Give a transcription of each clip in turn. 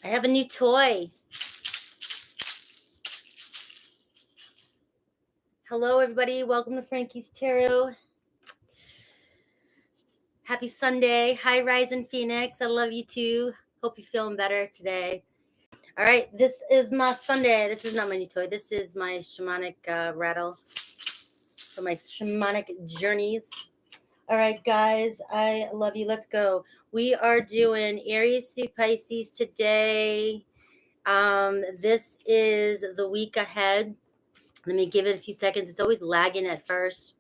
I have a new toy. Hello, everybody. Welcome to Frankie's Tarot. Happy Sunday. Hi, Rise in Phoenix. I love you too. Hope you're feeling better today. All right, this is my Sunday. This is not my new toy. This is my shamanic rattle for my shamanic journeys. All right, guys, I love you. Let's go. We are doing Aries through Pisces today. This is the week ahead. Let me give it a few seconds. It's always lagging at first.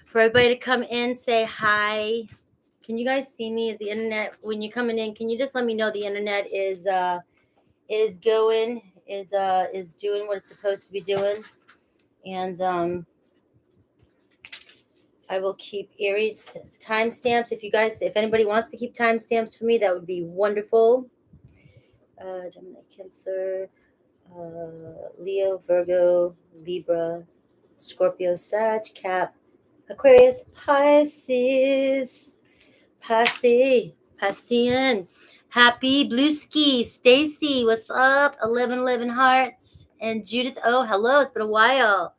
For everybody to come in, say hi. Can you guys see me? Is the internet, when you're coming in, can you just let me know the internet is doing what it's supposed to be doing? And I will keep Aries timestamps. If anybody wants to keep timestamps for me, that would be wonderful. Gemini, Cancer, Leo, Virgo, Libra, Scorpio, Sag, Cap, Aquarius, Pisces, Piscean. Happy Blueski, Stacy, what's up? 1111 hearts, and Judith. Oh, hello. It's been a while.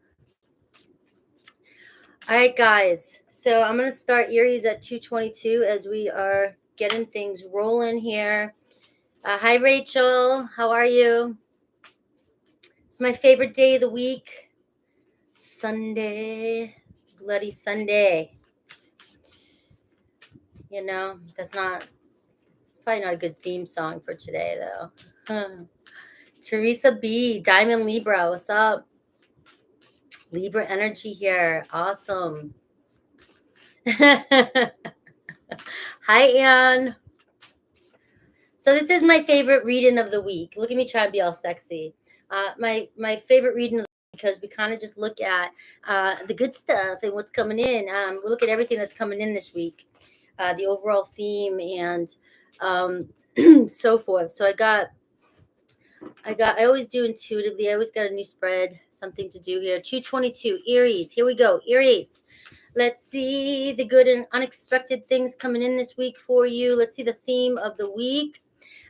All right, guys. So I'm gonna start Aries at 2:22 as we are getting things rolling here. Hi, Rachel. How are you? It's my favorite day of the week. Sunday, bloody Sunday. You know, it's probably not a good theme song for today, though. Teresa B, Diamond Libra, what's up? Libra energy here. Awesome. Hi, Anne. So this is my favorite reading of the week. Look at me trying to be all sexy. My favorite reading of the week, because we kind of just look at the good stuff and what's coming in. We look at everything that's coming in this week, the overall theme, and so forth. So I always do intuitively. I always got a new spread, something to do here. 222, Aries. Here we go, Aries. Let's see the good and unexpected things coming in this week for you. Let's see the theme of the week.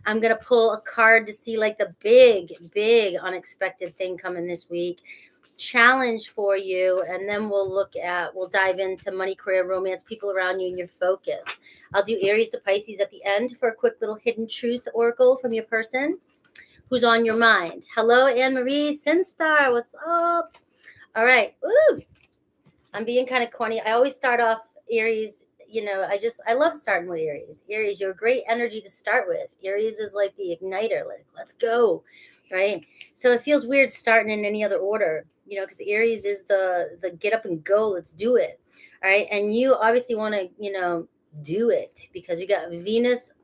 I'm going to pull a card to see like the big unexpected thing coming this week. Challenge for you, and then we'll dive into money, career, romance, people around you, and your focus. I'll do Aries to Pisces at the end for a quick little hidden truth oracle from your person who's on your mind. Hello, Anne-Marie Sinstar. What's up? All right. Ooh. I'm being kind of corny. I always start off Aries. You know, I love starting with Aries. Aries, you're a great energy to start with. Aries is like the igniter. Like, let's go. Right. So it feels weird starting in any other order, you know, because Aries is the get up and go. Let's do it. All right. And you obviously want to, you know, do it because we got Venus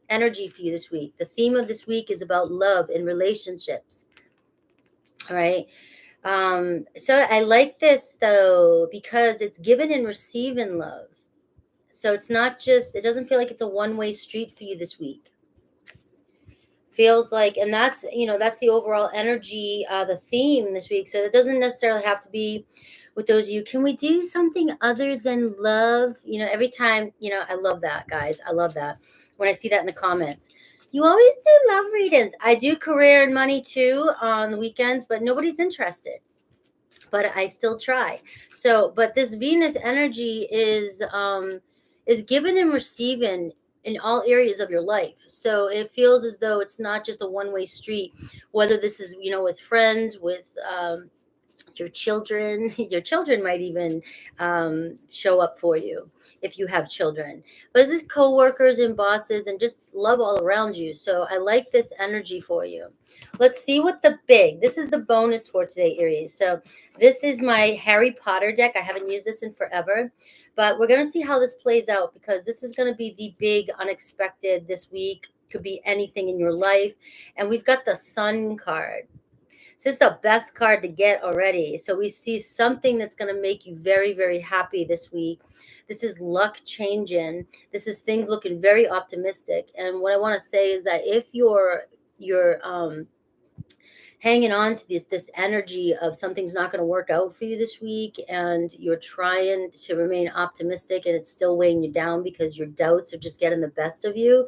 energy for you this week. The theme of this week is about love and relationships. All right. So I like this though, because it's giving and receiving love. So it's not just, it doesn't feel like it's a one-way street for you this week. Feels like, and that's, you know, that's the overall energy, the theme this week. So it doesn't necessarily have to be with those of you. Can we do something other than love? You know, every time, you know, I love that, guys. I love that when I see that in the comments. You always do love readings. I do career and money too on the weekends, but nobody's interested. But I still try. So, but this Venus energy is given and receiving in all areas of your life. So it feels as though it's not just a one-way street, whether this is, you know, with friends, with your children. Your children might even show up for you if you have children. But this is co-workers and bosses and just love all around you. So I like this energy for you. Let's see what this is the bonus for today, Aries. So this is my Harry Potter deck. I haven't used this in forever, but we're going to see how this plays out, because this is going to be the big unexpected this week. Could be anything in your life. And we've got the Sun card. So it's the best card to get already. So we see something that's going to make you very, very happy this week. This is luck changing. This is things looking very optimistic. And what I want to say is that if you're hanging on to this energy of something's not going to work out for you this week, and you're trying to remain optimistic, and it's still weighing you down because your doubts are just getting the best of you.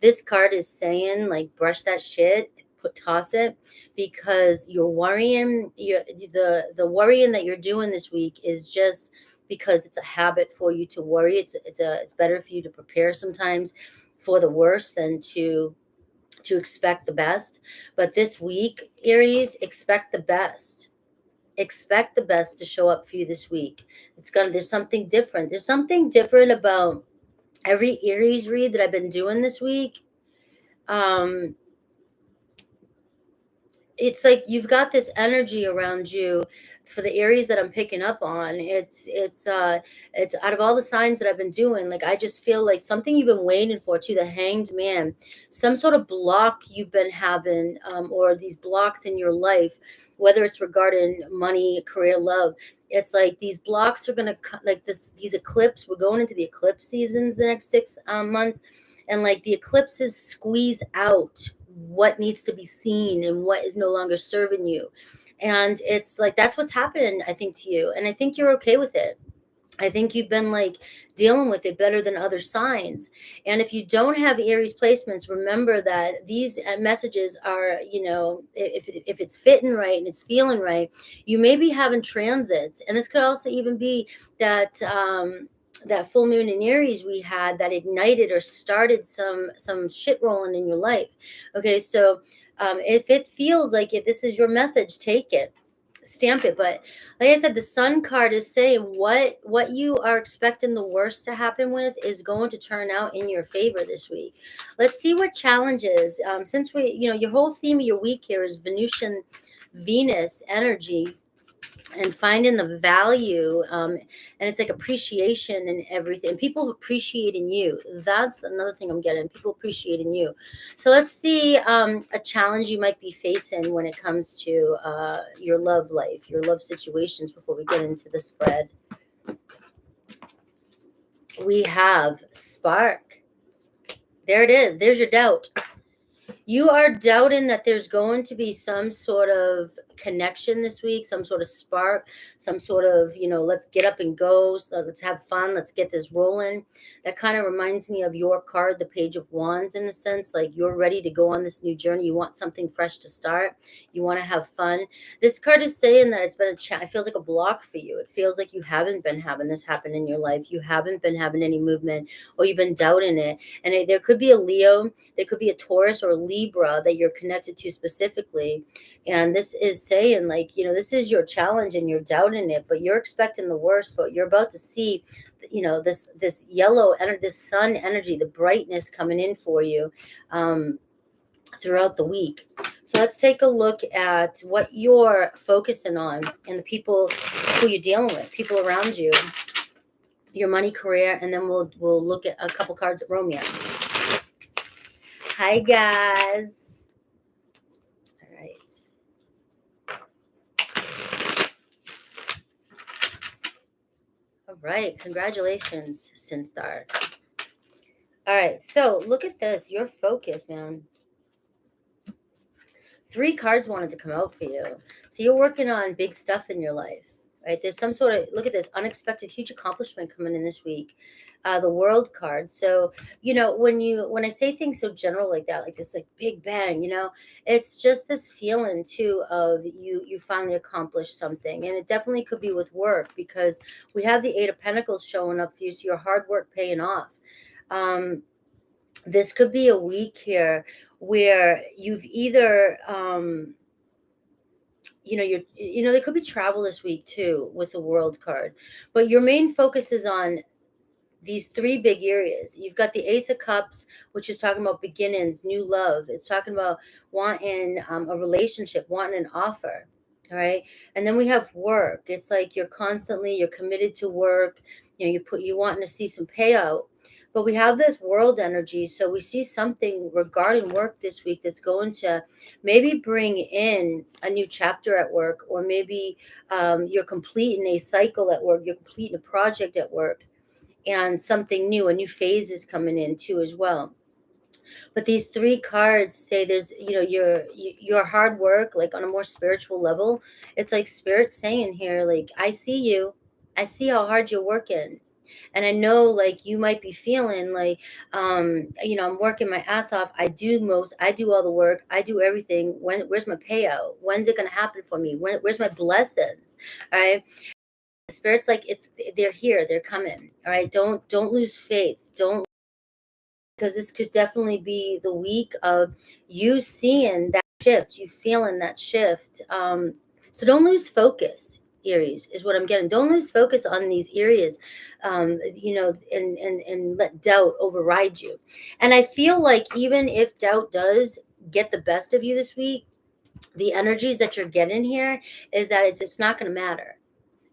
This card is saying, like, brush that shit, toss it, because you're worrying. The worrying that you're doing this week is just because it's a habit for you to worry. It's better for you to prepare sometimes for the worst than to expect the best. But this week, Aries, expect the best. Expect the best to show up for you this week. There's something different. There's something different about every Aries read that I've been doing this week. It's like you've got this energy around you for the Aries that I'm picking up on. It's out of all the signs that I've been doing, like, I just feel like something you've been waiting for, to the Hanged Man, some sort of block you've been having, or these blocks in your life, whether it's regarding money, career, love. It's like these blocks are gonna like these eclipse. We're going into the eclipse seasons the next 6 months, and like the eclipses squeeze out what needs to be seen and what is no longer serving you. And it's like that's what's happened, I think, to you, and I think you're okay with it. I think you've been like dealing with it better than other signs. And if you don't have Aries placements, remember that these messages are, if it's fitting right and it's feeling right, you may be having transits. And this could also even be that that full moon in Aries we had that ignited or started some shit rolling in your life. Okay, so if it feels like this is your message, take it, stamp it. But like I said, the Sun card is saying what you are expecting the worst to happen with is going to turn out in your favor this week. Let's see what challenges, since your whole theme of your week here is Venusian Venus energy, and finding the value, and it's like appreciation and everything, people appreciating you. That's another thing I'm getting, people appreciating you. So let's see a challenge you might be facing when it comes to your love life, your love situations, before we get into the spread. We have spark. There it is. There's your doubt. You are doubting that there's going to be some sort of connection this week, some sort of spark, some sort of, let's get up and go. So let's have fun. Let's get this rolling. That kind of reminds me of your card, the Page of Wands, in a sense, like you're ready to go on this new journey. You want something fresh to start. You want to have fun. This card is saying that it's been it feels like a block for you. It feels like you haven't been having this happen in your life. You haven't been having any movement, or you've been doubting it. And there could be a Leo, there could be a Taurus or a Libra that you're connected to specifically. And this is saying, like, this is your challenge and you're doubting it, but you're expecting the worst. But you're about to see, this yellow energy, this sun energy, the brightness coming in for you throughout the week. So let's take a look at what you're focusing on and the people who you're dealing with, people around you, your money, career, and then we'll look at a couple cards of romance. Hi, guys. All right. All right. Congratulations, Sinstar. All right. So look at this. You're focused, man. 3 cards wanted to come out for you. So you're working on big stuff in your life, right? There's some sort of, look at this, unexpected, huge accomplishment coming in this week. The World card. So, when I say things so general like that, like this, like big bang, it's just this feeling too of you finally accomplished something. And it definitely could be with work, because we have the 8 of Pentacles showing up for you. So your hard work paying off. This could be a week here where you've either, there could be travel this week too with the World card, but your main focus is on these 3 big areas. You've got the Ace of Cups, which is talking about beginnings, new love. It's talking about wanting a relationship, wanting an offer. All right. And then we have work. It's like you're committed to work. You wanting to see some payout. But we have this World energy. So we see something regarding work this week that's going to maybe bring in a new chapter at work, or maybe you're completing a cycle at work. You're completing a project at work. And something new, a new phase is coming in too as well. But these three cards say there's, your hard work, like on a more spiritual level. It's like Spirit saying here, like, I see you. I see how hard you're working. And I know, like, you might be feeling like, I'm working my ass off. I do all the work. I do everything. Where's my payout? When's it going to happen for me? Where's my blessings? All right. Spirit's like, they're here. They're coming. All right. Don't lose faith. Don't, because this could definitely be the week of you seeing that shift, you feeling that shift. So don't lose focus, Aries, is what I'm getting. Don't lose focus on these areas, and let doubt override you. And I feel like even if doubt does get the best of you this week, the energies that you're getting here is that it's not going to matter.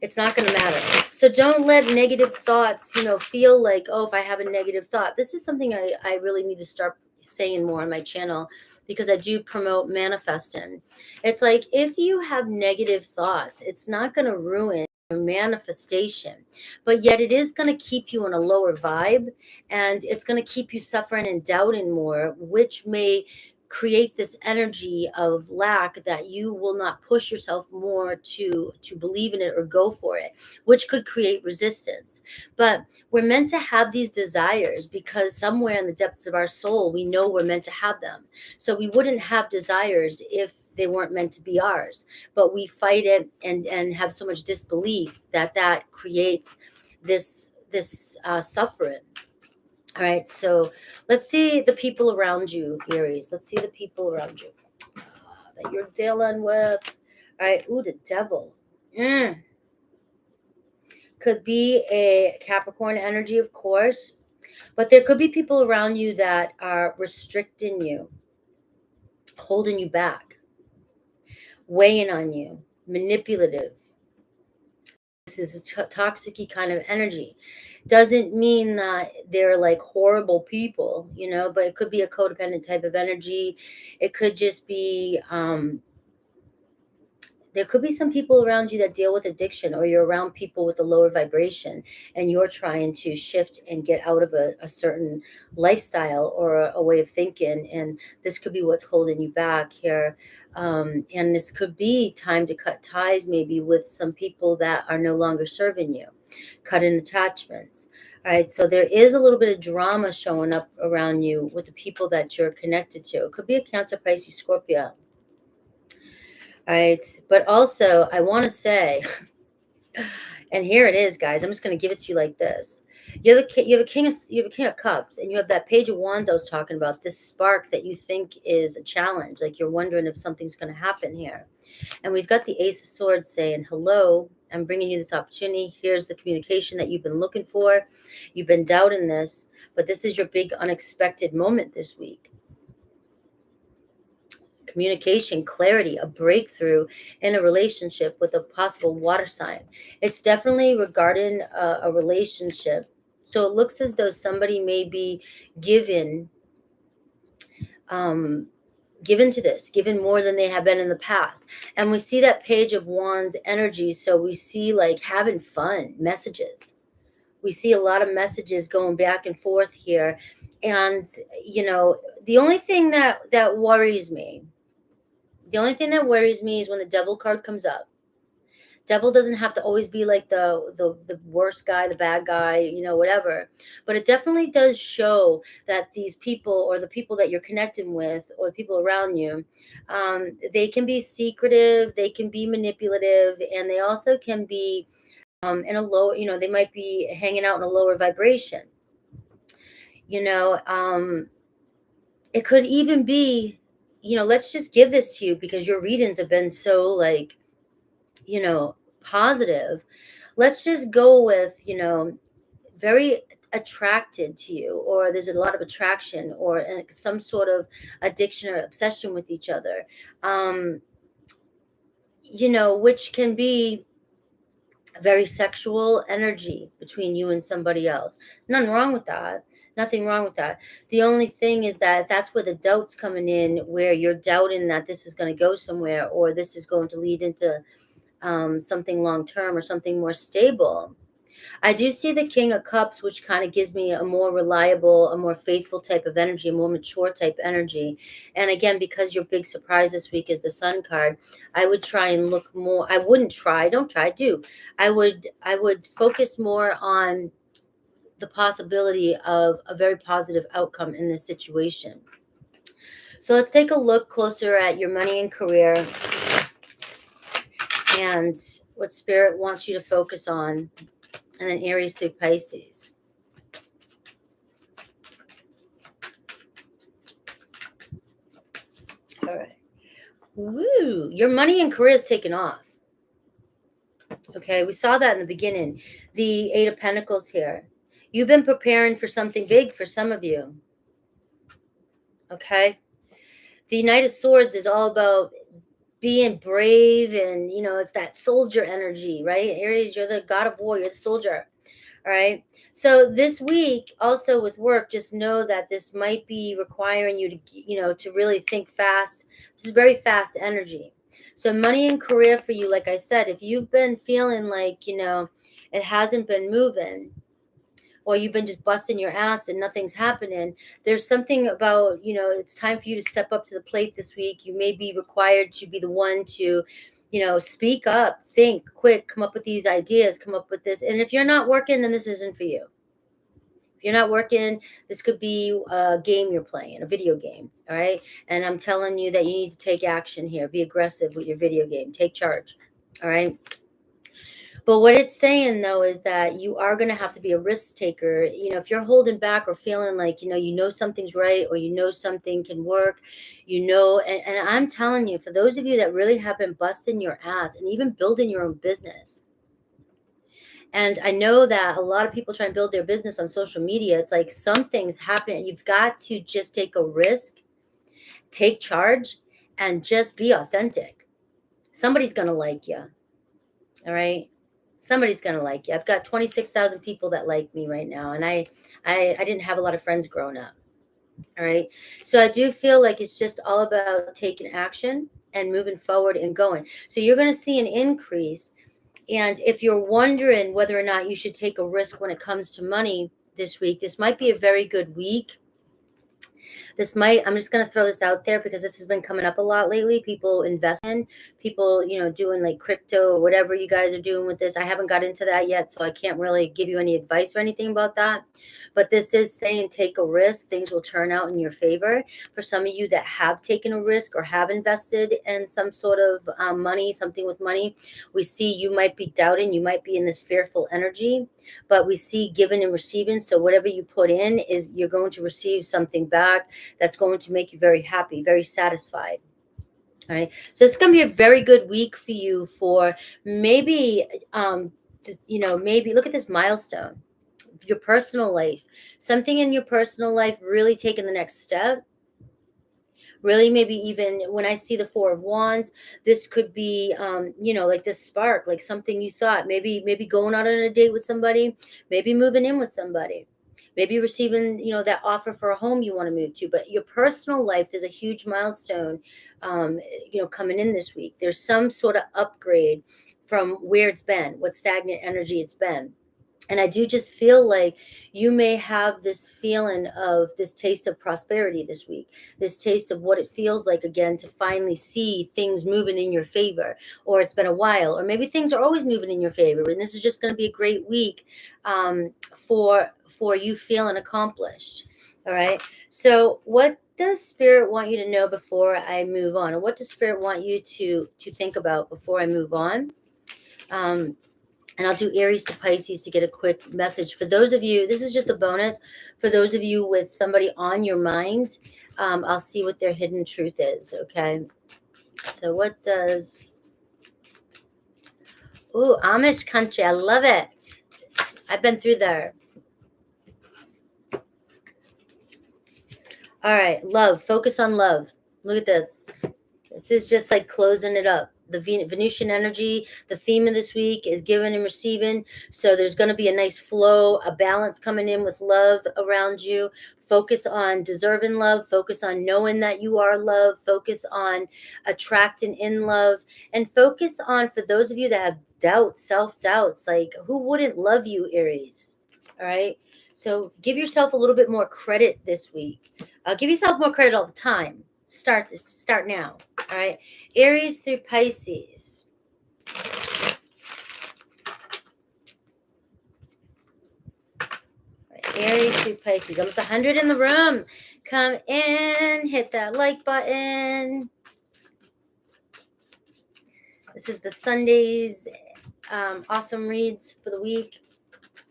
It's not going to matter. So don't let negative thoughts, feel like, oh, if I have a negative thought. This is something I really need to start saying more on my channel, because I do promote manifesting. It's like, if you have negative thoughts, it's not going to ruin your manifestation, but yet it is going to keep you in a lower vibe, and it's going to keep you suffering and doubting more, which may create this energy of lack, that you will not push yourself more to believe in it or go for it, which could create resistance. But we're meant to have these desires because somewhere in the depths of our soul, we know we're meant to have them. So we wouldn't have desires if they weren't meant to be ours, but we fight it and have so much disbelief that creates this suffering. All right, so let's see the people around you, Aries. Let's see the people around you that you're dealing with. All right, ooh, the devil. Could be a Capricorn energy, of course, but there could be people around you that are restricting you, holding you back, weighing on you, manipulative. This is a toxic kind of energy. Doesn't mean that they're like horrible people, but it could be a codependent type of energy. It could just be, there could be some people around you that deal with addiction, or you're around people with a lower vibration and you're trying to shift and get out of a certain lifestyle or a way of thinking. And this could be what's holding you back here. And this could be time to cut ties, maybe with some people that are no longer serving you, cut in attachments. All right, so there is a little bit of drama showing up around you with the people that you're connected to. It could be a Cancer, Pisces, Scorpio. All right, but also I want to say, and here it is, guys. I'm just going to give it to you like this. You have a king of cups, and you have that page of wands I was talking about. This spark that you think is a challenge, like you're wondering if something's going to happen here. And we've got the Ace of Swords saying, hello, I'm bringing you this opportunity. Here's the communication that you've been looking for. You've been doubting this, but this is your big unexpected moment this week. Communication, clarity, a breakthrough in a relationship with a possible water sign. It's definitely regarding a relationship. So it looks as though somebody may be given to this, given more than they have been in the past. And we see that page of wands energy. So we see like having fun messages. We see a lot of messages going back and forth here. And, the only thing that worries me, is when the devil card comes up. Devil doesn't have to always be like the worst guy, the bad guy, whatever. But it definitely does show that these people, or the people that you're connecting with, or the people around you, they can be secretive, they can be manipulative, and they also can be in a low, they might be hanging out in a lower vibration. It could even be, let's just give this to you because your readings have been so like, positive. Let's just go with, very attracted to you, or there's a lot of attraction, or some sort of addiction or obsession with each other, which can be a very sexual energy between you and somebody else. Nothing wrong with that. Nothing wrong with that. The only thing is that that's where the doubt's coming in, where you're doubting that this is going to go somewhere, or this is going to lead into something long term or something more stable. I do see the King of Cups, which kind of gives me a more reliable, a more faithful type of energy, a more mature type energy. And again, because your big surprise this week is the Sun card, I would try and look more. I wouldn't try. Don't try. Do. I would focus more on the possibility of a very positive outcome in this situation. So let's take a look closer at your money and career and what Spirit wants you to focus on. And then Aries through Pisces. All right. Woo! Your money and career is taking off. Okay, we saw that in the beginning. The Eight of Pentacles here. You've been preparing for something big for some of you. Okay? The Knight of Swords is all about being brave, and, you know, it's that soldier energy, right? Aries, you're the god of war, you're the soldier. All right. So this week, also with work, just know that this might be requiring you to, you know, to really think fast. This is very fast energy. So money and career for you, like I said, if you've been feeling like, you know, it hasn't been moving, or you've been just busting your ass and nothing's happening, there's something about, you know, it's time for you to step up to the plate this week. You may be required to be the one to, you know, speak up, think quick, come up with these ideas, come up with this. And if you're not working, then this isn't for you. If you're not working, this could be a game you're playing, a video game. All right. And I'm telling you that you need to take action here. Be aggressive with your video game. Take charge. All right. But what it's saying, though, is that you are going to have to be a risk taker. You know, if you're holding back or feeling like, you know something's right, or you know something can work, you know, and I'm telling you, for those of you that really have been busting your ass and even building your own business. And I know that a lot of people try and build their business on social media. It's like something's happening. You've got to just take a risk, take charge, and just be authentic. Somebody's going to like you. All right. Somebody's going to like you. I've got 26,000 people that like me right now. And I didn't have a lot of friends growing up. All right. So I do feel like it's just all about taking action and moving forward and going. So you're going to see an increase. And if you're wondering whether or not you should take a risk when it comes to money this week, this might be a very good week. I'm just going to throw this out there because this has been coming up a lot lately. People investing, people, you know, doing like crypto or whatever you guys are doing with this. I haven't got into that yet, so I can't really give you any advice or anything about that. But this is saying take a risk. Things will turn out in your favor. For some of you that have taken a risk or have invested in some sort of money, something with money, we see you might be doubting. You might be in this fearful energy, but we see giving and receiving. So whatever you put in is you're going to receive something back that's going to make you very happy, very satisfied. All right. So it's going to be a very good week for you for maybe, maybe look at this milestone, your personal life, something in your personal life, really taking the next step. Really, maybe even when I see the Four of Wands, this could be, like this spark, like something you thought, maybe going out on a date with somebody, maybe moving in with somebody, maybe receiving, that offer for a home you want to move to. But your personal life, there's a huge milestone, coming in this week. There's some sort of upgrade from where it's been, what stagnant energy it's been. And I do just feel like you may have this feeling of this taste of prosperity this week, this taste of what it feels like again to finally see things moving in your favor, or it's been a while, or maybe things are always moving in your favor. And this is just going to be a great week for you feeling accomplished. All right. So what does Spirit want you to know before I move on? Or what does Spirit want you to think about before I move on? And I'll do Aries to Pisces to get a quick message. For those of you, this is just a bonus. For those of you with somebody on your mind, I'll see what their hidden truth is, okay? So what does... Ooh, Amish country. I love it. I've been through there. All right, love. Focus on love. Look at this. This is just like closing it up. the Venusian energy. The theme of this week is giving and receiving. So there's going to be a nice flow, a balance coming in with love around you. Focus on deserving love. Focus on knowing that you are love. Focus on attracting in love. And focus on, for those of you that have doubts, self-doubts, like who wouldn't love you, Aries? All right. So give yourself a little bit more credit this week. Give yourself more credit all the time. Start now. All right. Aries through Pisces. Aries through Pisces. Almost 100 in the room. Come in. Hit that like button. This is the Sunday's awesome reads for the week.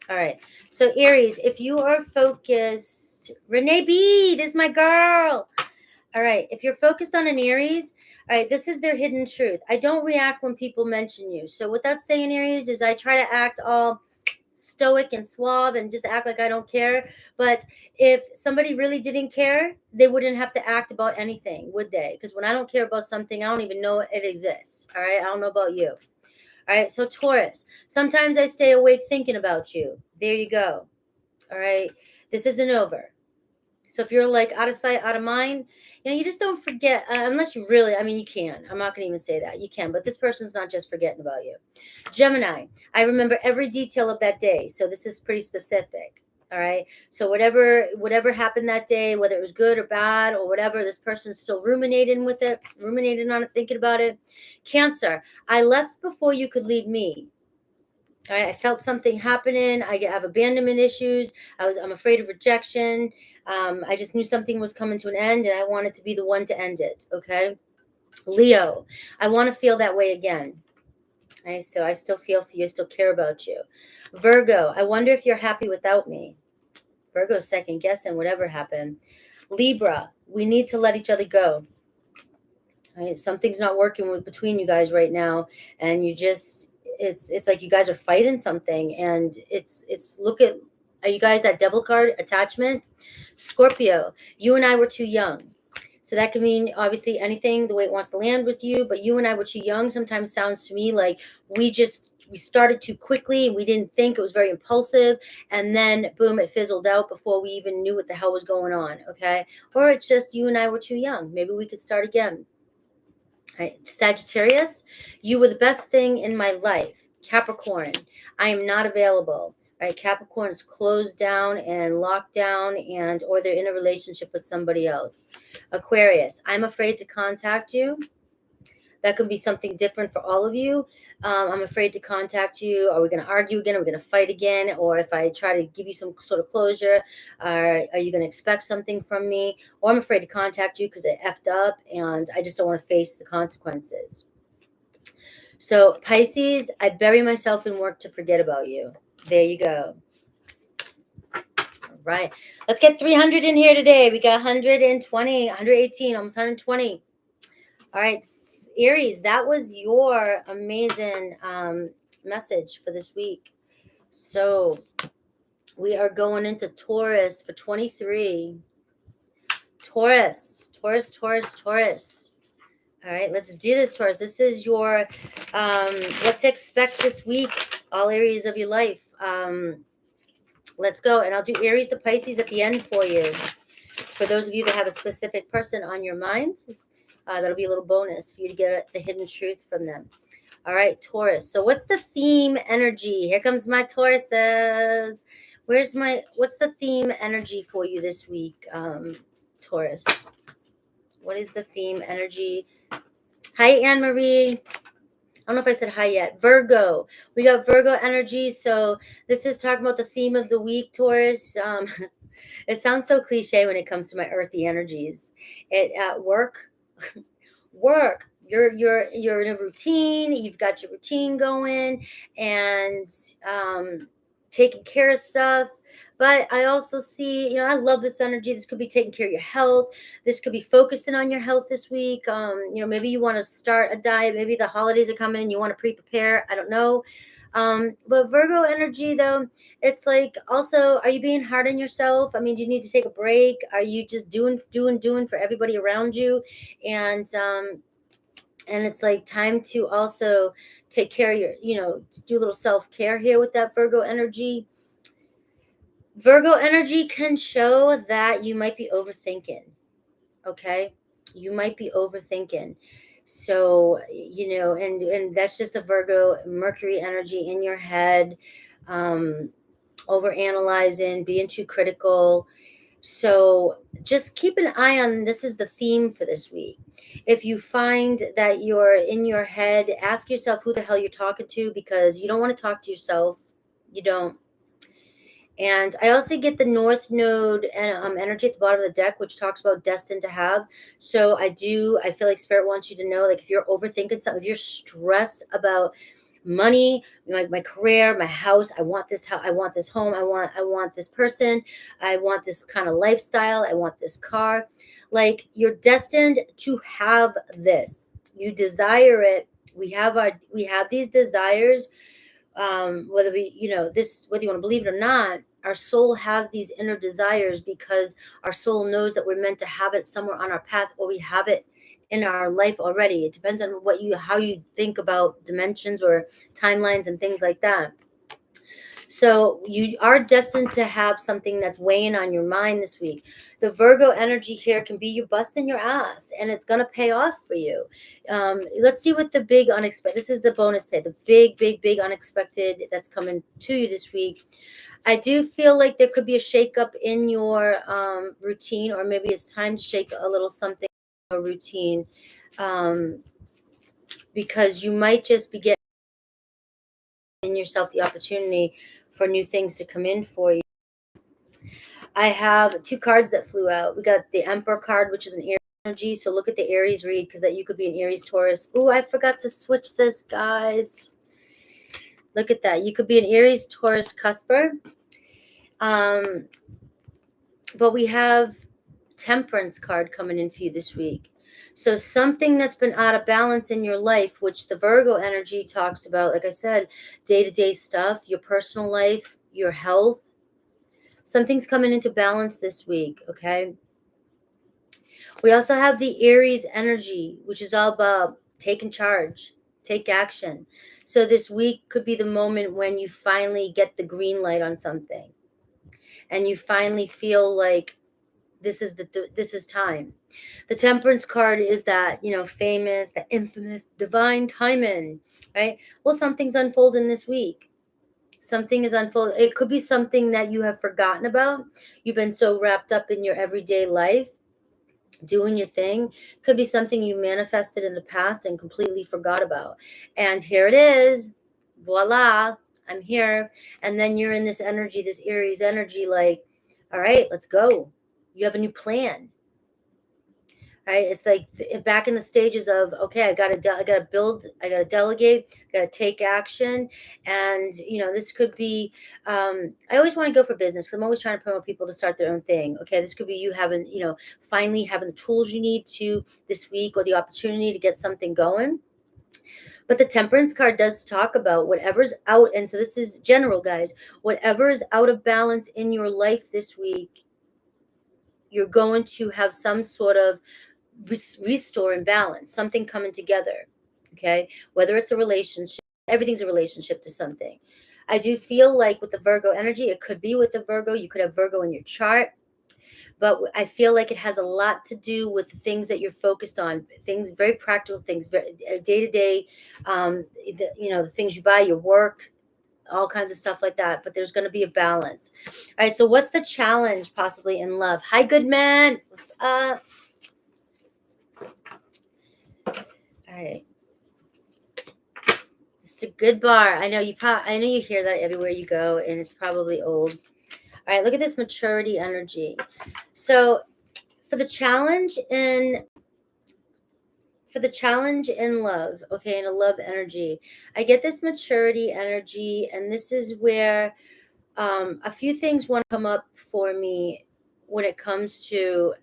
All right. So Aries, if you are focused, Renee B, this is my girl. All right. If you're focused on an Aries, all right, this is their hidden truth. I don't react when people mention you. So what that's saying, Aries, is I try to act all stoic and suave and just act like I don't care. But if somebody really didn't care, they wouldn't have to act about anything, would they? Because when I don't care about something, I don't even know it exists. All right. I don't know about you. All right. So Taurus, sometimes I stay awake thinking about you. There you go. All right. This isn't over. So if you're like out of sight, out of mind, you just don't forget, unless you really, you can. I'm not going to even say that. You can, but this person's not just forgetting about you. Gemini, I remember every detail of that day. So this is pretty specific. All right. So whatever happened that day, whether it was good or bad or whatever, this person's still ruminating on it, thinking about it. Cancer, I left before you could leave me. All right, I felt something happening. I have abandonment issues. I'm afraid of rejection. I just knew something was coming to an end, and I wanted to be the one to end it. Okay, Leo, I want to feel that way again. All right, so I still feel for you. I still care about you. Virgo, I wonder if you're happy without me. Virgo's second guessing whatever happened. Libra, we need to let each other go. All right, something's not working between you guys right now, and it's like you guys are fighting something, and are you guys that devil card attachment? Scorpio, you and I were too young. So that could mean obviously anything the way it wants to land with you, but you and I were too young sometimes sounds to me like we started too quickly. We didn't think, it was very impulsive, and then boom, it fizzled out before we even knew what the hell was going on. Okay. Or it's just you and I were too young. Maybe we could start again. Right. Sagittarius, you were the best thing in my life. Capricorn, I am not available. Right. Capricorn is closed down and locked down, or they're in a relationship with somebody else. Aquarius, I'm afraid to contact you. That could be something different for all of you. I'm afraid to contact you. Are we going to argue again? Are we going to fight again? Or if I try to give you some sort of closure, are you going to expect something from me? Or I'm afraid to contact you because I effed up and I just don't want to face the consequences. So Pisces, I bury myself in work to forget about you. There you go. All right. Let's get 300 in here today. We got 120, 118, almost 120. All right, Aries, that was your amazing message for this week. So we are going into Taurus for 23. Taurus. All right, let's do this, Taurus. This is your what to expect this week, all areas of your life. Let's go, and I'll do Aries to Pisces at the end for you. For those of you that have a specific person on your mind, that'll be a little bonus for you to get the hidden truth from them. All right, Taurus. So what's the theme energy? Here comes my Tauruses. What's the theme energy for you this week, Taurus? What is the theme energy? Hi, Anne-Marie. I don't know if I said hi yet. Virgo. We got Virgo energy. So this is talking about the theme of the week, Taurus. It sounds so cliche when it comes to my earthy energies. At work, you're in a routine. You've got your routine going and taking care of stuff. But I also see, I love this energy. This could be taking care of your health. This could be focusing on your health this week. Maybe you want to start a diet. Maybe the holidays are coming and you want to pre-prepare. I don't know. But Virgo energy, though, it's like also, are you being hard on yourself? Do you need to take a break? Are you just doing for everybody around you? And And it's like time to also take care of your, do a little self-care here with that Virgo energy. Virgo energy can show that you might be overthinking. Okay, you might be overthinking. So and that's just a Virgo Mercury energy in your head, over analyzing, being too critical. So just keep an eye on, this is the theme for this week. If you find that you're in your head, ask yourself who the hell you're talking to, because you don't want to talk to yourself. You don't. And I also get the North Node and energy at the bottom of the deck, which talks about destined to have. So I feel like Spirit wants you to know, like, if you're overthinking something, if you're stressed about money, like my career, my house, I want this house, I want this home, I want this person, I want this kind of lifestyle, I want this car. Like, you're destined to have this. You desire it. We have these desires, whether you want to believe it or not. Our soul has these inner desires because our soul knows that we're meant to have it somewhere on our path, or we have it in our life already. It depends on how you think about dimensions or timelines and things like that. So you are destined to have something that's weighing on your mind this week. The Virgo energy here can be you busting your ass, and it's going to pay off for you. Let's see what the big unexpected, this is the bonus day, the big unexpected that's coming to you this week. I do feel like there could be a shakeup in your routine, or maybe it's time to shake a little something in your routine, because you might just be getting yourself the opportunity for new things to come in for you. I have two cards that flew out. We got the Emperor card, which is an Aries energy. So look at the Aries read, because that you could be an Aries Taurus. Oh, I forgot to switch this, guys. Look at that. You could be an Aries Taurus cusper. But we have Temperance card coming in for you this week. So something that's been out of balance in your life, which the Virgo energy talks about, like I said, day-to-day stuff, your personal life, your health. Something's coming into balance this week, okay? We also have the Aries energy, which is all about taking charge, take action. So this week could be the moment when you finally get the green light on something, and you finally feel like this is time. The Temperance card is that, famous, the infamous divine timing, right? Well, something's unfolding this week. Something is unfolding. It could be something that you have forgotten about. You've been so wrapped up in your everyday life, doing your thing. Could be something you manifested in the past and completely forgot about. And here it is. Voila, I'm here. And then you're in this energy, this Aries energy, like, all right, let's go. You have a new plan. Right? It's like back in the stages of, okay, I gotta build, I gotta delegate, gotta take action. And this could be, I always want to go for business, because I'm always trying to promote people to start their own thing. Okay, this could be you having, finally having the tools you need to this week, or the opportunity to get something going. But the Temperance card does talk about whatever's out, and so this is general, guys. Whatever is out of balance in your life this week, you're going to have some sort of restore and balance, something coming together. Okay, whether it's a relationship, everything's a relationship to something. I do feel like with the Virgo energy, it could be with the Virgo, you could have Virgo in your chart, but I feel like it has a lot to do with the things that you're focused on, things, very practical things, day to day, the things you buy, your work, all kinds of stuff like that. But there's going to be a balance. All right, so what's the challenge possibly in love? Hi, good man, what's up? All right, Mr. Goodbar. I know you hear that everywhere you go, and it's probably old. All right, look at this maturity energy. So for the challenge in love, okay, in a love energy, I get this maturity energy, and this is where a few things want to come up for me when it comes to,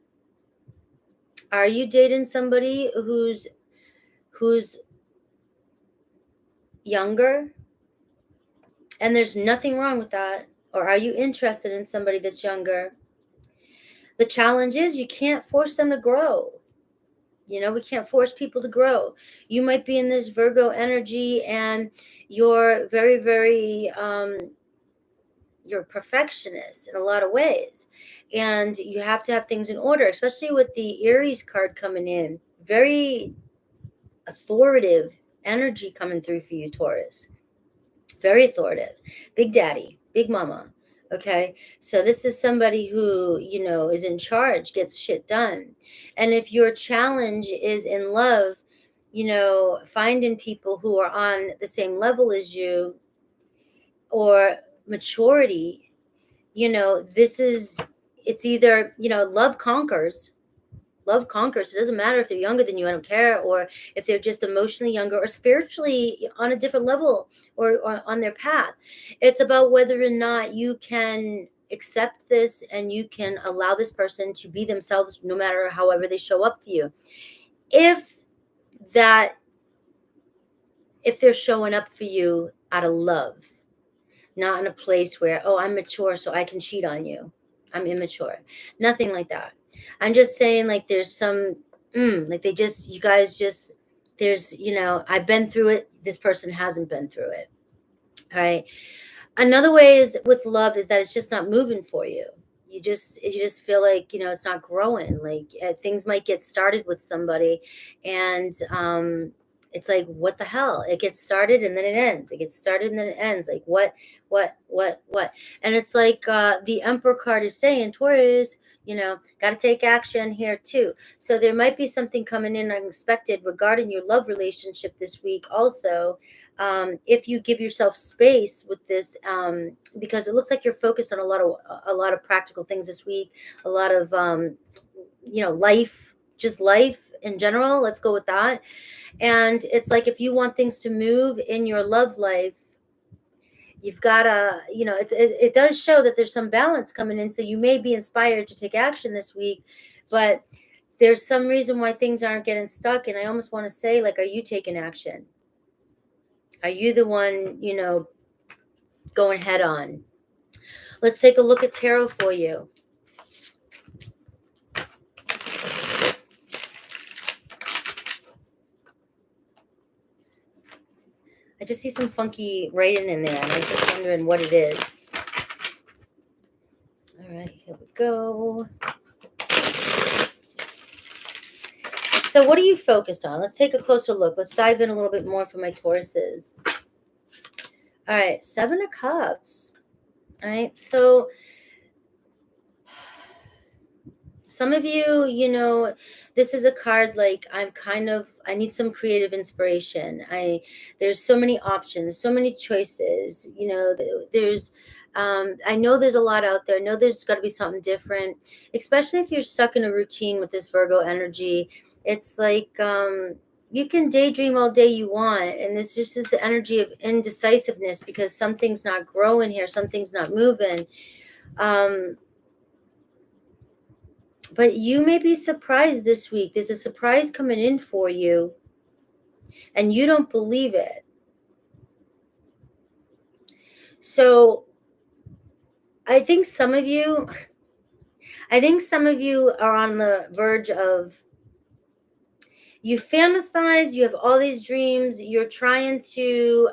are you dating somebody who's younger? And there's nothing wrong with that. Or are you interested in somebody that's younger? The challenge is you can't force them to grow. You know, we can't force people to grow. You might be in this Virgo energy and you're very, very, you're a perfectionist in a lot of ways. And you have to have things in order, especially with the Aries card coming in. Very authoritative energy coming through for you, Taurus. Very authoritative. Big daddy, big mama. Okay. So this is somebody who, you know, is in charge, gets shit done. And if your challenge is in love, you know, finding people who are on the same level as you or maturity, you know, this is, it's either, you know, love conquers. Love conquers. It doesn't matter if they're younger than you, I don't care, or if they're just emotionally younger or spiritually on a different level or on their path. It's about whether or not you can accept this and you can allow this person to be themselves no matter however they show up for you. If that, if they're showing up for you out of love, not in a place where, oh, I'm mature, so I can cheat on you. I'm immature. Nothing like that. I'm just saying, like, there's some, like, they just, you guys just, there's, you know, I've been through it. This person hasn't been through it. All right. Another way is with love is that it's just not moving for you. You just feel like, you know, it's not growing. Like things might get started with somebody and, it's like, what the hell? It gets started and then it ends. It gets started and then it ends. Like what? And it's like the Emperor card is saying, Taurus, you know, got to take action here too. So there might be something coming in unexpected regarding your love relationship this week also. If you give yourself space with this, because it looks like you're focused on a lot of practical things this week, a lot of, you know, life, just life in general. Let's go with that. And it's like, if you want things to move in your love life, you've got to, you know, it does show that there's some balance coming in. So you may be inspired to take action this week, but there's some reason why things aren't getting stuck. And I almost want to say, like, are you taking action? Are you the one, you know, going head on? Let's take a look at tarot for you. I just see some funky writing in there, and I was just wondering what it is. All right, here we go. So what are you focused on? Let's take a closer look. Let's dive in a little bit more for my Tauruses. All right, 7 of Cups. All right, so some of you, you know, this is a card like I need some creative inspiration. There's so many options, so many choices, you know, there's, I know there's a lot out there. I know there's got to be something different, especially if you're stuck in a routine with this Virgo energy. It's like, you can daydream all day you want. And this just is the energy of indecisiveness because something's not growing here. Something's not moving. But you may be surprised this week. There's a surprise coming in for you, and you don't believe it. So I think some of you are on the verge of, you fantasize, you have all these dreams, you're trying to,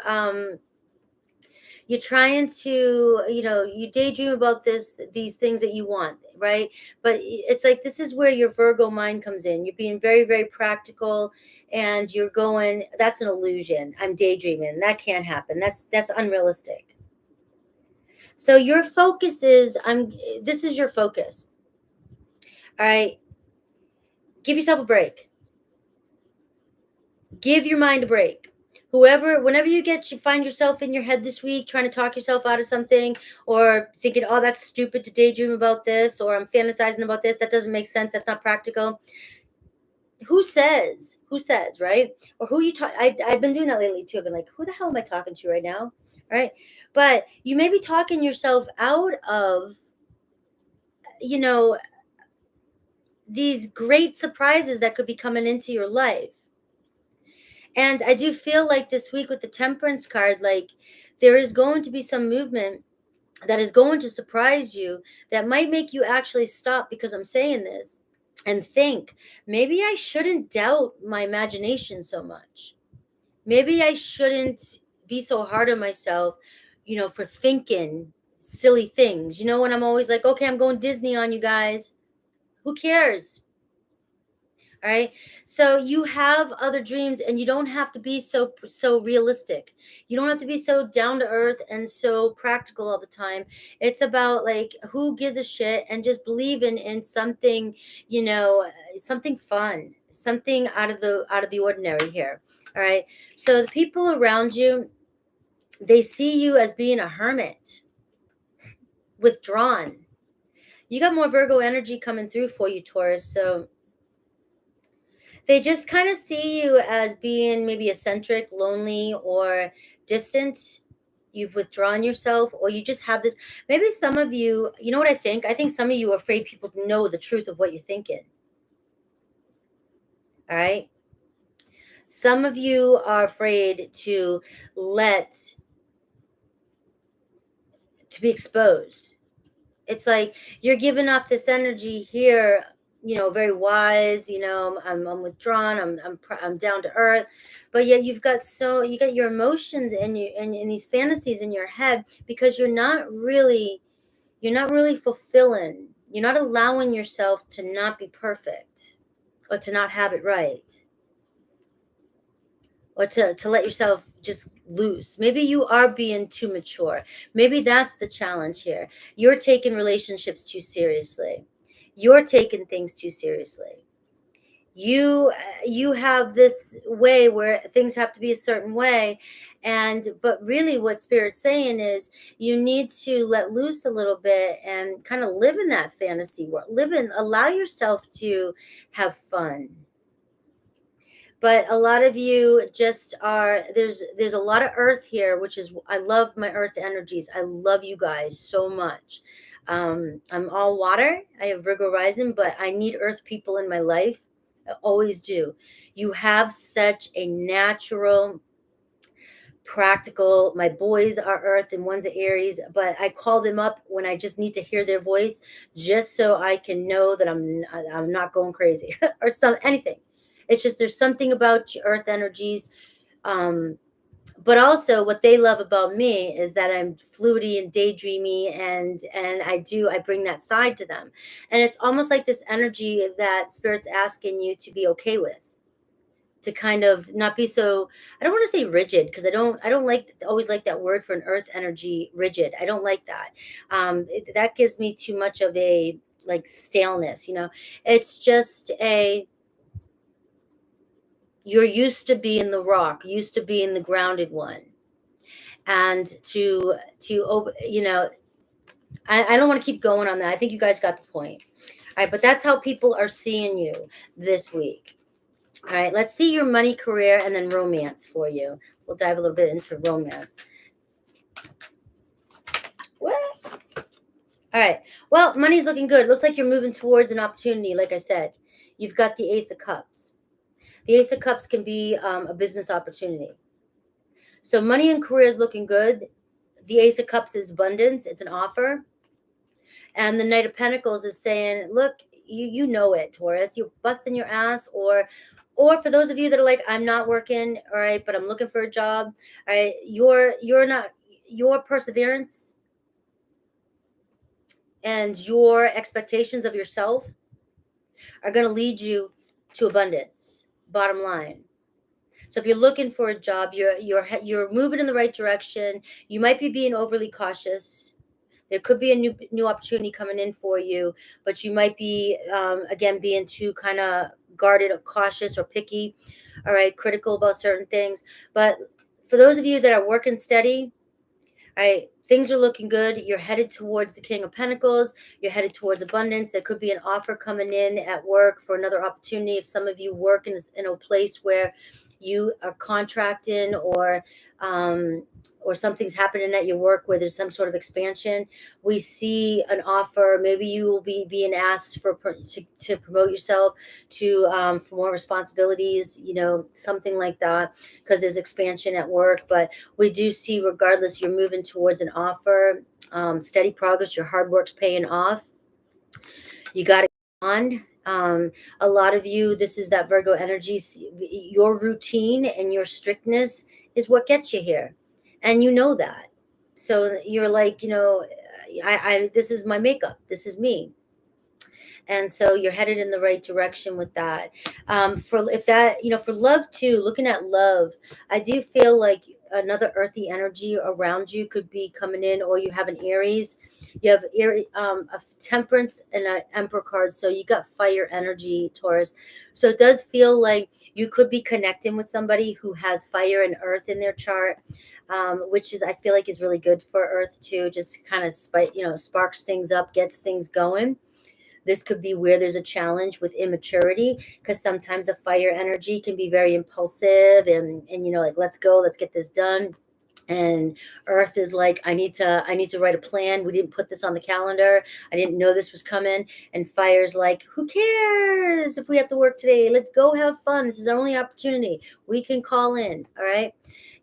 you know, you daydream about these things that you want, right? But it's like, this is where your Virgo mind comes in. You're being very, very practical, and you're going, that's an illusion. I'm daydreaming. That can't happen. That's unrealistic. So your focus is, this is your focus. All right. Give yourself a break. Give your mind a break. Whenever you find yourself in your head this week trying to talk yourself out of something, or thinking, oh, that's stupid to daydream about this, or I'm fantasizing about this, that doesn't make sense, that's not practical. Who says, right? Or who you talk, I've been doing that lately too. I've been like, who the hell am I talking to right now? All right. But you may be talking yourself out of, you know, these great surprises that could be coming into your life. And I do feel like this week with the Temperance card, like there is going to be some movement that is going to surprise you, that might make you actually stop, because I'm saying this. and think, maybe I shouldn't doubt my imagination so much. Maybe I shouldn't be so hard on myself, for thinking silly things. When I'm always like, okay, I'm going Disney on you guys. Who cares? All right. So you have other dreams, and you don't have to be so realistic. You don't have to be so down to earth and so practical all the time. It's about, like, who gives a shit, and just believe in something, something fun, something out of the ordinary here. All right. So the people around you, they see you as being a hermit, withdrawn. You got more Virgo energy coming through for you, Taurus. So they just kind of see you as being maybe eccentric, lonely, or distant. You've withdrawn yourself, or you just have this. Maybe some of you, you know what I think? I think some of you are afraid people to know the truth of what you're thinking. All right. Some of you are afraid to be exposed. It's like you're giving off this energy here, very wise. I'm withdrawn. I'm down to earth, but yet you got your emotions and these fantasies in your head, because you're not really fulfilling. You're not allowing yourself to not be perfect, or to not have it right, or to let yourself just loose. Maybe you are being too mature. Maybe that's the challenge here. You're taking relationships too seriously. You're taking things too seriously. You have this way where things have to be a certain way, but really what Spirit's saying is you need to let loose a little bit and kind of live in that fantasy world. Allow yourself to have fun. But a lot of you just are, there's a lot of earth here, which is, I love my earth energies. I love you guys so much. I'm all water. I have Virgo rising, but I need earth people in my life. I always do. You have such a natural, practical, my boys are earth and one's an Aries, but I call them up when I just need to hear their voice, just so I can know that I'm not going crazy or anything. It's just, there's something about earth energies. But also what they love about me is that I'm fluidy and daydreamy, and I bring that side to them. And it's almost like this energy that Spirit's asking you to be okay with, to kind of not be so, I don't want to say rigid, because I don't always like that word for an earth energy, rigid. I don't like that. That gives me too much of a, like, staleness. It's just you're used to being the rock, used to being the grounded one. And I don't want to keep going on that. I think you guys got the point. All right, but that's how people are seeing you this week. All right, let's see your money, career, and then romance for you. We'll dive a little bit into romance. What? All right. Well, money's looking good. Looks like you're moving towards an opportunity. Like I said, you've got the Ace of Cups. The Ace of Cups can be a business opportunity. So money and career is looking good. The Ace of Cups is abundance. It's an offer. And the Knight of Pentacles is saying, look, you know it, Taurus. You're busting your ass, or for those of you that are like, I'm not working, all right, but I'm looking for a job, all right, your perseverance and your expectations of yourself are going to lead you to abundance, bottom line. So if you're looking for a job, you're moving in the right direction. You might be being overly cautious. There could be a new opportunity coming in for you, but you might be, again, being too kind of guarded or cautious or picky, all right, critical about certain things. But for those of you that are working steady, all right, things are looking good. You're headed towards the King of Pentacles. You're headed towards abundance. There could be an offer coming in at work for another opportunity. If some of you work in a place where you are contracting, or something's happening at your work where there's some sort of expansion, we see an offer. Maybe you will be being asked to promote yourself for more responsibilities, something like that, because there's expansion at work. But we do see, regardless, you're moving towards an offer, steady progress. Your hard work's paying off. You got to get on. A lot of you, this is that Virgo energy. Your routine and your strictness is what gets you here. And you know that. So you're like, this is my makeup. This is me. And so you're headed in the right direction with that. For love too, looking at love, I do feel like another earthy energy around you could be coming in, or you have an Aries. You have a Temperance and an Emperor card, so you got fire energy, Taurus. So it does feel like you could be connecting with somebody who has fire and earth in their chart, which is, I feel like, is really good for Earth too. Just kind of sparks things up, gets things going. This could be where there's a challenge with immaturity, because sometimes a fire energy can be very impulsive and like, let's go, let's get this done. And Earth is like, I need to write a plan. We didn't put this on the calendar. I didn't know this was coming. And Fire's like, who cares if we have to work today? Let's go have fun. This is our only opportunity. We can call in. All right.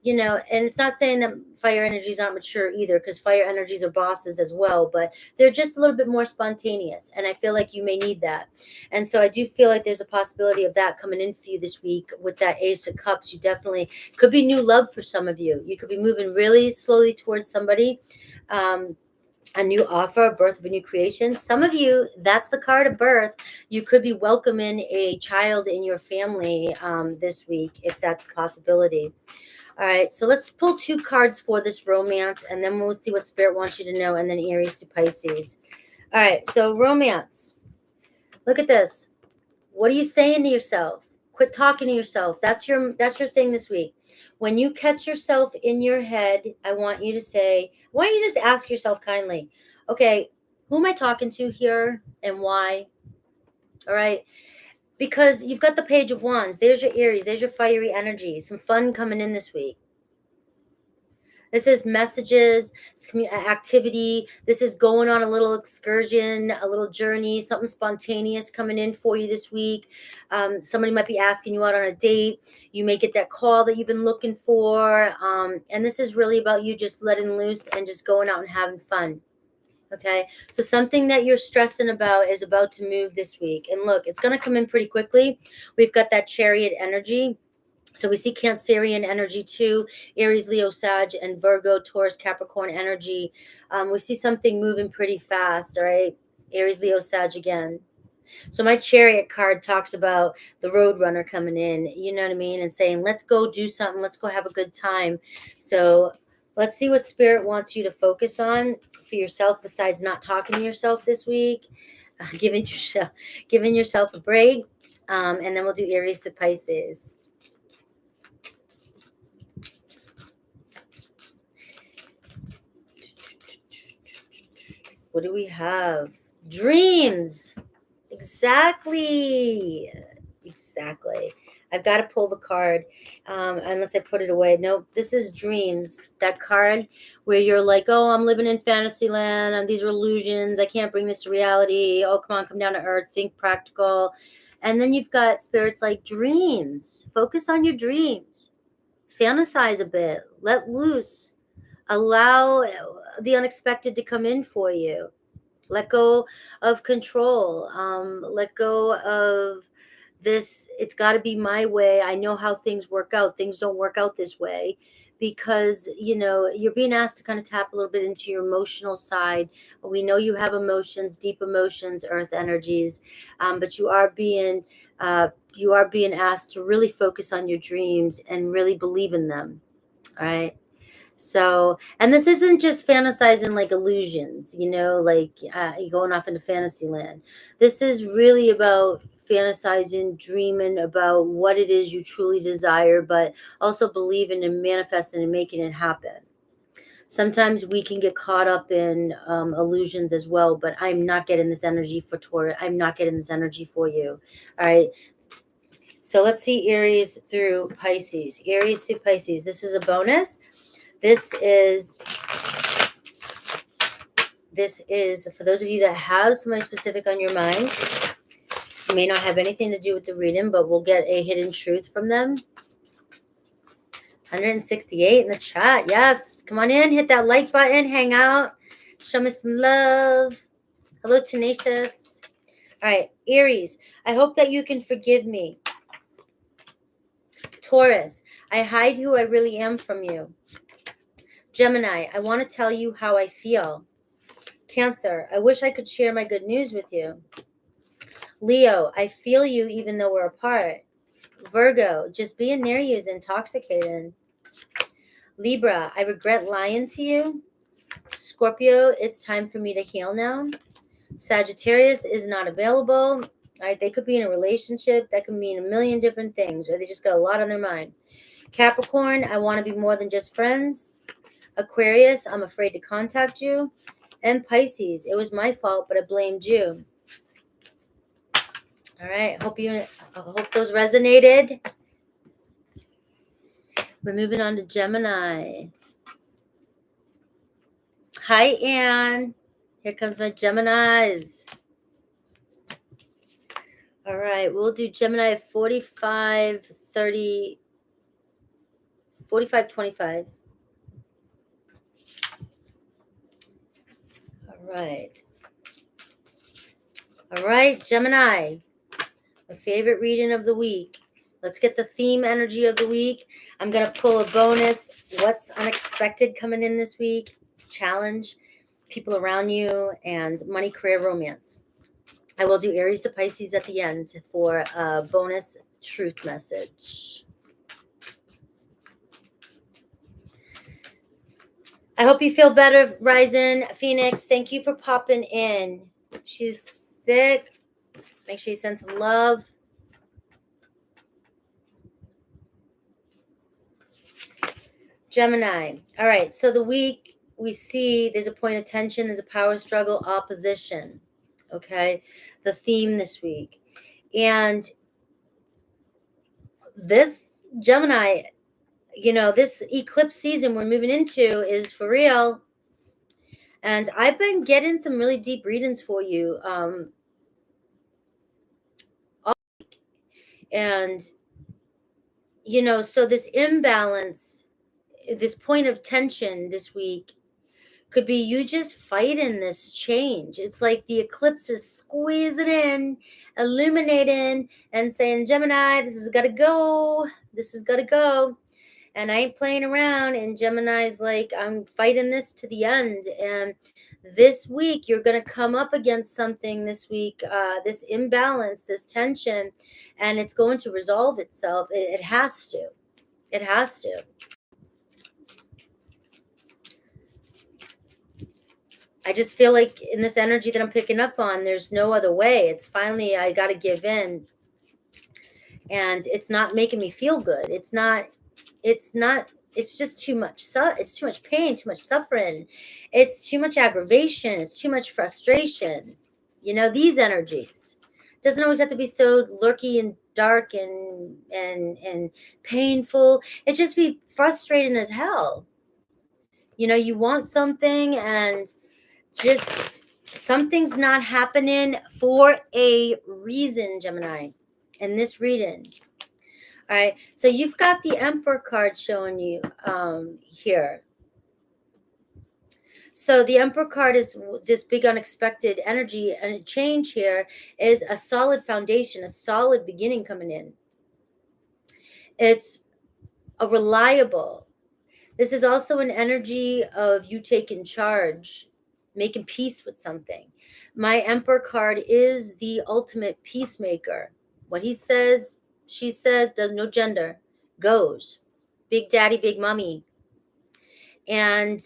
And it's not saying that fire energies aren't mature either, because fire energies are bosses as well, but they're just a little bit more spontaneous. And I feel like you may need that. And so I do feel like there's a possibility of that coming in for you this week with that Ace of Cups. You definitely could be new love for some of you. You could be moving really slowly towards somebody. A new offer, birth of a new creation. Some of you, that's the card of birth. You could be welcoming a child in your family this week, if that's a possibility. All right, so let's pull 2 cards for this romance, and then we'll see what Spirit wants you to know, and then Aries to Pisces. All right, so romance. Look at this. What are you saying to yourself? Quit talking to yourself. That's your thing this week. When you catch yourself in your head, I want you to just ask yourself kindly, okay, who am I talking to here and why? All right. Because you've got the Page of Wands. There's your Aries. There's your fiery energy. Some fun coming in this week. This is messages, activity. This is going on a little excursion, a little journey, something spontaneous coming in for you this week. Somebody might be asking you out on a date. You may get that call that you've been looking for. And this is really about you just letting loose and just going out and having fun. Okay, so something that you're stressing about is about to move this week. And look, it's going to come in pretty quickly. We've got that Chariot energy. So we see Cancerian energy too, Aries, Leo, Sag, and Virgo, Taurus, Capricorn energy. We see something moving pretty fast, all right? Aries, Leo, Sag again. So my Chariot card talks about the road runner coming in, you know what I mean? And saying, let's go do something. Let's go have a good time. So let's see what Spirit wants you to focus on for yourself, besides not talking to yourself this week, giving yourself a break. And then we'll do Aries to Pisces. What do we have? Dreams. Exactly. I've got to pull the card unless I put it away. Nope, this is dreams. That card where you're like, oh, I'm living in fantasy land and these are illusions. I can't bring this to reality. Oh, come on, come down to earth. Think practical. And then you've got spirits like dreams. Focus on your dreams. Fantasize a bit. Let loose. Allow the unexpected to come in for you. Let go of control. Let go of this. It's got to be my way. I know how things work out. Things don't work out this way, because you're being asked to kind of tap a little bit into your emotional side. We know you have emotions, deep emotions, earth energies, but you are being asked to really focus on your dreams and really believe in them. All right. So, and this isn't just fantasizing like illusions, like you're going off into fantasy land. This is really about fantasizing, dreaming about what it is you truly desire, but also believing and manifesting and making it happen. Sometimes we can get caught up in illusions as well, but I'm not getting this energy for Taurus. I'm not getting this energy for you. All right. So let's see Aries through Pisces. Aries through Pisces. This is a bonus. This is for those of you that have somebody specific on your mind. It may not have anything to do with the reading, but we'll get a hidden truth from them. 168 in the chat. Yes. Come on in. Hit that like button. Hang out. Show me some love. Hello, Tenacious. All right, Aries, I hope that you can forgive me. Taurus, I hide who I really am from you. Gemini, I want to tell you how I feel. Cancer, I wish I could share my good news with you. Leo, I feel you even though we're apart. Virgo, just being near you is intoxicating. Libra, I regret lying to you. Scorpio, it's time for me to heal now. Sagittarius is not available. All right, they could be in a relationship. That could mean a million different things, or they just got a lot on their mind. Capricorn, I want to be more than just friends. Aquarius, I'm afraid to contact you. And Pisces, it was my fault, but I blamed you. All right, I hope those resonated. We're moving on to Gemini. Hi, Anne. Here comes my Geminis. All right, we'll do Gemini 45, 30, 45, 25. All right, Gemini. My favorite reading of the week. Let's get the theme energy of the week. I'm going to pull a bonus. What's unexpected coming in this week? Challenge, people around you, and money, career, romance. I will do Aries to Pisces at the end for a bonus truth message. I hope you feel better, Ryzen. Phoenix, thank you for popping in. She's sick. Make sure you send some love. Gemini. All right, so the week we see there's a point of tension, there's a power struggle, opposition. Okay, the theme this week. And this Gemini, this eclipse season we're moving into is for real. And I've been getting some really deep readings for you all week. And, so this imbalance, this point of tension this week could be you just fighting this change. It's like the eclipse is squeezing in, illuminating, and saying, Gemini, this has got to go. This has got to go. And I ain't playing around. And Gemini's like, I'm fighting this to the end. And this week, you're going to come up against something this week, this imbalance, this tension, and it's going to resolve itself. It has to. It has to. I just feel like in this energy that I'm picking up on, there's no other way. It's finally, I got to give in. And it's not making me feel good. It's just too much. It's too much pain, too much suffering. It's too much aggravation. It's too much frustration. These energies. It doesn't always have to be so lurky and dark and painful. It just be frustrating as hell. You want something and just something's not happening for a reason, Gemini, in this reading. All right, so you've got the Emperor card showing you here. So the Emperor card is this big unexpected energy, and a change here is a solid foundation, a solid beginning coming in. It's a reliable. This is also an energy of you taking charge, making peace with something. My Emperor card is the ultimate peacemaker. What he says, she says, does no gender, goes. Big daddy, big mommy. And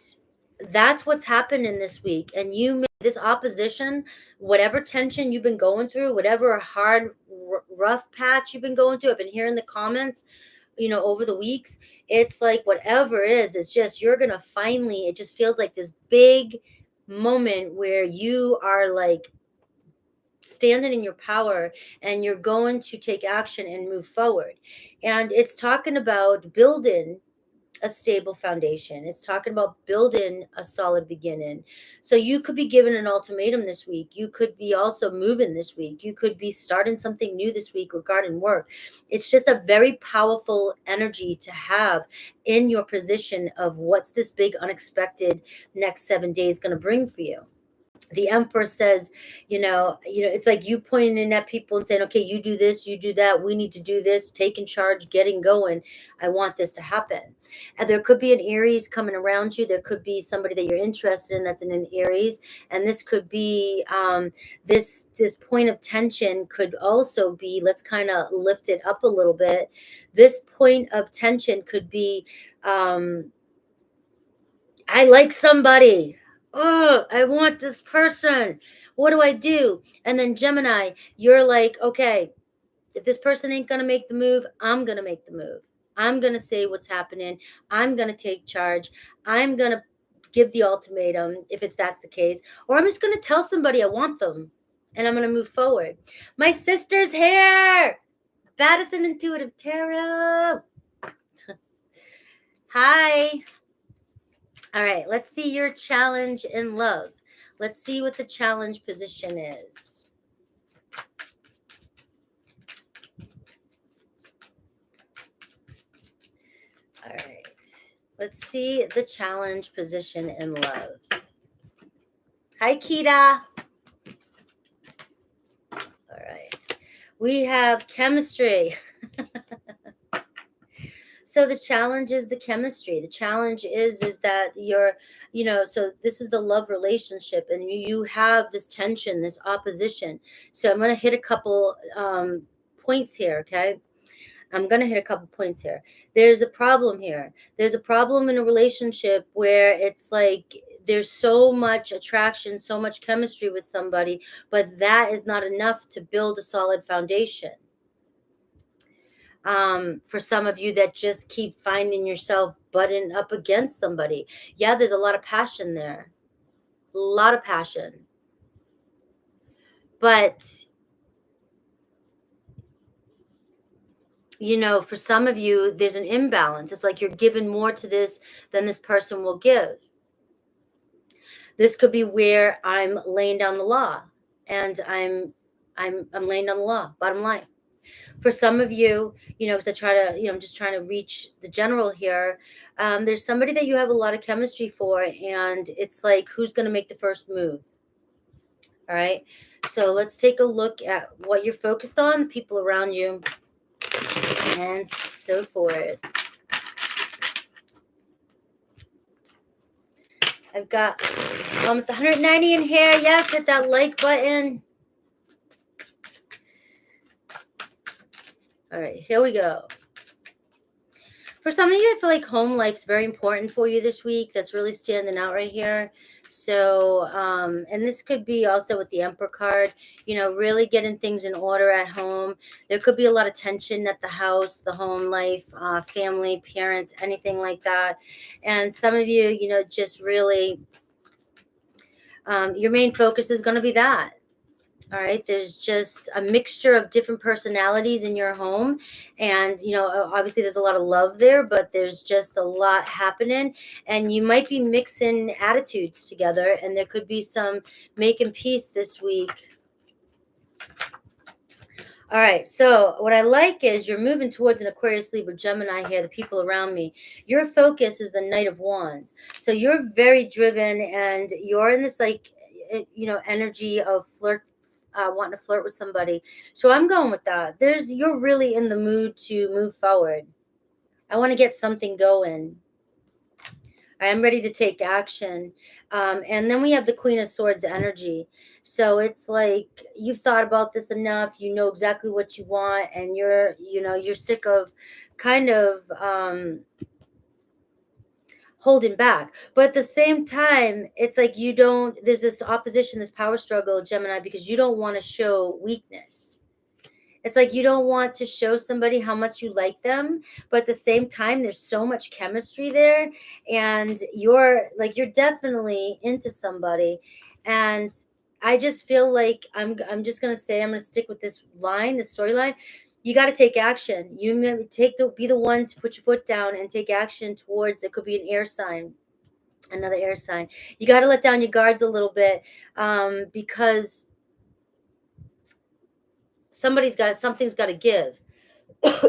that's what's happening this week. And this opposition, whatever tension you've been going through, whatever hard, rough patch you've been going through, I've been hearing the comments, over the weeks, it's like whatever it's just, you're going to finally, it just feels like this big moment where you are like standing in your power and you're going to take action and move forward. And it's talking about building a stable foundation. It's talking about building a solid beginning. So you could be given an ultimatum this week. You could be also moving this week. You could be starting something new this week regarding work. It's just a very powerful energy to have in your position of what's this big unexpected next 7 days going to bring for you. The Emperor says, it's like you pointing at people and saying, okay, you do this, you do that. We need to do this, taking charge, getting going. I want this to happen. And there could be an Aries coming around you. There could be somebody that you're interested in that's in an Aries. And this could be this point of tension could also be, let's kind of lift it up a little bit. This point of tension could be, I like somebody. Oh, I want this person. What do I do? And then Gemini, you're like, okay, if this person ain't going to make the move, I'm going to make the move. I'm going to say what's happening. I'm going to take charge. I'm going to give the ultimatum if that's the case. Or I'm just going to tell somebody I want them and I'm going to move forward. My sister's here. Madison Intuitive Tarot. Hi. All right, let's see your challenge in love. Let's see what the challenge position is. All right, let's see the challenge position in love. Hi, Kita. All right, we have chemistry. So the challenge is the chemistry. The challenge is that you're, so this is the love relationship and you have this tension, this opposition. So I'm going to hit a couple points here, okay? I'm going to hit a couple points here. There's a problem here. There's a problem in a relationship where it's like there's so much attraction, so much chemistry with somebody, but that is not enough to build a solid foundation. For some of you that just keep finding yourself butting up against somebody. Yeah, there's a lot of passion there. A lot of passion. But, for some of you, there's an imbalance. It's like you're giving more to this than this person will give. This could be where I'm laying down the law and I'm laying down the law, bottom line. For some of you, because I try to, I'm just trying to reach the general here. There's somebody that you have a lot of chemistry for, and it's like, who's going to make the first move? All right. So let's take a look at what you're focused on, the people around you, and so forth. I've got almost 190 in here. Yes, hit that like button. All right, here we go. For some of you, I feel like home life's very important for you this week. That's really standing out right here. So, and this could be also with the Emperor card, really getting things in order at home. There could be a lot of tension at the house, the home life, family, parents, anything like that. And some of you, just really, your main focus is going to be that. All right, there's just a mixture of different personalities in your home. And, obviously there's a lot of love there, but there's just a lot happening. And you might be mixing attitudes together. And there could be some making peace this week. All right, so what I like is you're moving towards an Aquarius, Libra, Gemini here, the people around me. Your focus is the Knight of Wands. So you're very driven and you're in this energy of wanting to flirt with somebody. So I'm going with that. You're really in the mood to move forward. I want to get something going. I am ready to take action. And then we have the Queen of Swords energy. So it's like you've thought about this enough. You know exactly what you want, and you're sick of kind of holding back. But at the same time, it's like there's this opposition, this power struggle, Gemini, because you don't want to show weakness. It's like you don't want to show somebody how much you like them, but at the same time, there's so much chemistry there, and you're definitely into somebody. And I just feel like I'm just gonna say, I'm gonna stick with this storyline. You got to take action. You may be the one to put your foot down and take action towards. It could be an air sign, another air sign. You got to let down your guards a little bit, because something's got to give. All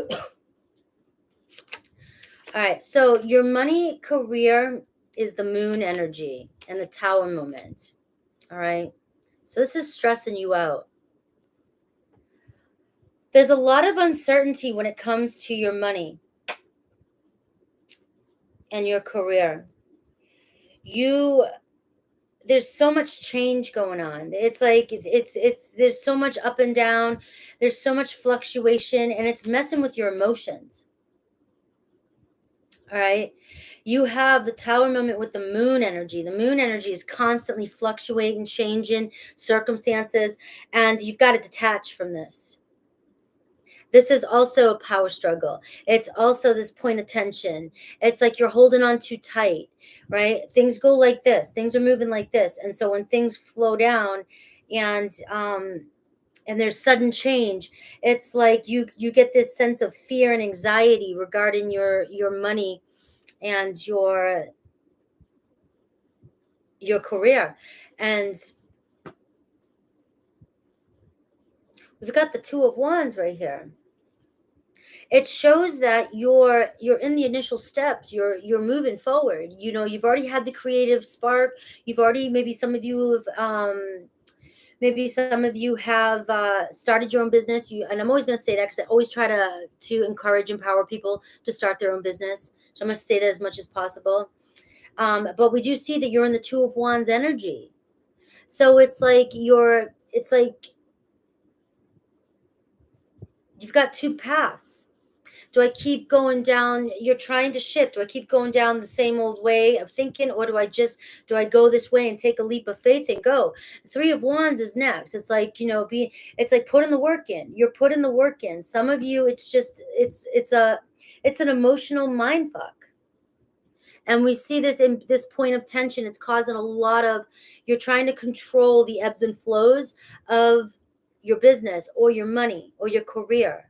right, so your money career is the moon energy and the tower moment. All right. So this is stressing you out. There's a lot of uncertainty when it comes to your money and your career. There's so much change going on. It's like there's so much up and down. There's so much fluctuation, and it's messing with your emotions. All right. You have the Tower moment with the moon energy. The moon energy is constantly fluctuating, changing circumstances, and you've got to detach from this. This is also a power struggle. It's also this point of tension. It's like you're holding on too tight, right? Things go like this. Things are moving like this. And so when things flow down and there's sudden change, it's like you get this sense of fear and anxiety regarding your money and your career. And we've got the Two of Wands right here. It shows that you're in the initial steps. You're moving forward. You know, you've already had the creative spark. You've already, maybe some of you have started your own business. And I'm always going to say that because I always try to encourage, empower people to start their own business. So I'm going to say that as much as possible. But we do see that you're in the Two of Wands energy. So it's like you've got two paths. Do I keep going down? You're trying to shift. Do I keep going down the same old way of thinking, or do I go this way and take a leap of faith and go? Three of Wands is next. It's like, it's like putting the work in. You're putting the work in. Some of you, it's an emotional mind fuck. And we see this in this point of tension. It's causing a lot of, you're trying to control the ebbs and flows of your business or your money or your career,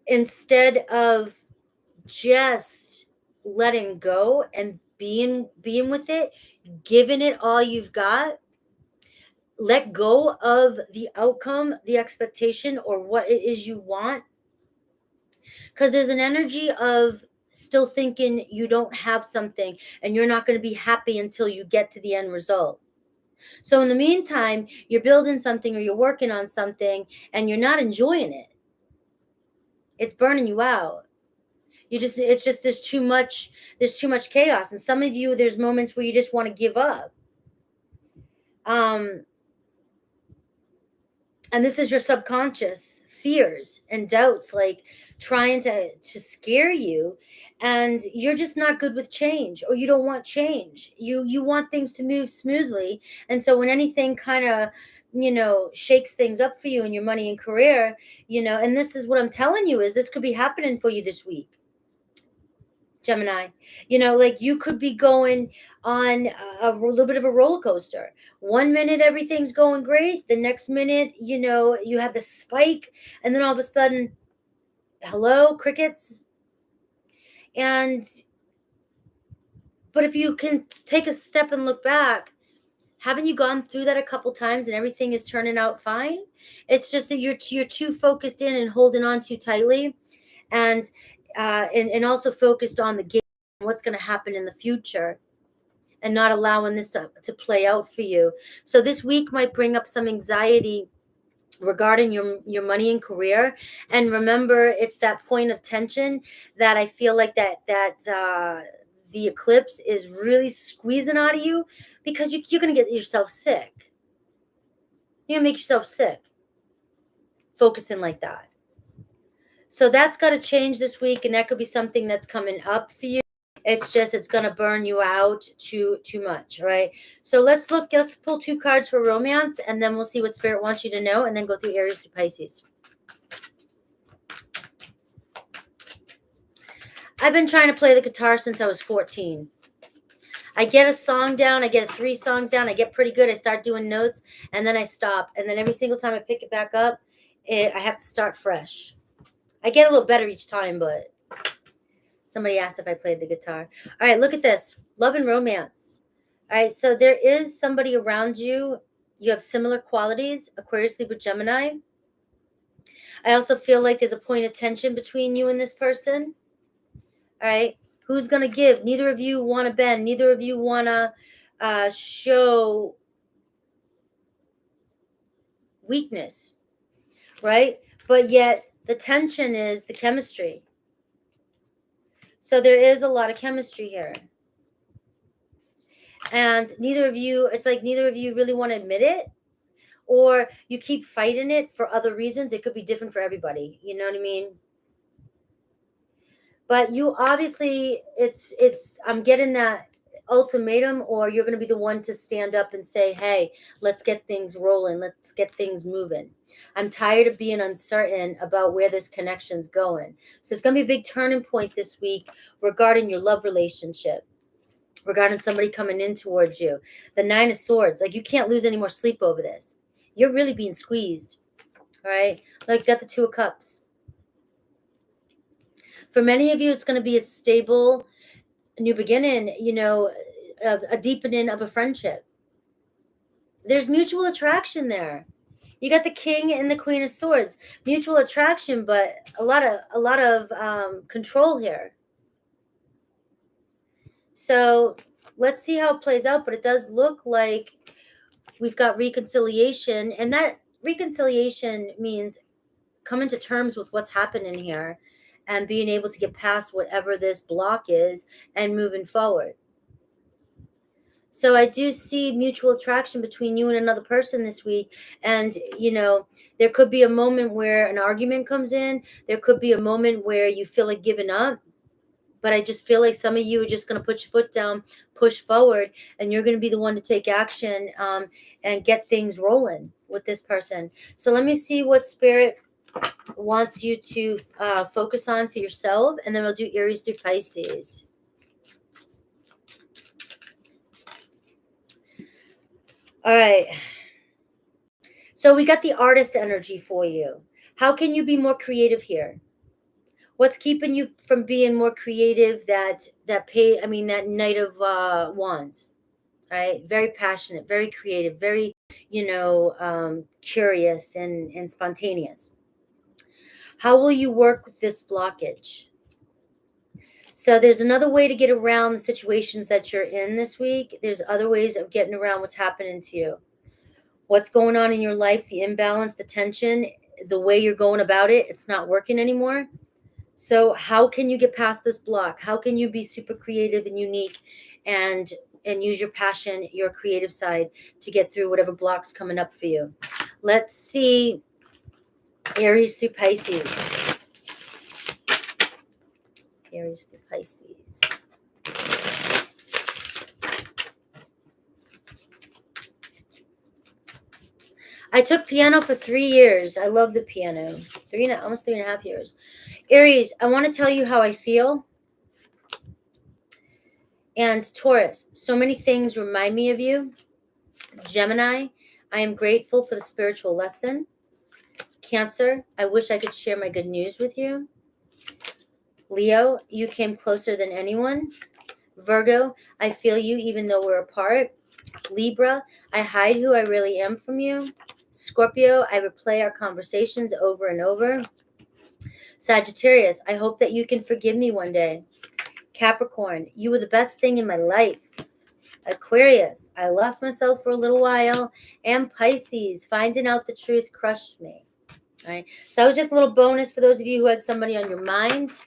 instead of just letting go and being with it, giving it all you've got. Let go of the outcome, the expectation, or what it is you want, because there's an energy of still thinking you don't have something and you're not going to be happy until you get to the end result. So in the meantime, you're building something or you're working on something and you're not enjoying it. It's burning you out. It's just there's too much chaos. And some of you, there's moments where you just want to give up. And this is your subconscious fears and doubts, like trying to scare you, and you're just not good with change, or you don't want change. You want things to move smoothly. And so when anything kind of shakes things up for you in your money and career, and this is what I'm telling you, is this could be happening for you this week, Gemini. Like you could be going on a little bit of a roller coaster. 1 minute everything's going great, the next minute you have the spike, and then all of a sudden, hello, crickets. But if you can take a step and look back, haven't you gone through that a couple times and everything is turning out fine? It's just that you're too focused in and holding on too tightly, and also focused on the game, what's going to happen in the future, and not allowing this to play out for you. So this week might bring up some anxiety regarding your money and career. And remember, it's that point of tension that I feel like that the eclipse is really squeezing out of you, because you're going to get yourself sick. You're going to make yourself sick focusing like that. So that's got to change this week, and that could be something that's coming up for you. It's going to burn you out too much, right? So let's pull 2 cards for romance, and then we'll see what Spirit wants you to know, and then go through Aries to Pisces. I've been trying to play the guitar since I was 14. I get a song down, I get 3 songs down, I get pretty good, I start doing notes, and then I stop. And then every single time I pick it back up, I have to start fresh. I get a little better each time, but somebody asked if I played the guitar. All right, look at this. Love and romance. All right, so there is somebody around you. You have similar qualities, Aquarius, Libra, Gemini. I also feel like there's a point of tension between you and this person. All right, who's going to give? Neither of you want to bend. Neither of you want to show weakness, right? But yet the tension is the chemistry. So there is a lot of chemistry here. And neither of you, it's like neither of you really want to admit it, or you keep fighting it for other reasons. It could be different for everybody. You know what I mean? But you obviously, I'm getting that ultimatum, or you're going to be the one to stand up and say, hey, let's get things rolling. Let's get things moving. I'm tired of being uncertain about where this connection's going. So it's going to be a big turning point this week regarding your love relationship, regarding somebody coming in towards you. The 9 of Swords, like, you can't lose any more sleep over this. You're really being squeezed, all right? Like, you got the 2 of Cups. For many of you, it's going to be a stable new beginning, you know, a deepening of a friendship. There's mutual attraction there. You got the King and the Queen of Swords. Mutual attraction, but a lot of control here. So let's see how it plays out. But it does look like we've got reconciliation, and that reconciliation means coming to terms with what's happening here and being able to get past whatever this block is and moving forward. So I do see mutual attraction between you and another person this week. And, you know, there could be a moment where an argument comes in. There could be a moment where you feel like giving up. But I just feel like some of you are just going to put your foot down, push forward, and you're going to be the one to take action and get things rolling with this person. So let me see what Spirit wants you to focus on for yourself, and then we'll do Aries through Pisces. All right. So we got the artist energy for you. How can you be more creative here? What's keeping you from being more creative? That Knight of Wands, right? Very passionate, very creative, very, curious and spontaneous. How will you work with this blockage? So there's another way to get around the situations that you're in this week. There's other ways of getting around what's happening to you. What's going on in your life, the imbalance, the tension, the way you're going about it, it's not working anymore. So how can you get past this block? How can you be super creative and unique and use your passion, your creative side to get through whatever block's coming up for you? Let's see Aries through Pisces. Aries through Pisces. I took piano for 3 years. I love the piano. Almost 3.5 years. Aries, I want to tell you how I feel. And Taurus, so many things remind me of you. Gemini, I am grateful for the spiritual lesson. Cancer, I wish I could share my good news with you. Leo, you came closer than anyone. Virgo, I feel you even though we're apart. Libra, I hide who I really am from you. Scorpio, I replay our conversations over and over. Sagittarius, I hope that you can forgive me one day. Capricorn, you were the best thing in my life. Aquarius, I lost myself for a little while. And Pisces, finding out the truth crushed me. All right. So that was just a little bonus for those of you who had somebody on your mind.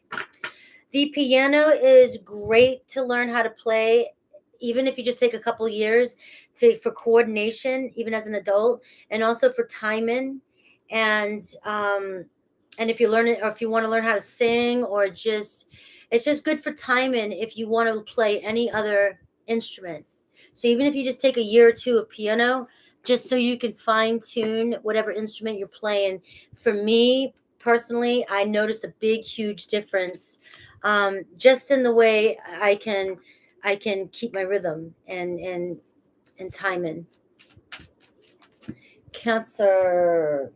The piano is great to learn how to play, even if you just take a couple years for coordination, even as an adult, and also for timing. And if you learn it, or if you want to learn how to sing, or it's just good for timing if you want to play any other instrument. So even if you just take a year or two of piano, just so you can fine tune whatever instrument you're playing. For me personally, I noticed a big, huge difference just in the way I can keep my rhythm and timing. Cancer.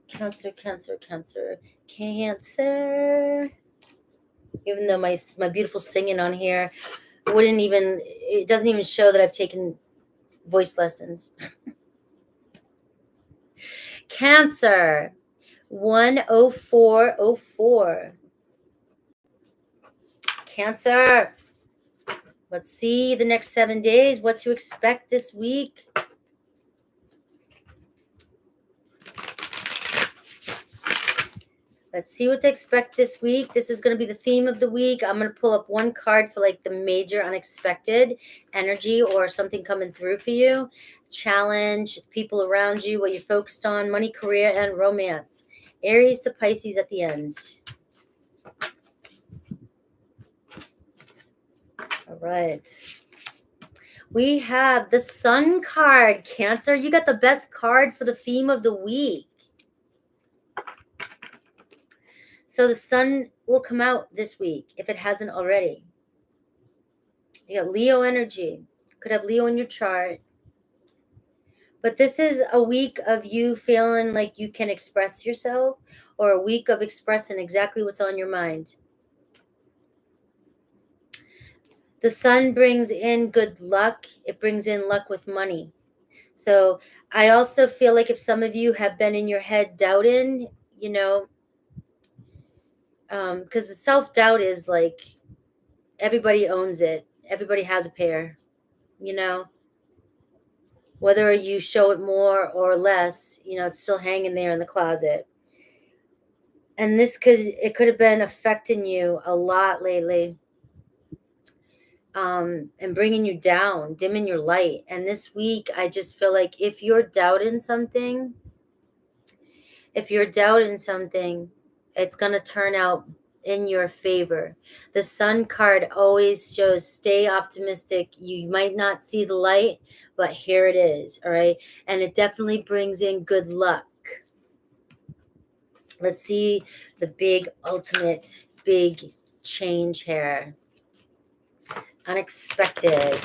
Even though my beautiful singing on here it doesn't even show that I've taken voice lessons. Cancer. 10404. Cancer. Let's see the next 7 days, what to expect this week. Let's see what to expect this week. This is going to be the theme of the week. I'm going to pull up one card for like the major unexpected energy or something coming through for you. Challenge, people around you, what you're focused on, money, career, and romance. Aries to Pisces at the end. All right. We have the Sun card, Cancer. You got the best card for the theme of the week. So the sun will come out this week if it hasn't already. You got Leo energy. Could have Leo in your chart. But this is a week of you feeling like you can express yourself, or a week of expressing exactly what's on your mind. The sun brings in good luck. It brings in luck with money. So I also feel like if some of you have been in your head doubting, because the self-doubt is like everybody owns it. Everybody has a pair, whether you show it more or less, it's still hanging there in the closet. And it could have been affecting you a lot lately, and bringing you down, dimming your light. And this week, I just feel like if you're doubting something, it's going to turn out in your favor. The sun card always shows stay optimistic. You might not see the light, but here it is. All right. And it definitely brings in good luck. Let's see the big ultimate big change here. Unexpected.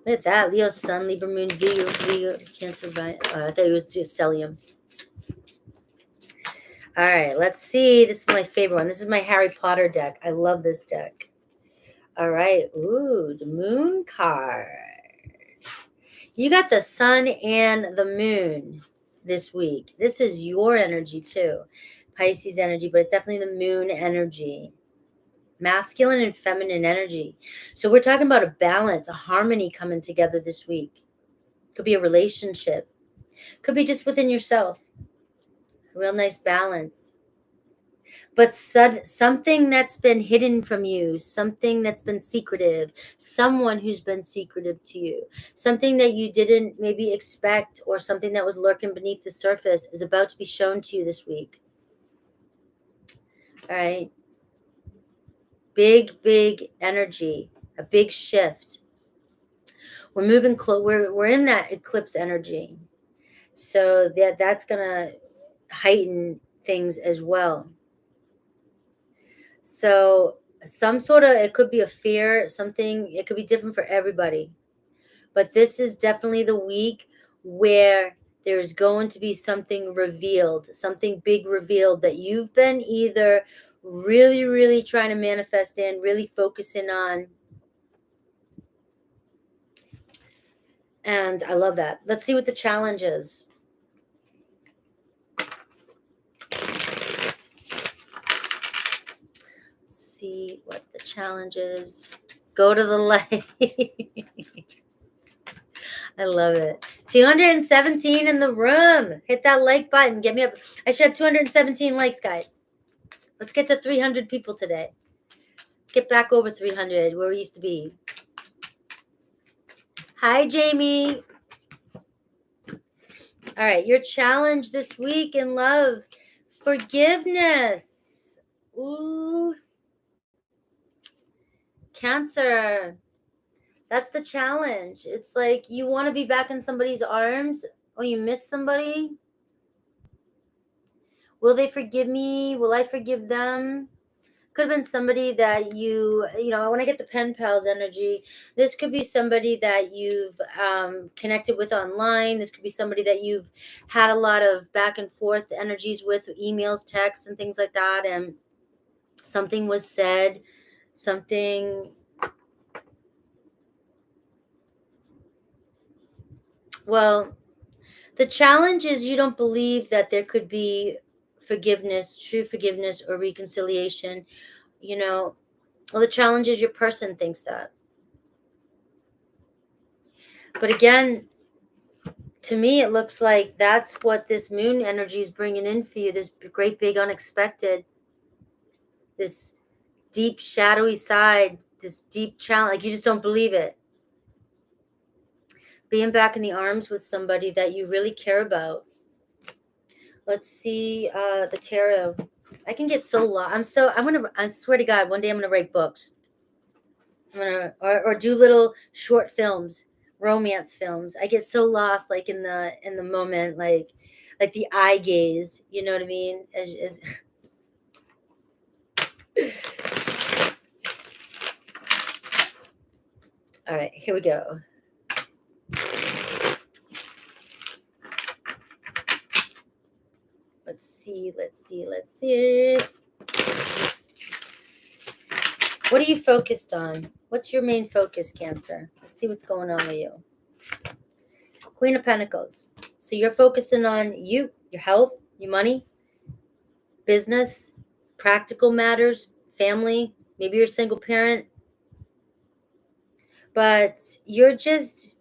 Look at that. Leo, Sun, Libra, Moon, Virgo, Cancer, I thought it was just stellium. All right, let's see. This is my favorite one. This is my Harry Potter deck. I love this deck. All right. Ooh, the Moon card. You got the Sun and the Moon this week. This is your energy too. Pisces energy, but it's definitely the Moon energy. Masculine and feminine energy. So we're talking about a balance, a harmony coming together this week. Could be a relationship. Could be just within yourself. A real nice balance. But something that's been hidden from you, something that's been secretive, someone who's been secretive to you, something that you didn't maybe expect, or something that was lurking beneath the surface is about to be shown to you this week. All right. Big energy, a big shift. We're moving close. We're in that eclipse energy. So that's going to heighten things as well. So it could be a fear, something, it could be different for everybody. But this is definitely the week where there's going to be something revealed, something big revealed that you've been either really trying to manifest in, really focusing on. And I love that. Let's see what the challenge is. See what the challenge is. Go to the light. I love it. 217 in the room. Hit that like button. Get me up. I should have 217 likes, guys. Let's get to 300 people today. Let's get back over 300 where we used to be. Hi, Jamie. All right. Your challenge this week in love. Forgiveness. Ooh. Cancer. That's the challenge. It's like you want to be back in somebody's arms, or you miss somebody. Will they forgive me? Will I forgive them? Could have been somebody that when I get the pen pals energy, this could be somebody that you've connected with online. This could be somebody that you've had a lot of back and forth energies with, emails, texts, and things like that. And something was said, well, the challenge is you don't believe that there could be forgiveness, true forgiveness or reconciliation. you know, well, the challenge is your person thinks that. But again, to me, it looks like that's what this moon energy is bringing in for you, this great big unexpected, this deep shadowy side, this deep challenge, like you just don't believe it. Being back in the arms with somebody that you really care about. Let's see the tarot. I can get so lost. I swear to God, one day I'm gonna write books. I'm gonna or do little short films, romance films. I get so lost like in the moment, like the eye gaze, you know what I mean? As all right, here we go. Let's see. What are you focused on? What's your main focus, Cancer? Let's see what's going on with you. Queen of Pentacles. So you're focusing on you, your health, your money, business, practical matters, family. Maybe you're a single parent. But you're just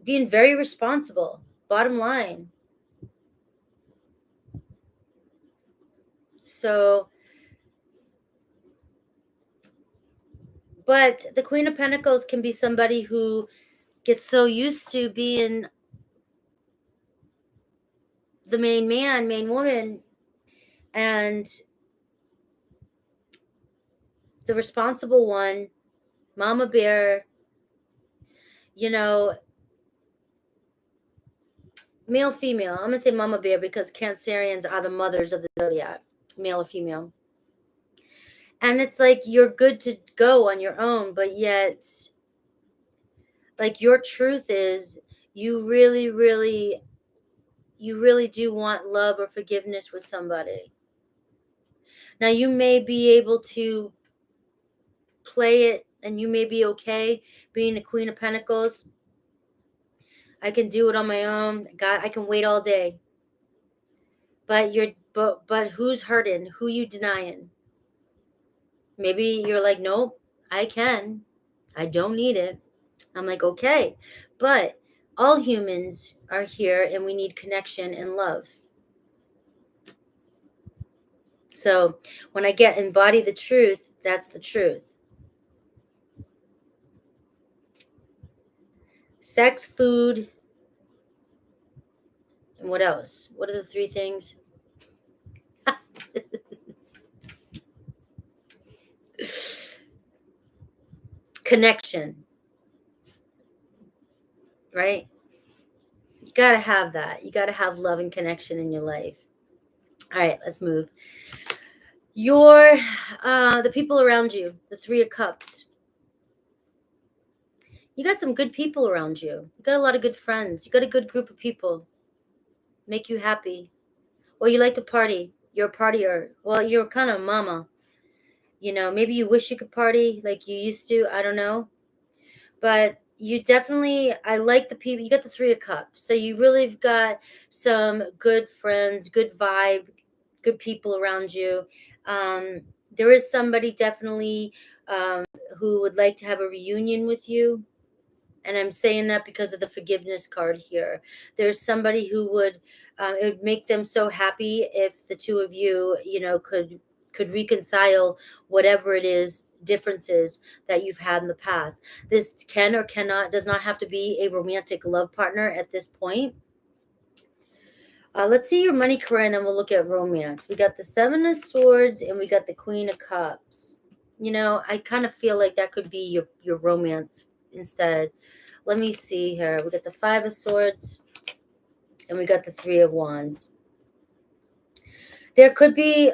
being very responsible. Bottom line. So, but the Queen of Pentacles can be somebody who gets so used to being the main man, main woman, and the responsible one, mama bear, male, female. I'm going to say mama bear because Cancerians are the mothers of the zodiac, male or female. And it's like you're good to go on your own, but yet, like, your truth is you really, really, you really do want love or forgiveness with somebody. Now, you may be able to play it and you may be okay being the Queen of Pentacles. I can do it on my own. God, I can wait all day. But who's hurting? Who you denying? Maybe you're like, nope, I can. I don't need it. I'm like, okay. But all humans are here and we need connection and love. So when I embody the truth, that's the truth. Sex, food, and what else? What are the three things? Connection. Right? You got to have that. You got to have love and connection in your life. All right, let's move. The people around you, the Three of Cups. You got some good people around you. You got a lot of good friends. You got a good group of people. Make you happy. Well, you like to party. You're a partier. Well, you're kind of a mama. Maybe you wish you could party like you used to. I don't know. But you definitely, I like the people. You got the Three of Cups. So you really have got some good friends, good vibe, good people around you. There is somebody definitely who would like to have a reunion with you. And I'm saying that because of the forgiveness card here. There's somebody who would, it would make them so happy if the two of you, could reconcile whatever it is, differences that you've had in the past. This can or does not have to be a romantic love partner at this point. Let's see your money career, and then we'll look at romance. We got the Seven of Swords, and we got the Queen of Cups. I kind of feel like that could be your romance instead. Let me see here. We got the Five of Swords, and we got the Three of Wands. There could be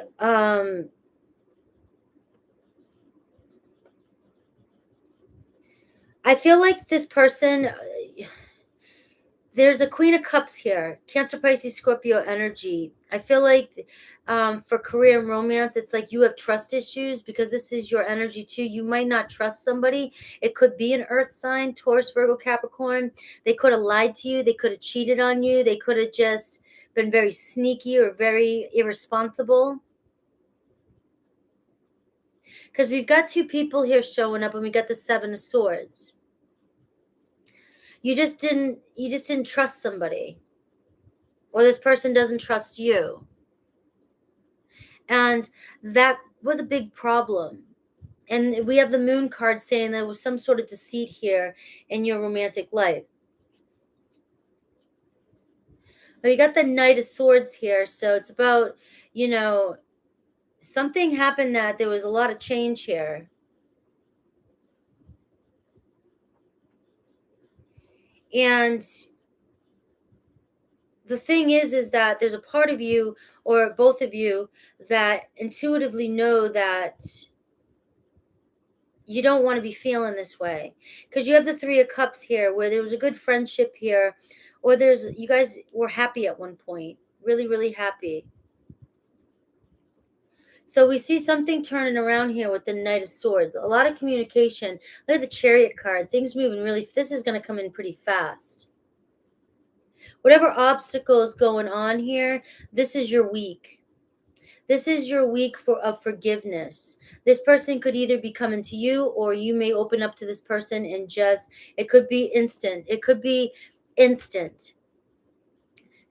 I feel like this person, there's a Queen of Cups here, Cancer, Pisces, Scorpio energy. I feel like for career and romance, it's like you have trust issues because this is your energy too. You might not trust somebody. It could be an earth sign, Taurus, Virgo, Capricorn. They could have lied to you. They could have cheated on you. They could have just been very sneaky or very irresponsible. Because we've got two people here showing up, and we got the Seven of Swords. You just didn't trust somebody, or this person doesn't trust you. And that was a big problem. And we have the Moon card saying there was some sort of deceit here in your romantic life. But you got the Knight of Swords here, so it's about, something happened that there was a lot of change here. And the thing is that there's a part of you, or both of you, that intuitively know that you don't want to be feeling this way. Because you have the Three of Cups here, where there was a good friendship here, or you guys were happy at one point, really, really happy. So we see something turning around here with the Knight of Swords. A lot of communication. Look at the Chariot card. Things moving really. This is going to come in pretty fast. Whatever obstacle is going on here, this is your week. This is your week of forgiveness. This person could either be coming to you, or you may open up to this person and it could be instant. It could be instant.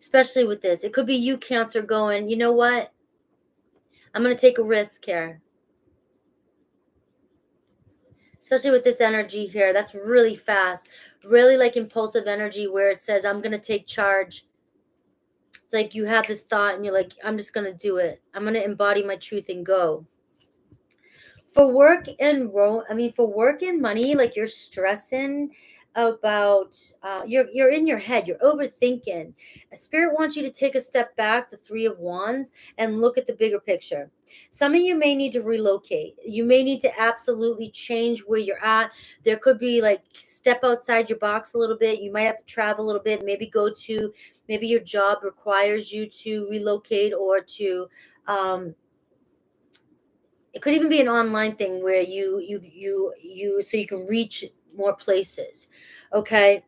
Especially with this. It could be you, Cancer, going, you know what? I'm going to take a risk here. Especially with this energy here. That's really fast. Really like impulsive energy where it says, I'm going to take charge. It's like you have this thought and you're like, I'm just going to do it. I'm going to embody my truth and go. For work and money, like you're stressing about, you're in your head, you're overthinking. Spirit wants you to take a step back, the Three of Wands, and look at the bigger picture. Some of you may need to relocate. You may need to absolutely change where you're at. There could be like step outside your box a little bit. You might have to travel a little bit, maybe your job requires you to relocate, or to, it could even be an online thing where so you can reach more places. Okay.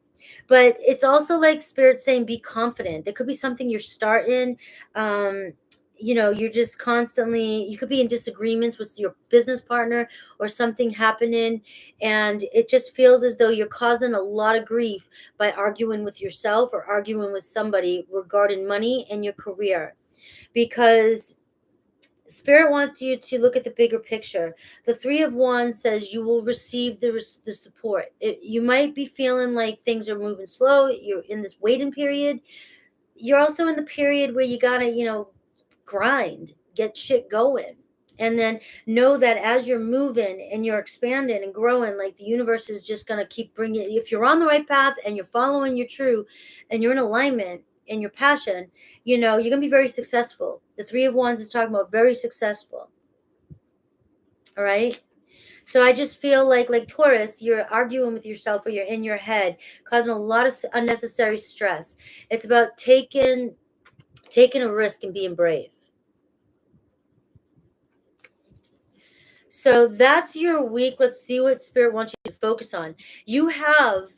But it's also like Spirit saying, be confident. There could be something you're starting. You're just constantly, you could be in disagreements with your business partner or something happening. And it just feels as though you're causing a lot of grief by arguing with yourself or arguing with somebody regarding money and your career. Because Spirit wants you to look at the bigger picture. The Three of Wands says you will receive the support. You might be feeling like things are moving slow. You're in this waiting period. You're also in the period where you gotta, grind, get shit going. And then know that as you're moving and you're expanding and growing, like the universe is just going to keep bringing, if you're on the right path and you're following your true and you're in alignment and your passion, you're going to be very successful. The Three of Wands is talking about very successful. All right. So I just feel like Taurus, you're arguing with yourself, or you're in your head, causing a lot of unnecessary stress. It's about taking a risk and being brave. So that's your week. Let's see what Spirit wants you to focus on. You have,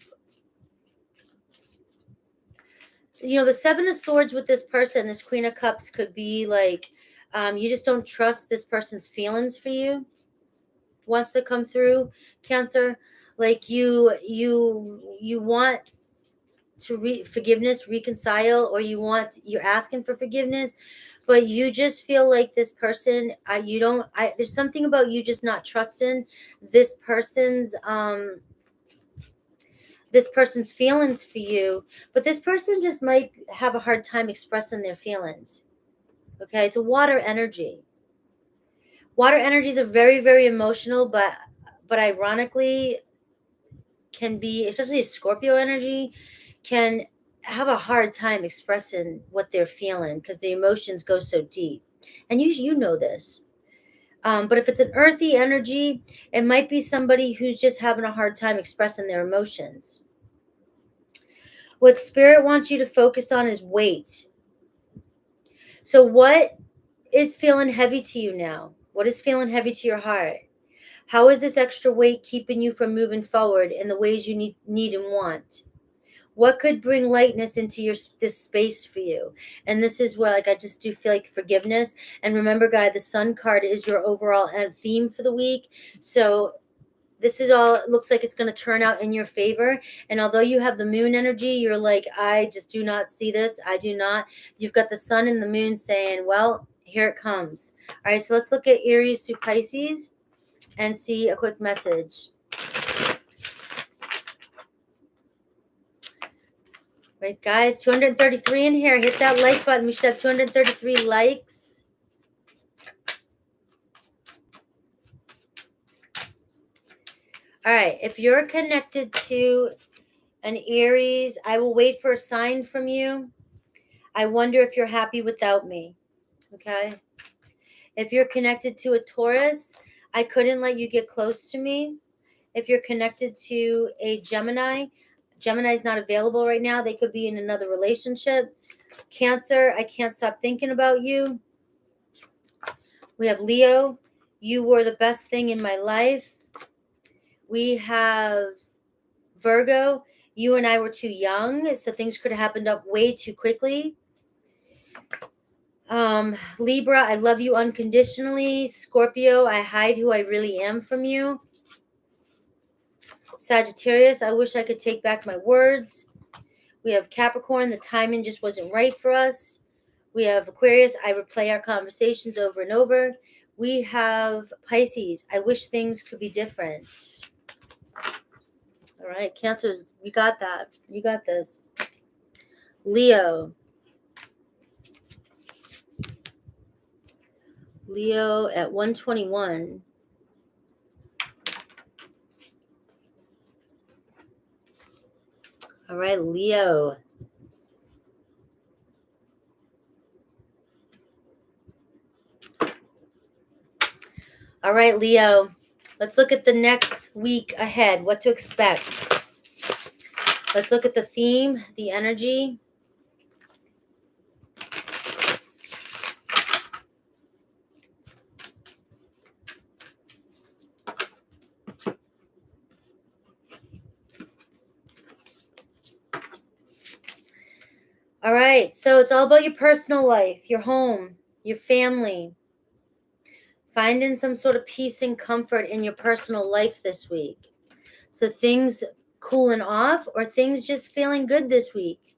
the Seven of Swords with this person. This Queen of Cups could be like, you just don't trust this person's feelings for you. Wants to come through, Cancer. Like you want to forgiveness, reconcile, or you're asking for forgiveness, but you just feel like this person, there's something about you just not trusting this person's feelings for you, but this person just might have a hard time expressing their feelings. Okay, it's a water energy. Water energies are very, very emotional, but ironically can be, especially a Scorpio energy, can have a hard time expressing what they're feeling because the emotions go so deep. And you know this. But if it's an earthy energy, it might be somebody who's just having a hard time expressing their emotions. What Spirit wants you to focus on is weight. So what is feeling heavy to you now? What is feeling heavy to your heart? How is this extra weight keeping you from moving forward in the ways you need and want? What could bring lightness into this space for you? And this is where, like, I just do feel like forgiveness. And remember, guys, the Sun card is your overall theme for the week. So this is all, it looks like it's going to turn out in your favor. And although you have the moon energy, you're like, I just do not see this. I do not. You've got the sun and the moon saying, well, here it comes. All right, so let's look at Aries to Pisces and see a quick message. Right, guys, 233 in here. Hit that like button. We should have 233 likes. All right, if you're connected to an Aries, I will wait for a sign from you. I wonder if you're happy without me, okay? If you're connected to a Taurus, I couldn't let you get close to me. If you're connected to a Gemini, Gemini's not available right now. They could be in another relationship. Cancer, I can't stop thinking about you. We have Leo, you were the best thing in my life. We have Virgo, you and I were too young, so things could have happened up way too quickly. Libra, I love you unconditionally. Scorpio, I hide who I really am from you. Sagittarius, I wish I could take back my words. We have Capricorn, the timing just wasn't right for us. We have Aquarius, I replay our conversations over and over. We have Pisces, I wish things could be different. All right, Cancers, you got that. You got this. Leo at 121. All right, Leo. All right, Leo. Let's look at the next week ahead, what to expect. Let's look at the theme, the energy. All right, so it's all about your personal life, your home, your family. Finding some sort of peace and comfort in your personal life this week. So things cooling off or things just feeling good this week,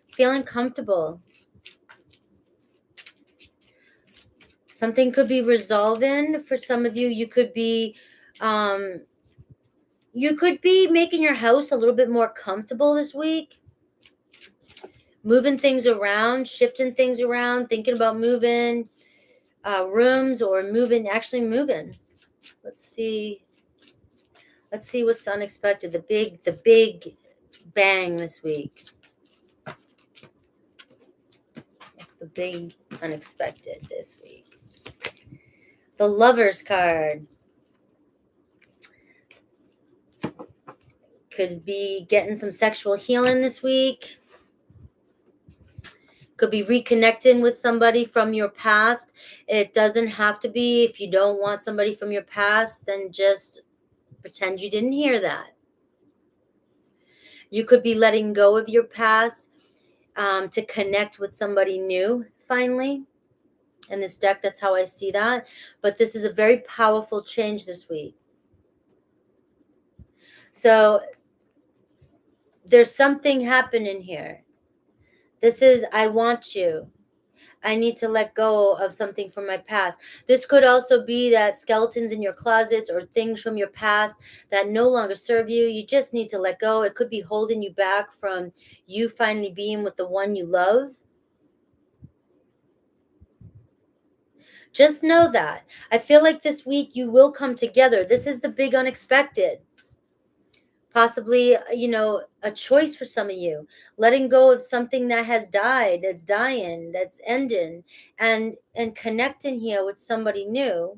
feeling comfortable. Something could be resolving for some of you. You could be making your house a little bit more comfortable this week. Moving things around, shifting things around, thinking about moving rooms or actually moving. Let's see what's unexpected. The big bang this week. What's the big unexpected this week? The Lovers card. Could be getting some sexual healing this week. Could be reconnecting with somebody from your past. It doesn't have to be. If you don't want somebody from your past, then just pretend you didn't hear that. You could be letting go of your past to connect with somebody new, finally. In this deck, that's how I see that. But this is a very powerful change this week. So there's something happening here. This is, I want you. I need to let go of something from my past. This could also be that skeletons in your closets or things from your past that no longer serve you. You just need to let go. It could be holding you back from you finally being with the one you love. Just know that. I feel like this week you will come together. This is the big unexpected. Possibly, a choice for some of you. Letting go of something that has died, that's dying, that's ending, and connecting here with somebody new.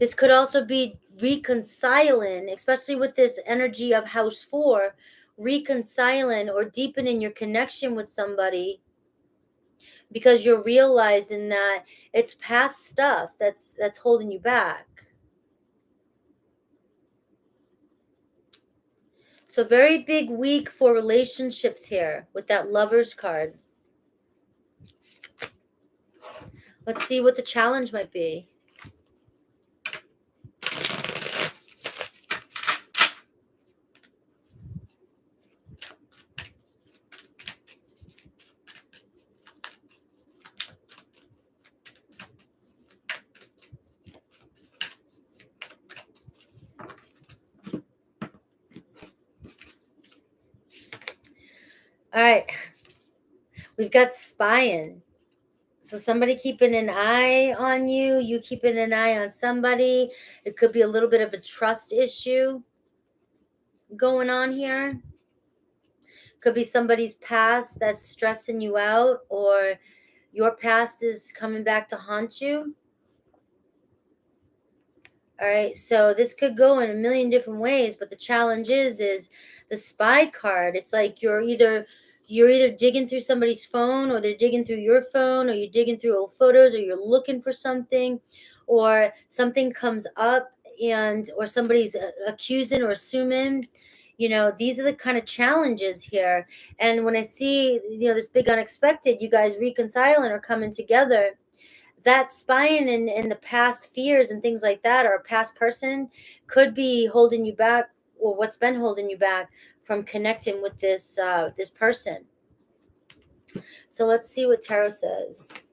This could also be reconciling, especially with this energy of house 4, reconciling or deepening your connection with somebody because you're realizing that it's past stuff that's holding you back. So very big week for relationships here with that Lovers card. Let's see what the challenge might be. All right. We've got spying. So somebody keeping an eye on you, you keeping an eye on somebody. It could be a little bit of a trust issue going on here. Could be somebody's past that's stressing you out, or your past is coming back to haunt you. All right, so this could go in a million different ways, but the challenge is the spy card. It's like you're either digging through somebody's phone, or they're digging through your phone, or you're digging through old photos, or you're looking for something, or something comes up or somebody's accusing or assuming. These are the kind of challenges here. And when I see, this big unexpected, you guys reconciling or coming together, that spying and the past fears and things like that, or a past person could be holding you back, or what's been holding you back from connecting with this person. So let's see what tarot says.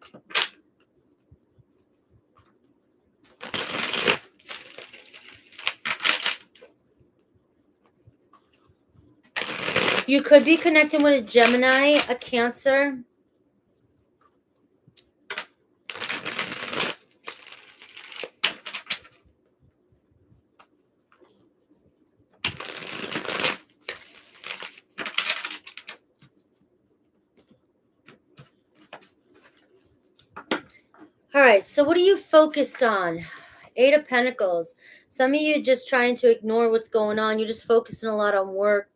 You could be connecting with a Gemini, a Cancer. All right, so what are you focused on? Eight of Pentacles. Some of you just trying to ignore what's going on. You're just focusing a lot on work.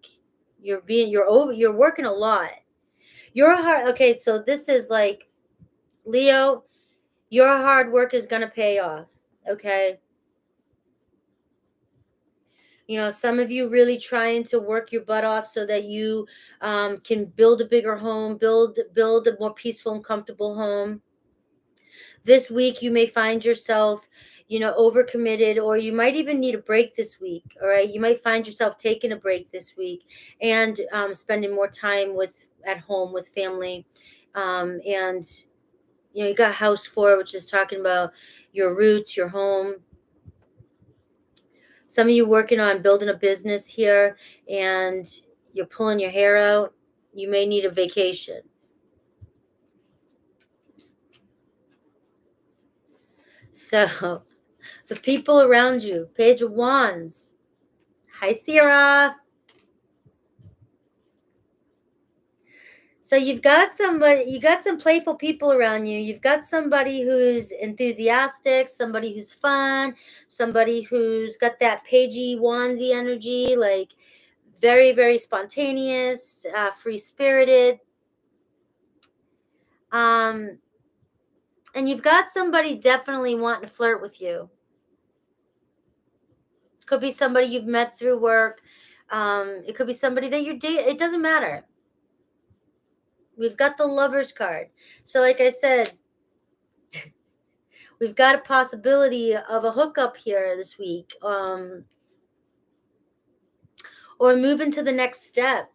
You're working a lot. Your heart. Okay, so this is like, Leo, your hard work is going to pay off. Okay. Some of you really trying to work your butt off so that you can build a bigger home, build a more peaceful and comfortable home. This week, you may find yourself, overcommitted, or you might even need a break this week. All right. You might find yourself taking a break this week and spending more time at home with family. And, you got house 4, which is talking about your roots, your home. Some of you working on building a business here, and you're pulling your hair out. You may need a vacation. So the people around you, Page of Wands. Hi, Sierra. So you got some playful people around you. You've got somebody who's enthusiastic, somebody who's fun, somebody who's got that pagey, wandsy energy, like very, very spontaneous, free-spirited. And you've got somebody definitely wanting to flirt with you. Could be somebody you've met through work. It could be somebody that you're dating. It doesn't matter. We've got the Lovers card. So like I said, we've got a possibility of a hookup here this week. Or moving to the next step.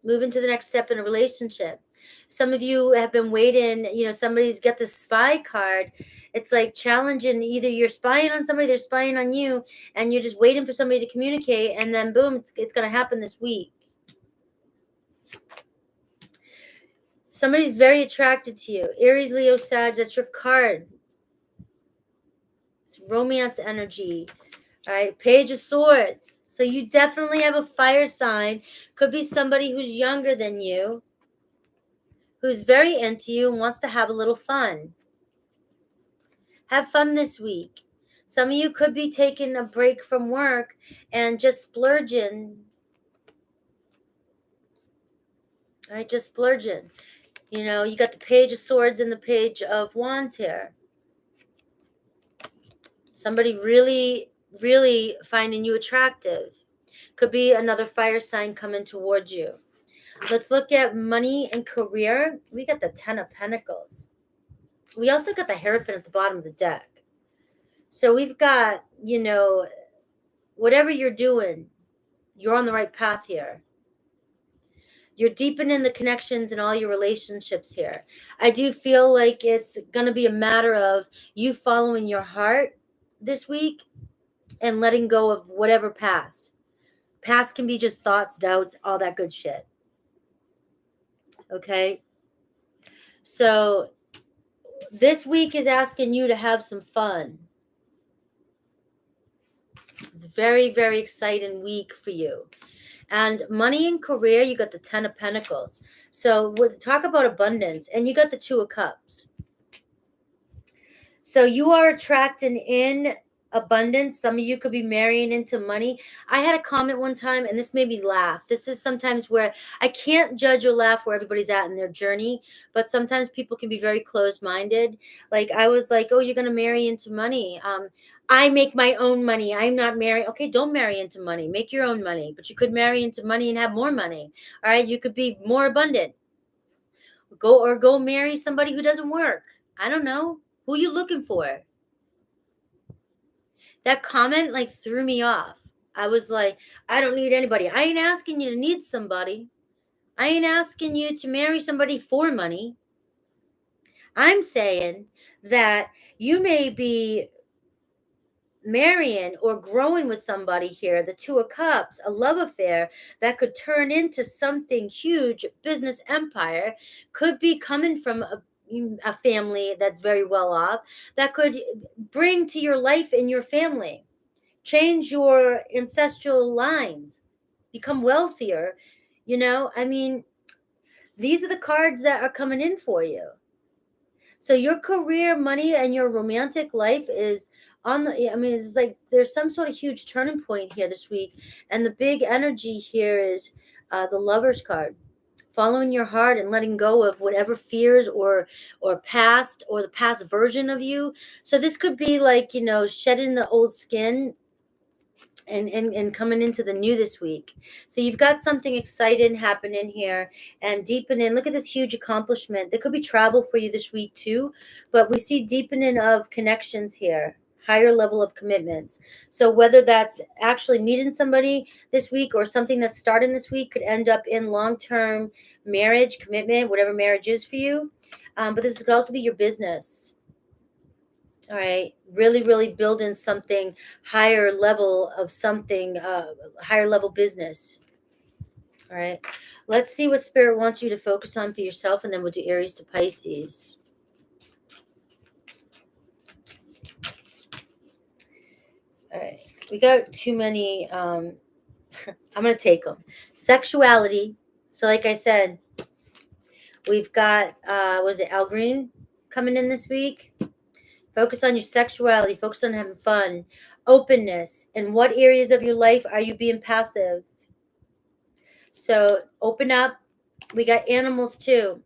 Moving to the next step in a relationship. Some of you have been waiting, somebody's got the spy card. It's like challenging, either you're spying on somebody, they're spying on you, and you're just waiting for somebody to communicate, and then boom, it's going to happen this week. Somebody's very attracted to you. Aries, Leo, Sag, that's your card. It's romance energy. All right, Page of Swords. So you definitely have a fire sign. Could be somebody who's younger than you, who's very into you and wants to have a little fun. Have fun this week. Some of you could be taking a break from work and just splurging. All right, just splurging. You got the Page of Swords and the Page of Wands here. Somebody really, really finding you attractive. Could be another fire sign coming towards you. Let's look at money and career. We got the 10 of Pentacles. We also got the Hierophant at the bottom of the deck. So we've got, whatever you're doing, you're on the right path here. You're deepening the connections in all your relationships here. I do feel like it's going to be a matter of you following your heart this week and letting go of whatever past. Past can be just thoughts, doubts, all that good shit. Okay? So this week is asking you to have some fun. It's a very, very exciting week for you. And money and career, you got the 10 of Pentacles. So we'll talk about abundance. And you got the 2 of Cups. So you are attracting in abundance. Some of you could be marrying into money. I had a comment one time, and this made me laugh. This is sometimes where I can't judge or laugh where everybody's at in their journey, but sometimes people can be very closed-minded. Like I was like, oh, you're going to marry into money. I make my own money. I'm not married. Okay, don't marry into money. Make your own money. But you could marry into money and have more money. All right, you could be more abundant. Go marry somebody who doesn't work. I don't know. Who you looking for? That comment like threw me off. I was like, I don't need anybody. I ain't asking you to need somebody. I ain't asking you to marry somebody for money. I'm saying that you may be marrying or growing with somebody here, the 2 of Cups, a love affair that could turn into something huge, business empire, could be coming from a family that's very well off, that could bring to your life and your family, change your ancestral lines, become wealthier. I mean, these are the cards that are coming in for you. So your career, money, and your romantic life is it's like there's some sort of huge turning point here this week. And the big energy here is the Lover's card. Following your heart and letting go of whatever fears or past or the past version of you. So this could be like, shedding the old skin and coming into the new this week. So you've got something exciting happening here and deepening. Look at this huge accomplishment. There could be travel for you this week too, but we see deepening of connections here, higher level of commitments. So whether that's actually meeting somebody this week or something that's starting this week could end up in long-term marriage, commitment, whatever marriage is for you. But this could also be your business. All right, really, really building something higher level of something, higher level business. All right, let's see what Spirit wants you to focus on for yourself, and then we'll do Aries to Pisces. All right, we got too many. I'm going to take them. Sexuality. So like I said, we've got, was it Al Green coming in this week? Focus on your sexuality. Focus on having fun. Openness. In what areas of your life are you being passive? So open up. We got animals too.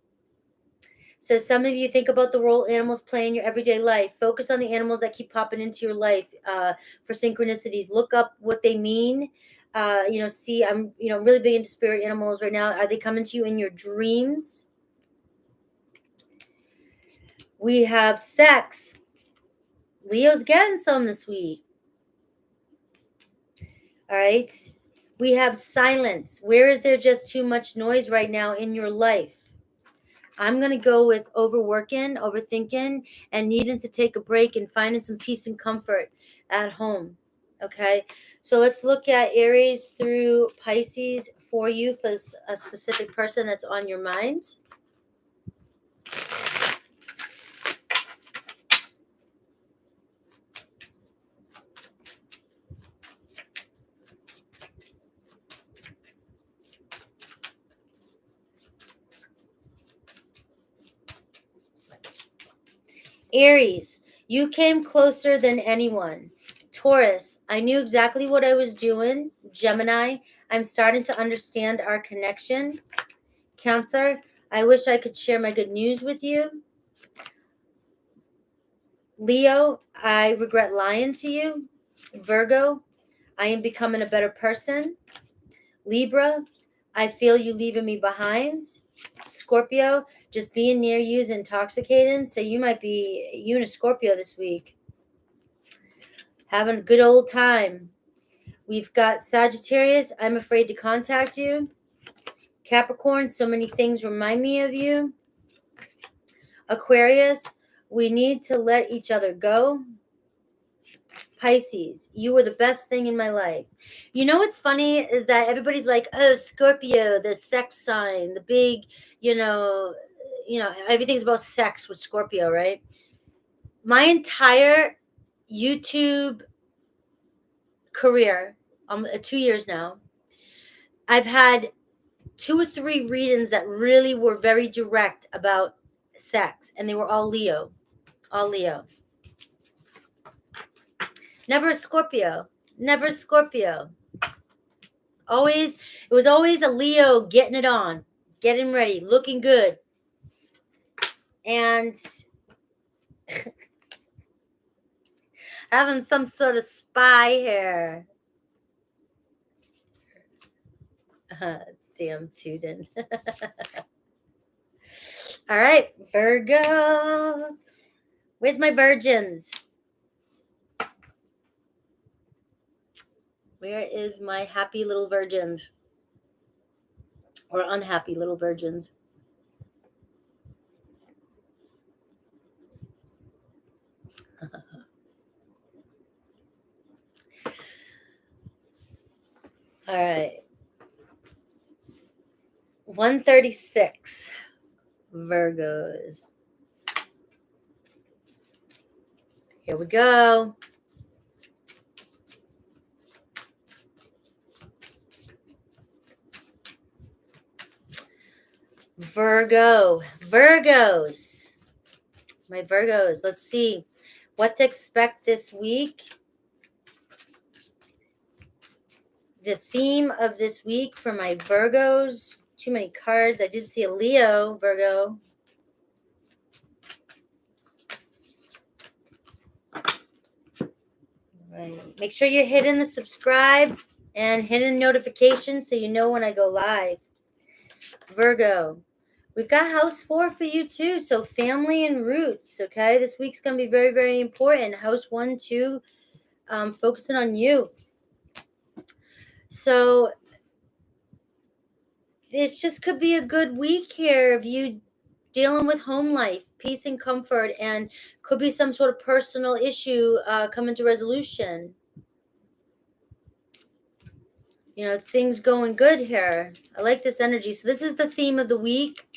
So some of you think about the role animals play in your everyday life. Focus on the animals that keep popping into your life for synchronicities. Look up what they mean. See, I'm really big into spirit animals right now. Are they coming to you in your dreams? We have sex. Leo's getting some this week. All right. We have silence. Where is there just too much noise right now in your life? I'm going to go with overworking, overthinking, and needing to take a break and finding some peace and comfort at home. Okay. So let's look at Aries through Pisces for you, for a specific person that's on your mind. Aries, you came closer than anyone. Taurus, I knew exactly what I was doing. Gemini, I'm starting to understand our connection. Cancer, I wish I could share my good news with you. Leo, I regret lying to you. Virgo, I am becoming a better person. Libra, I feel you leaving me behind. Scorpio, just being near you is intoxicating. So you might be, you and a Scorpio this week, having a good old time. We've got Sagittarius, I'm afraid to contact you. Capricorn, so many things remind me of you. Aquarius, we need to let each other go. Pisces, you were the best thing in my life. You know what's funny is that everybody's like, oh, Scorpio, the sex sign, the big, everything's about sex with Scorpio, right? My entire YouTube career, 2 years now, I've had 2 or 3 readings that really were very direct about sex, and they were all Leo. All Leo. Never a Scorpio. Never a Scorpio. Always, it was always a Leo getting it on, getting ready, looking good. And having some sort of spy hair. Damn Tuden. All right, Virgo. Where's my virgins? Where is my happy little virgins? Or unhappy little virgins? All right. 136 Virgos. Here we go. Virgos. My Virgos. Let's see what to expect this week. The theme of this week for my Virgos. Too many cards. I did see a Leo Virgo. Right. Make sure you're hitting the subscribe and hitting notifications so you know when I go live. Virgo. We've got house 4 for you too. So family and roots. Okay. This week's going to be very, very important. House 1, 2, focusing on you. So this just could be a good week here of you dealing with home life, peace and comfort, and could be some sort of personal issue coming to resolution. You know, things going good here. I like this energy. So this is the theme of the week.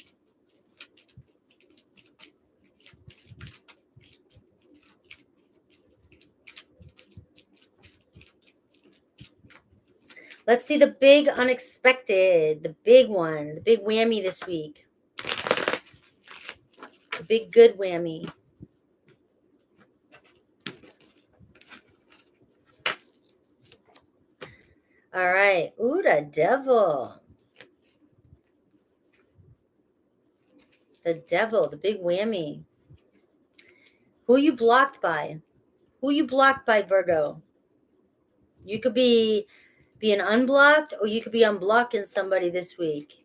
Let's see the big unexpected, the big one, the big whammy this week. The big good whammy. All right. Ooh, the devil. The devil, the big whammy. Who you blocked by? Who you blocked by, Virgo? You could be being unblocked, or you could be unblocking somebody this week.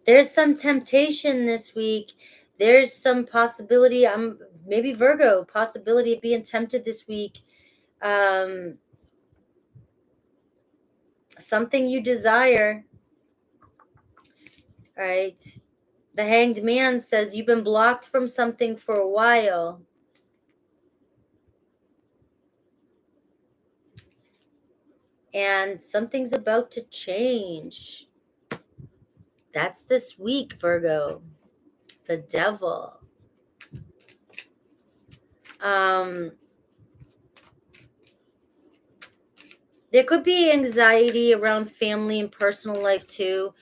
There's some temptation this week. There's some possibility, maybe Virgo, possibility of being tempted this week. Something you desire. All right. The Hanged Man says you've been blocked from something for a while. And something's about to change. That's this week, Virgo. The devil. There could be anxiety around family and personal life too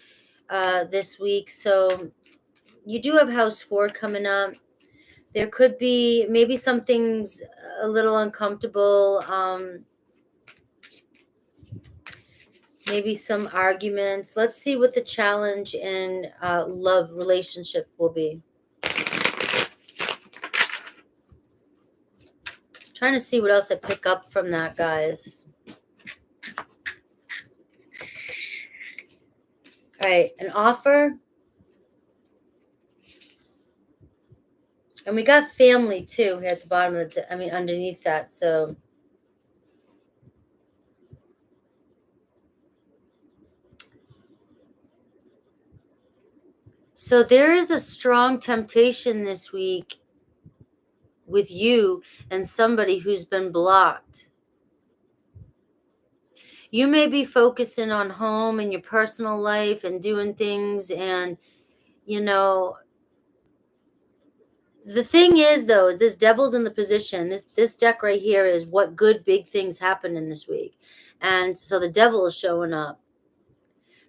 this week. So you do have house 4 coming up. There could be maybe something's a little uncomfortable. Maybe some arguments. Let's see what the challenge in love relationship will be. Trying to see what else I pick up from that, guys. All right, an offer. And we got family too here at the bottom of the, underneath that. So there is a strong temptation this week with you and somebody who's been blocked. You may be focusing on home and your personal life and doing things, and the thing is, though, is this devil's in the position. This deck right here is what good big things happen in this week. And so the devil is showing up.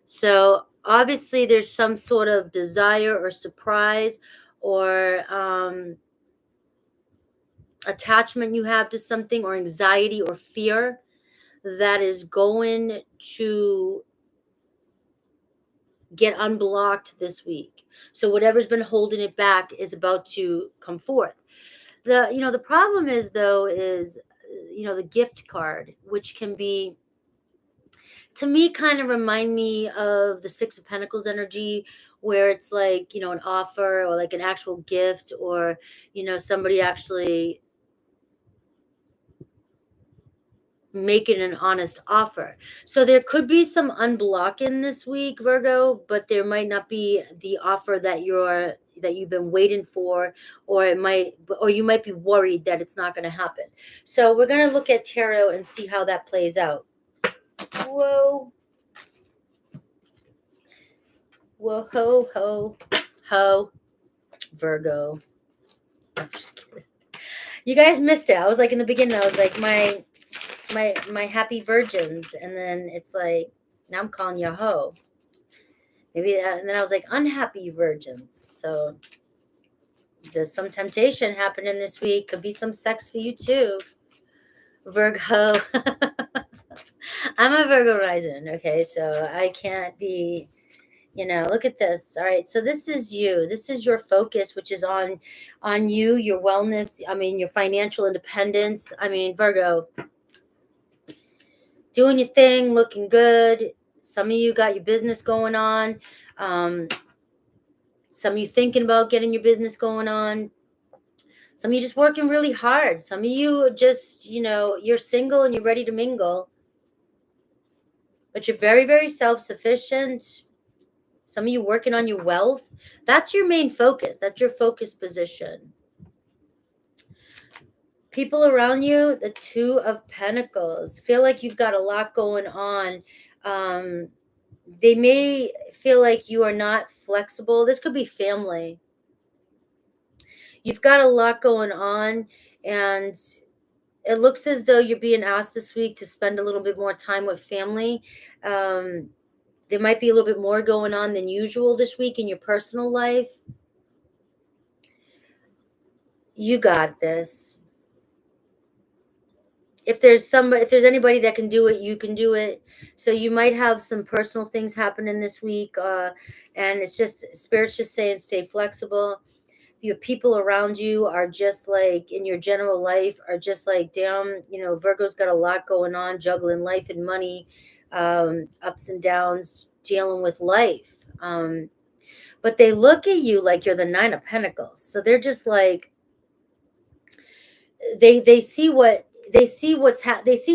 So obviously there's some sort of desire or surprise or attachment you have to something, or anxiety or fear that is going to get unblocked this week. So whatever's been holding it back is about to come forth. The problem is, though, is the gift card, which can be, to me, kind of remind me of the Six of Pentacles energy, where it's like, an offer or like an actual gift, or somebody actually making an honest offer. So there could be some unblocking this week, Virgo, but there might not be the offer that you've been waiting for, or you might be worried that it's not going to happen. So we're going to look at tarot and see how that plays out. Whoa, ho, Virgo. I'm just kidding. You guys missed it. I was like, in the beginning, I was like, my happy virgins, and then it's like, now I'm calling you a hoe. Maybe that, and then I was like, unhappy virgins. So there's some temptation happening this week. Could be some sex for you too, Virgo. I'm a Virgo rising, okay? So I can't be, look at this. All right, so this is you. This is your focus, which is on you, your wellness, your financial independence. Virgo, doing your thing, looking good. Some of you got your business going on. Some of you thinking about getting your business going on. Some of you just working really hard. Some of you just, you're single and you're ready to mingle. But you're very, very self-sufficient. Some of you working on your wealth. That's your main focus. That's your focus position. People around you, the Two of Pentacles, feel like you've got a lot going on. They may feel like you are not flexible. This could be family. You've got a lot going on, and it looks as though you're being asked this week to spend a little bit more time with family. There might be a little bit more going on than usual this week in your personal life. You got this. If there's anybody that can do it, you can do it. So you might have some personal things happening this week, and it's just Spirit's just saying stay flexible. Your people around you are just like, in your general life, are just like, damn, Virgo's got a lot going on, juggling life and money, ups and downs, dealing with life. But they look at you like you're the Nine of Pentacles. So they're just like, they see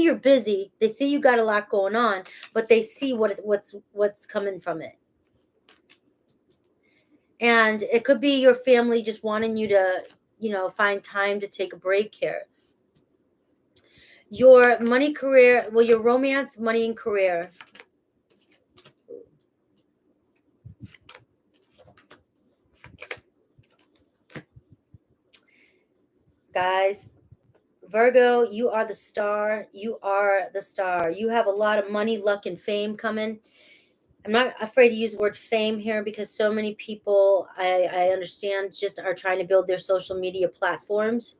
you're busy. They see you got a lot going on, but they see what's coming from it. And it could be your family just wanting you to, find time to take a break here. Your money, career, your romance, money, and career. Guys, Virgo, you are the star. You are the star. You have a lot of money, luck, and fame coming. I'm not afraid to use the word fame here, because so many people, I understand, just are trying to build their social media platforms.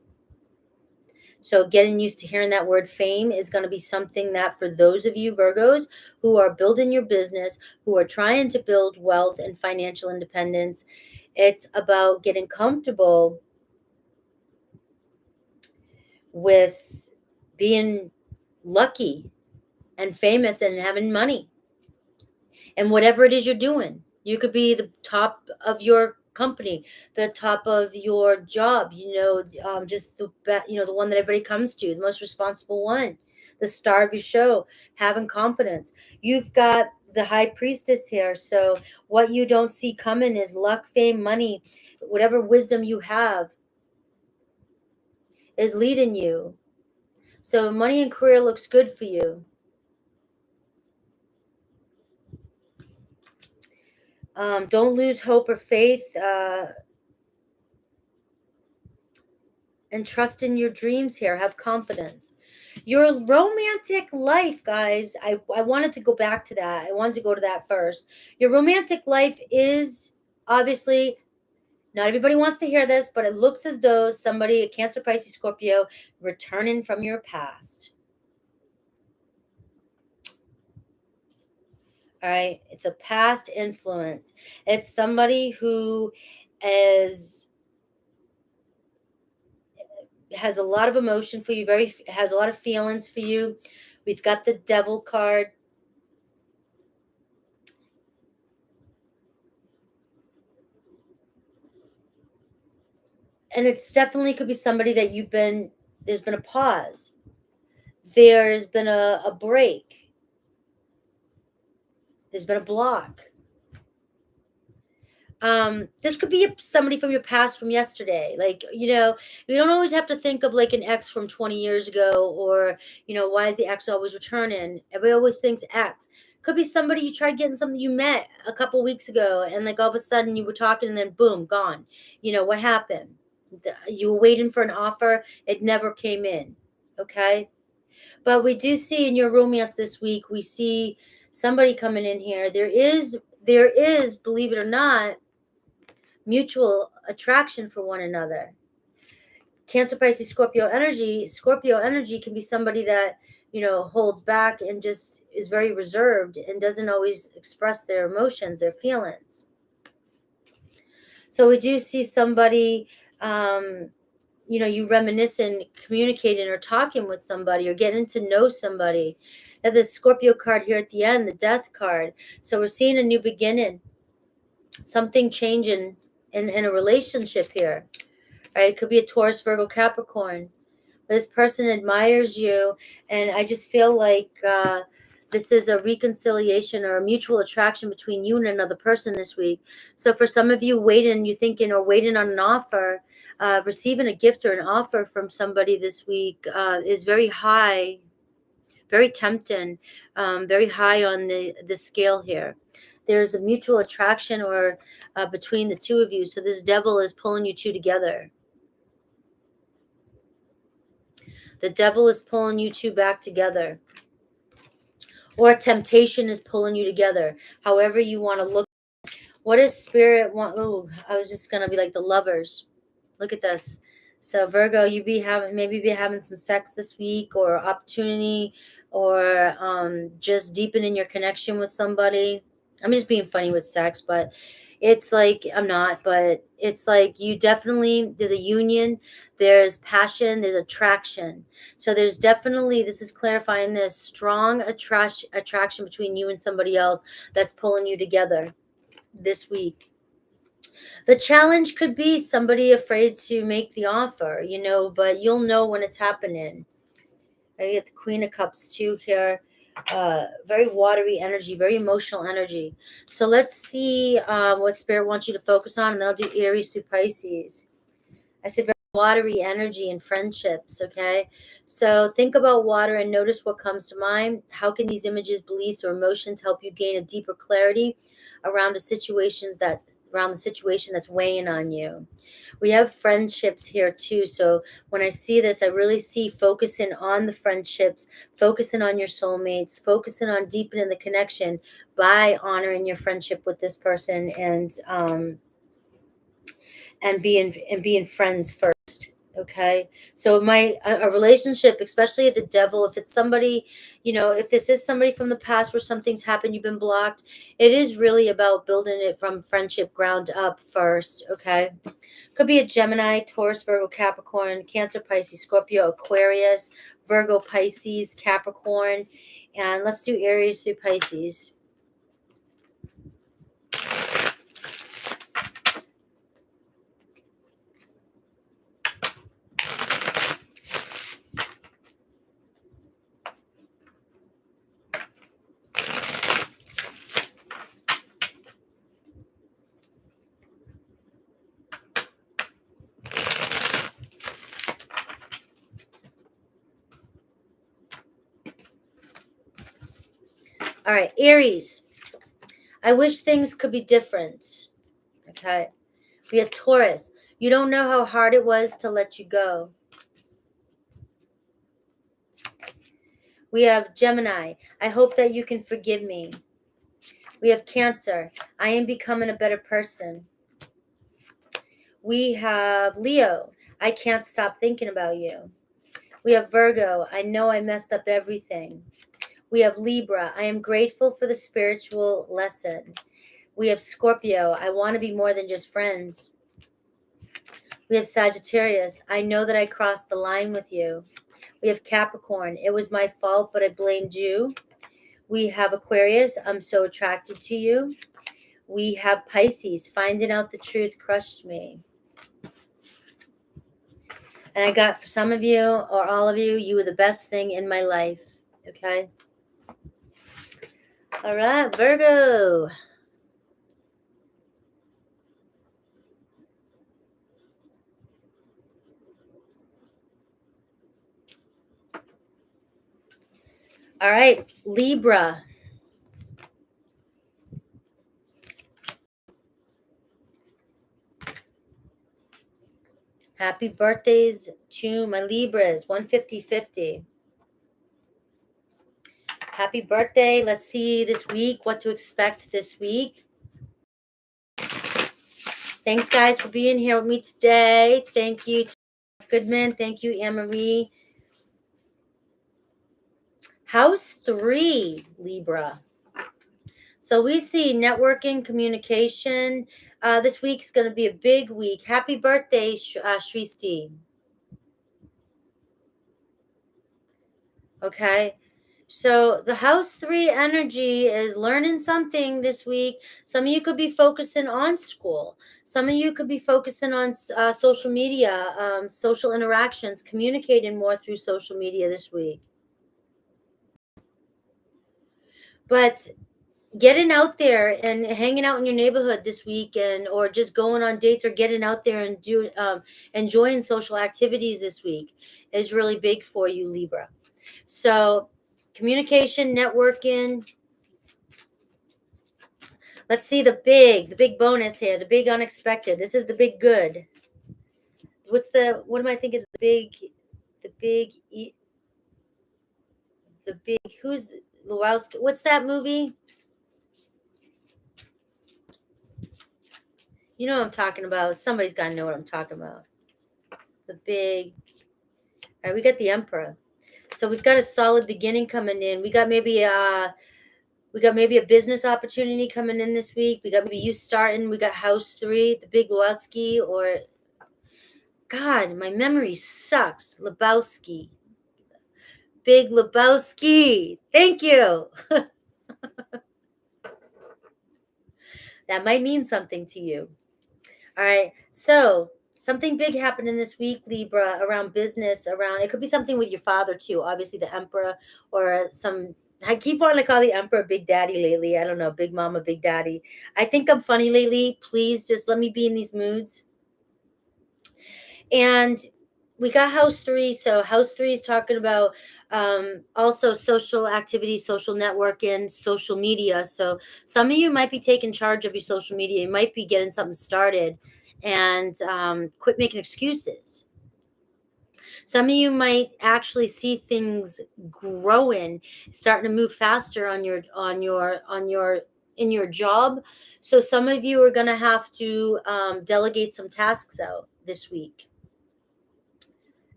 So getting used to hearing that word fame is going to be something that, for those of you Virgos who are building your business, who are trying to build wealth and financial independence, it's about getting comfortable with being lucky and famous and having money and whatever it is you're doing. You could be the top of your company, the top of your job, just the one that everybody comes to, the most responsible one, the star of your show, having confidence. You've got the high priestess here. So what you don't see coming is luck, fame, money, whatever wisdom you have is leading you. So money and career looks good for you. Don't lose hope or faith, and trust in your dreams here. Have confidence. Your romantic life, guys, I wanted to go back to that. I wanted to go to that first. Your romantic life is obviously, not everybody wants to hear this, but it looks as though somebody, a Cancer, Pisces, Scorpio, returning from your past. All right. It's a past influence. It's somebody who has a lot of emotion for you, has a lot of feelings for you. We've got the Devil card. And it's definitely could be somebody that there's been a pause. There's been a break. There's been a block. This could be somebody from your past, from yesterday. Like, you don't always have to think of like an ex from 20 years ago, or, why is the ex always returning? Everybody always thinks ex. Could be somebody you tried getting something you met a couple weeks ago, and like all of a sudden you were talking and then boom, gone. What happened? You were waiting for an offer. It never came in. Okay. But we do see in your romance this week, we see somebody coming in here. There is, believe it or not, mutual attraction for one another. Cancer, Pisces, Scorpio energy can be somebody that, holds back and just is very reserved and doesn't always express their emotions, their feelings. So we do see somebody, you reminiscing, communicating or talking with somebody or getting to know somebody. Now the Scorpio card here at the end, the Death card. So we're seeing a new beginning, something changing in a relationship here. Right? It could be a Taurus, Virgo, Capricorn. This person admires you, and I just feel like this is a reconciliation or a mutual attraction between you and another person this week. So for some of you waiting on an offer, receiving a gift or an offer from somebody this week is very high, very tempting, very high on the scale here. There's a mutual attraction or between the two of you. So this Devil is pulling you two together. The Devil is pulling you two back together. Or temptation is pulling you together. However you want to look. What does Spirit want? Oh, I was just going to be like the Lovers. Look at this. So Virgo, you be having some sex this week, or opportunity, or just deepening your connection with somebody. I'm just being funny with sex, but it's like, I'm not, but it's like you definitely, there's a union, there's passion, there's attraction. So there's definitely, this is clarifying this strong attraction between you and somebody else that's pulling you together this week. The challenge could be somebody afraid to make the offer, but you'll know when it's happening. I get the Queen of Cups too here. Very watery energy, very emotional energy. So let's see what Spirit wants you to focus on, and they'll do Aries through Pisces. I said very watery energy and friendships, okay? So think about water and notice what comes to mind. How can these images, beliefs, or emotions help you gain a deeper clarity around the situation that's weighing on you? We have friendships here too. So when I see this, I really see focusing on the friendships, focusing on your soulmates, focusing on deepening the connection by honoring your friendship with this person and being friends first. Okay, so a relationship, especially the devil, if it's somebody, if this is somebody from the past where something's happened, you've been blocked, it is really about building it from friendship ground up first. Okay, could be a Gemini, Taurus, Virgo, Capricorn, Cancer, Pisces, Scorpio, Aquarius, Virgo, Pisces, Capricorn, and let's do Aries through Pisces. All right, Aries, I wish things could be different. Okay, we have Taurus, you don't know how hard it was to let you go. We have Gemini, I hope that you can forgive me. We have Cancer, I am becoming a better person. We have Leo, I can't stop thinking about you. We have Virgo, I know I messed up everything. We have Libra, I am grateful for the spiritual lesson. We have Scorpio, I want to be more than just friends. We have Sagittarius, I know that I crossed the line with you. We have Capricorn, it was my fault, but I blamed you. We have Aquarius, I'm so attracted to you. We have Pisces, finding out the truth crushed me. And I got, for some of you or all of you, you were the best thing in my life. Okay? All right, Virgo. All right, Libra. Happy birthdays to my Libras, 150-50. Happy birthday. Let's see this week, what to expect this week. Thanks, guys, for being here with me today. Thank you, Goodman. Thank you, Anne-Marie. House 3, Libra. So we see networking, communication. This week is going to be a big week. Happy birthday, Shristi. Okay. So the house 3 energy is learning something this week. Some of you could be focusing on school. Some of you could be focusing on social media, social interactions, communicating more through social media this week. But getting out there and hanging out in your neighborhood this weekend, or just going on dates, or getting out there and enjoying social activities this week is really big for you, Libra. So communication, networking. Let's see the big bonus here, the big unexpected. This is the big good. What am I thinking? Who's Lewowski? What's that movie? You know what I'm talking about. Somebody's got to know what I'm talking about. All right, we got the Emperor. So we've got a solid beginning coming in. We got maybe a business opportunity coming in this week. We got maybe you starting. We got house 3, the big Lewowski, or God, my memory sucks. Lebowski. Big Lebowski. Thank you. That might mean something to you. All right. So something big happening this week, Libra, around business, it could be something with your father too. Obviously the Emperor, or I keep wanting to call the Emperor Big Daddy lately. I don't know, Big Mama, Big Daddy. I think I'm funny lately. Please just let me be in these moods. And we got house 3. So house 3 is talking about also social activities, social networking, social media. So some of you might be taking charge of your social media. You might be getting something started, and quit making excuses. Some of you might actually see things growing, starting to move faster in your job. So some of you are going to have to delegate some tasks out this week.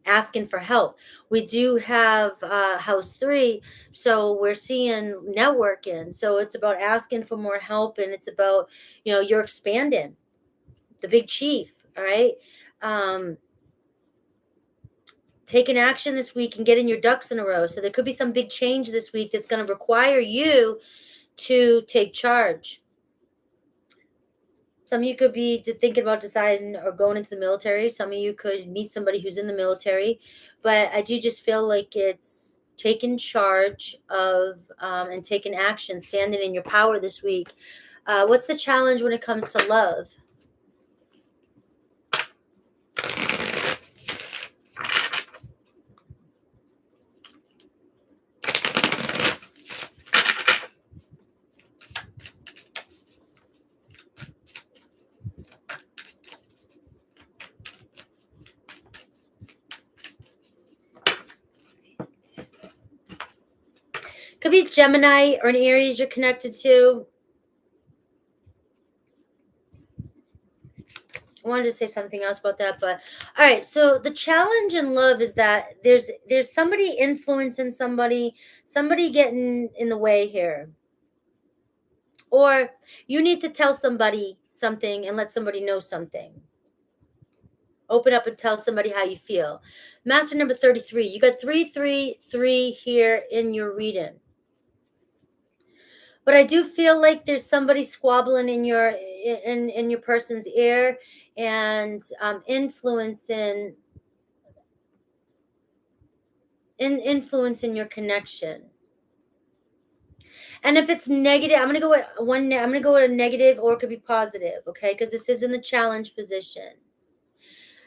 asking for help. We do have house 3, so we're seeing networking. So it's about asking for more help, and it's about, you're expanding, the big chief. All right. Taking action this week and getting your ducks in a row. So there could be some big change this week that's going to require you to take charge. Some of you could be thinking about deciding or going into the military. Some of you could meet somebody who's in the military. But I do just feel like it's taking charge of and taking action, standing in your power this week. What's the challenge when it comes to love? Could be Gemini or an Aries you're connected to. I wanted to say something else about that, but all right. So the challenge in love is that there's somebody influencing somebody getting in the way here. Or you need to tell somebody something and let somebody know something. Open up and tell somebody how you feel. Master number 33. You got 333 here in your reading. But I do feel like there's somebody squabbling in your person's ear and influencing your connection. And if it's negative, I'm gonna go with a negative, or it could be positive, okay? Because this is in the challenge position.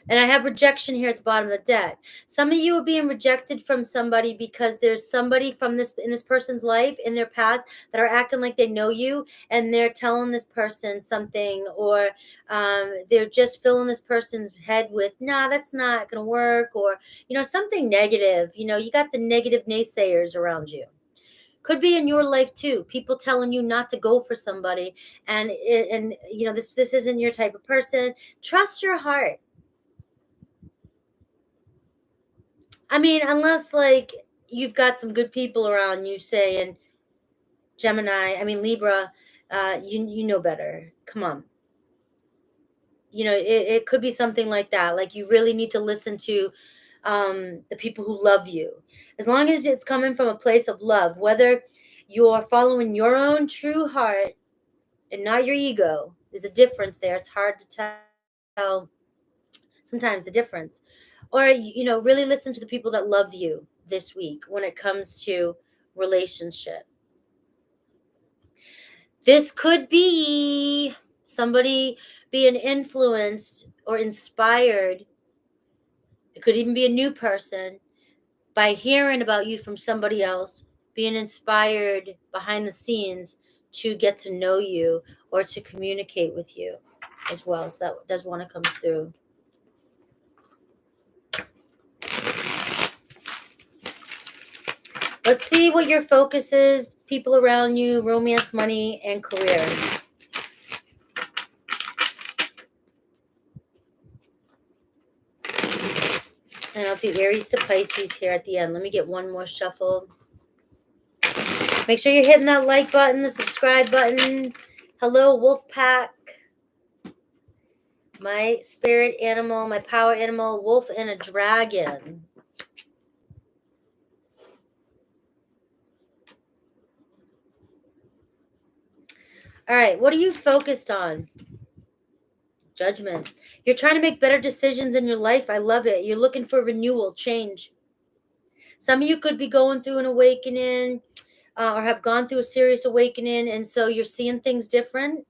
And I have rejection here at the bottom of the deck. Some of you are being rejected from somebody because there's somebody in this person's life, in their past, that are acting like they know you, and they're telling this person something, or they're just filling this person's head with, nah, that's not going to work, or, something negative. You got the negative naysayers around you. Could be in your life too. People telling you not to go for somebody, and this isn't your type of person. Trust your heart. I mean, unless like you've got some good people around you saying, Libra, you know better. Come on. It could be something like that. Like you really need to listen to the people who love you. As long as it's coming from a place of love, whether you're following your own true heart and not your ego, there's a difference there. It's hard to tell sometimes the difference. Or, really listen to the people that love you this week when it comes to relationship. This could be somebody being influenced or inspired. It could even be a new person by hearing about you from somebody else, being inspired behind the scenes to get to know you or to communicate with you as well. So that does want to come through. Let's see what your focus is, people around you, romance, money, and career. And I'll do Aries to Pisces here at the end. Let me get one more shuffle. Make sure you're hitting that like button, the subscribe button. Hello, Wolf Pack. My spirit animal, my power animal, wolf and a dragon. All right, what are you focused on? Judgment. You're trying to make better decisions in your life. I love it. You're looking for renewal, change. Some of you could be going through an awakening or have gone through a serious awakening, and so you're seeing things different.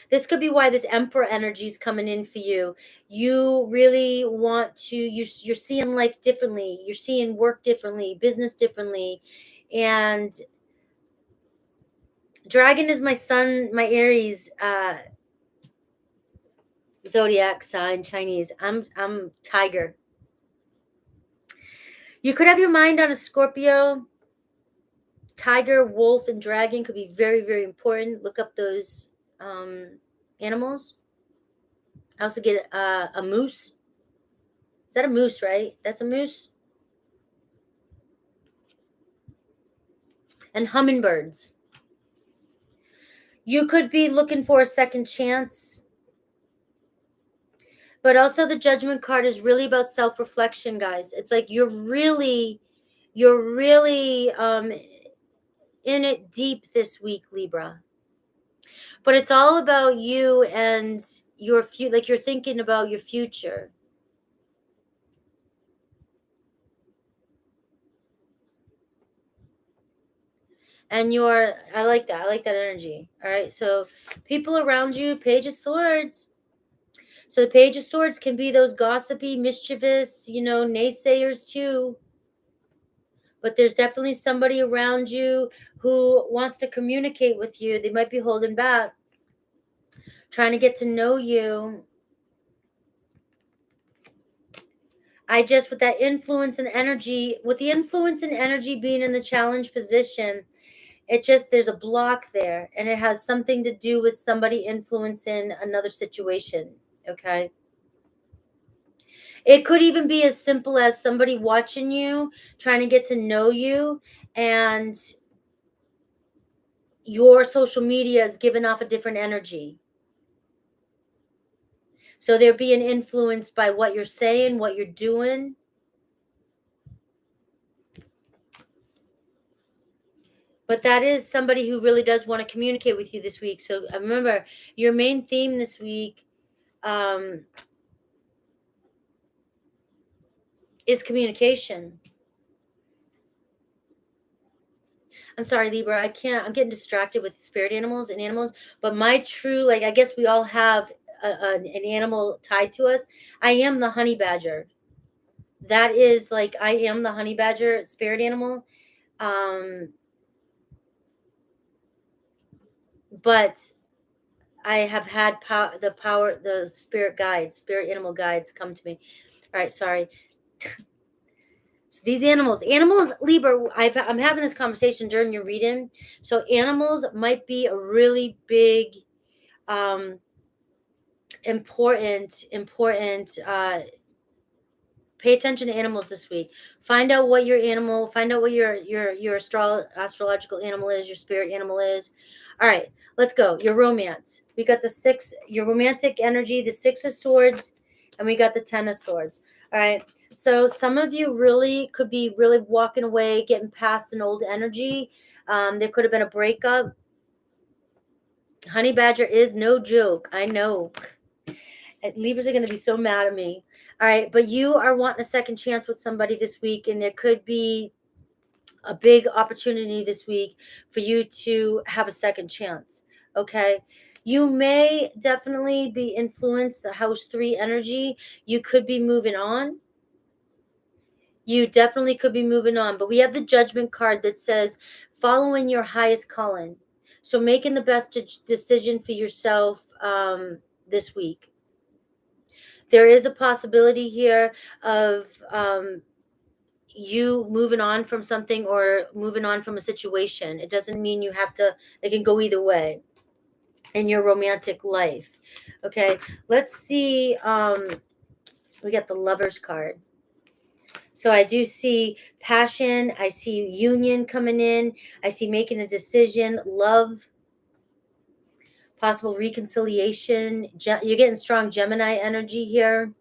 This could be why this Emperor energy is coming in for you. You really want to, you're seeing life differently. You're seeing work differently, business differently. And Dragon is my sun, my Aries zodiac sign, Chinese. I'm Tiger. You could have your mind on a Scorpio. Tiger, wolf, and dragon could be very, very important. Look up those animals. I also get a moose. Is that a moose, right? That's a moose. And hummingbirds. You could be looking for a second chance. But also the Judgment card is really about self-reflection, guys. It's like you're really in it deep this week, Libra. But it's all about you and your like you're thinking about your future. And I like that. I like that energy. All right. So people around you, Page of Swords. So the Page of Swords can be those gossipy, mischievous, naysayers too. But there's definitely somebody around you who wants to communicate with you. They might be holding back, trying to get to know you. With that influence and energy, with the influence and energy being in the challenge position, there's a block there, and it has something to do with somebody influencing another situation. Okay. It could even be as simple as somebody watching you, trying to get to know you, and your social media is giving off a different energy. So they're being influenced by what you're saying, what you're doing. But that is somebody who really does want to communicate with you this week. So remember, your main theme this week is communication. I'm sorry, Libra. I'm getting distracted with spirit animals and animals. But my true, I guess we all have an animal tied to us. I am the honey badger. That is I am the honey badger spirit animal. But I have had the spirit animal guides come to me. All right, sorry. So these animals, Libra, I'm having this conversation during your reading. So animals might be a really big, important. Pay attention to animals this week. Find out what your astrological animal is, your spirit animal is. All right, let's go. Your romance. We got your romantic energy, the 6 of Swords, and we got the 10 of Swords. All right. So some of you really could be really walking away, getting past an old energy. There could have been a breakup. Honey badger is no joke. I know. Libras are going to be so mad at me. All right. But you are wanting a second chance with somebody this week, and there could be a big opportunity this week for you to have a second chance. Okay. You may definitely be influenced, the house 3 energy. You could be moving on. You definitely could be moving on. But we have the Judgment card that says following your highest calling. So making the best decision for yourself this week. There is a possibility here of you moving on from something or moving on from a situation. It doesn't mean you have to, it can go either way in your romantic life. Okay, let's see. We got the Lovers card. So I do see passion. I see union coming in. I see making a decision, love, possible reconciliation. You're getting strong Gemini energy here.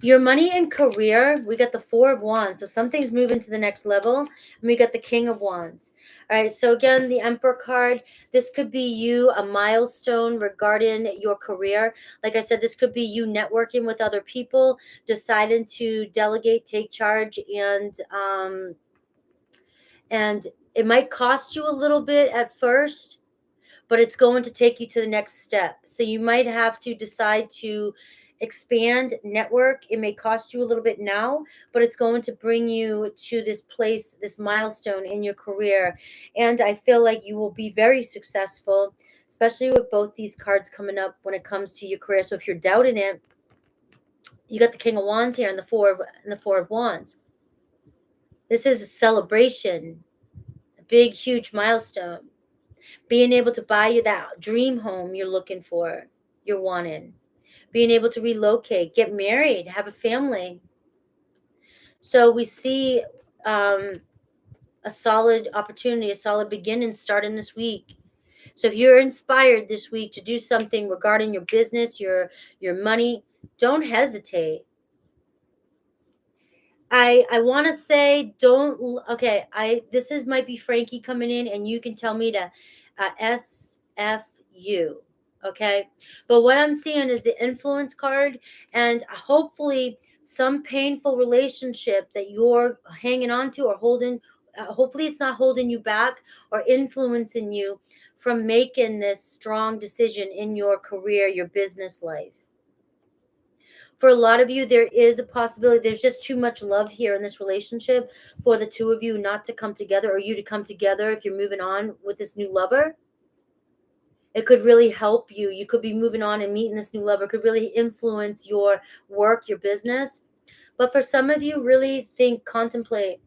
Your money and career, we got the 4 of Wands. So something's moving to the next level. And we got the King of Wands. All right. So again, the Emperor card, this could be you, a milestone regarding your career. Like I said, this could be you networking with other people, deciding to delegate, take charge, and it might cost you a little bit at first, but it's going to take you to the next step. So you might have to decide to expand network. It may cost you a little bit now, but it's going to bring you to this place, this milestone in your career. And I feel like you will be very successful, especially with both these cards coming up when it comes to your career. So if you're doubting it, you got the King of Wands here and the Four of Wands. This is a celebration, a big, huge milestone. Being able to buy you that dream home you're looking for, you're wanting. being able to relocate, get married, have a family. So we see a solid opportunity, a solid beginning starting this week. So if you're inspired this week to do something regarding your business, your money, don't hesitate. I want to say okay, this is might be Frankie coming in, and you can tell me to SFU, okay? But what I'm seeing is the influence card, and hopefully some painful relationship that you're hanging on to or holding, hopefully it's not holding you back or influencing you from making this strong decision in your career, your business life. For a lot of you, there is a possibility there's just too much love here in this relationship for the two of you not to come together, or you to come together if you're moving on with this new lover. It could really help you. You could be moving on and meeting this new lover. It could really influence your work, your business. But for some of you, really contemplate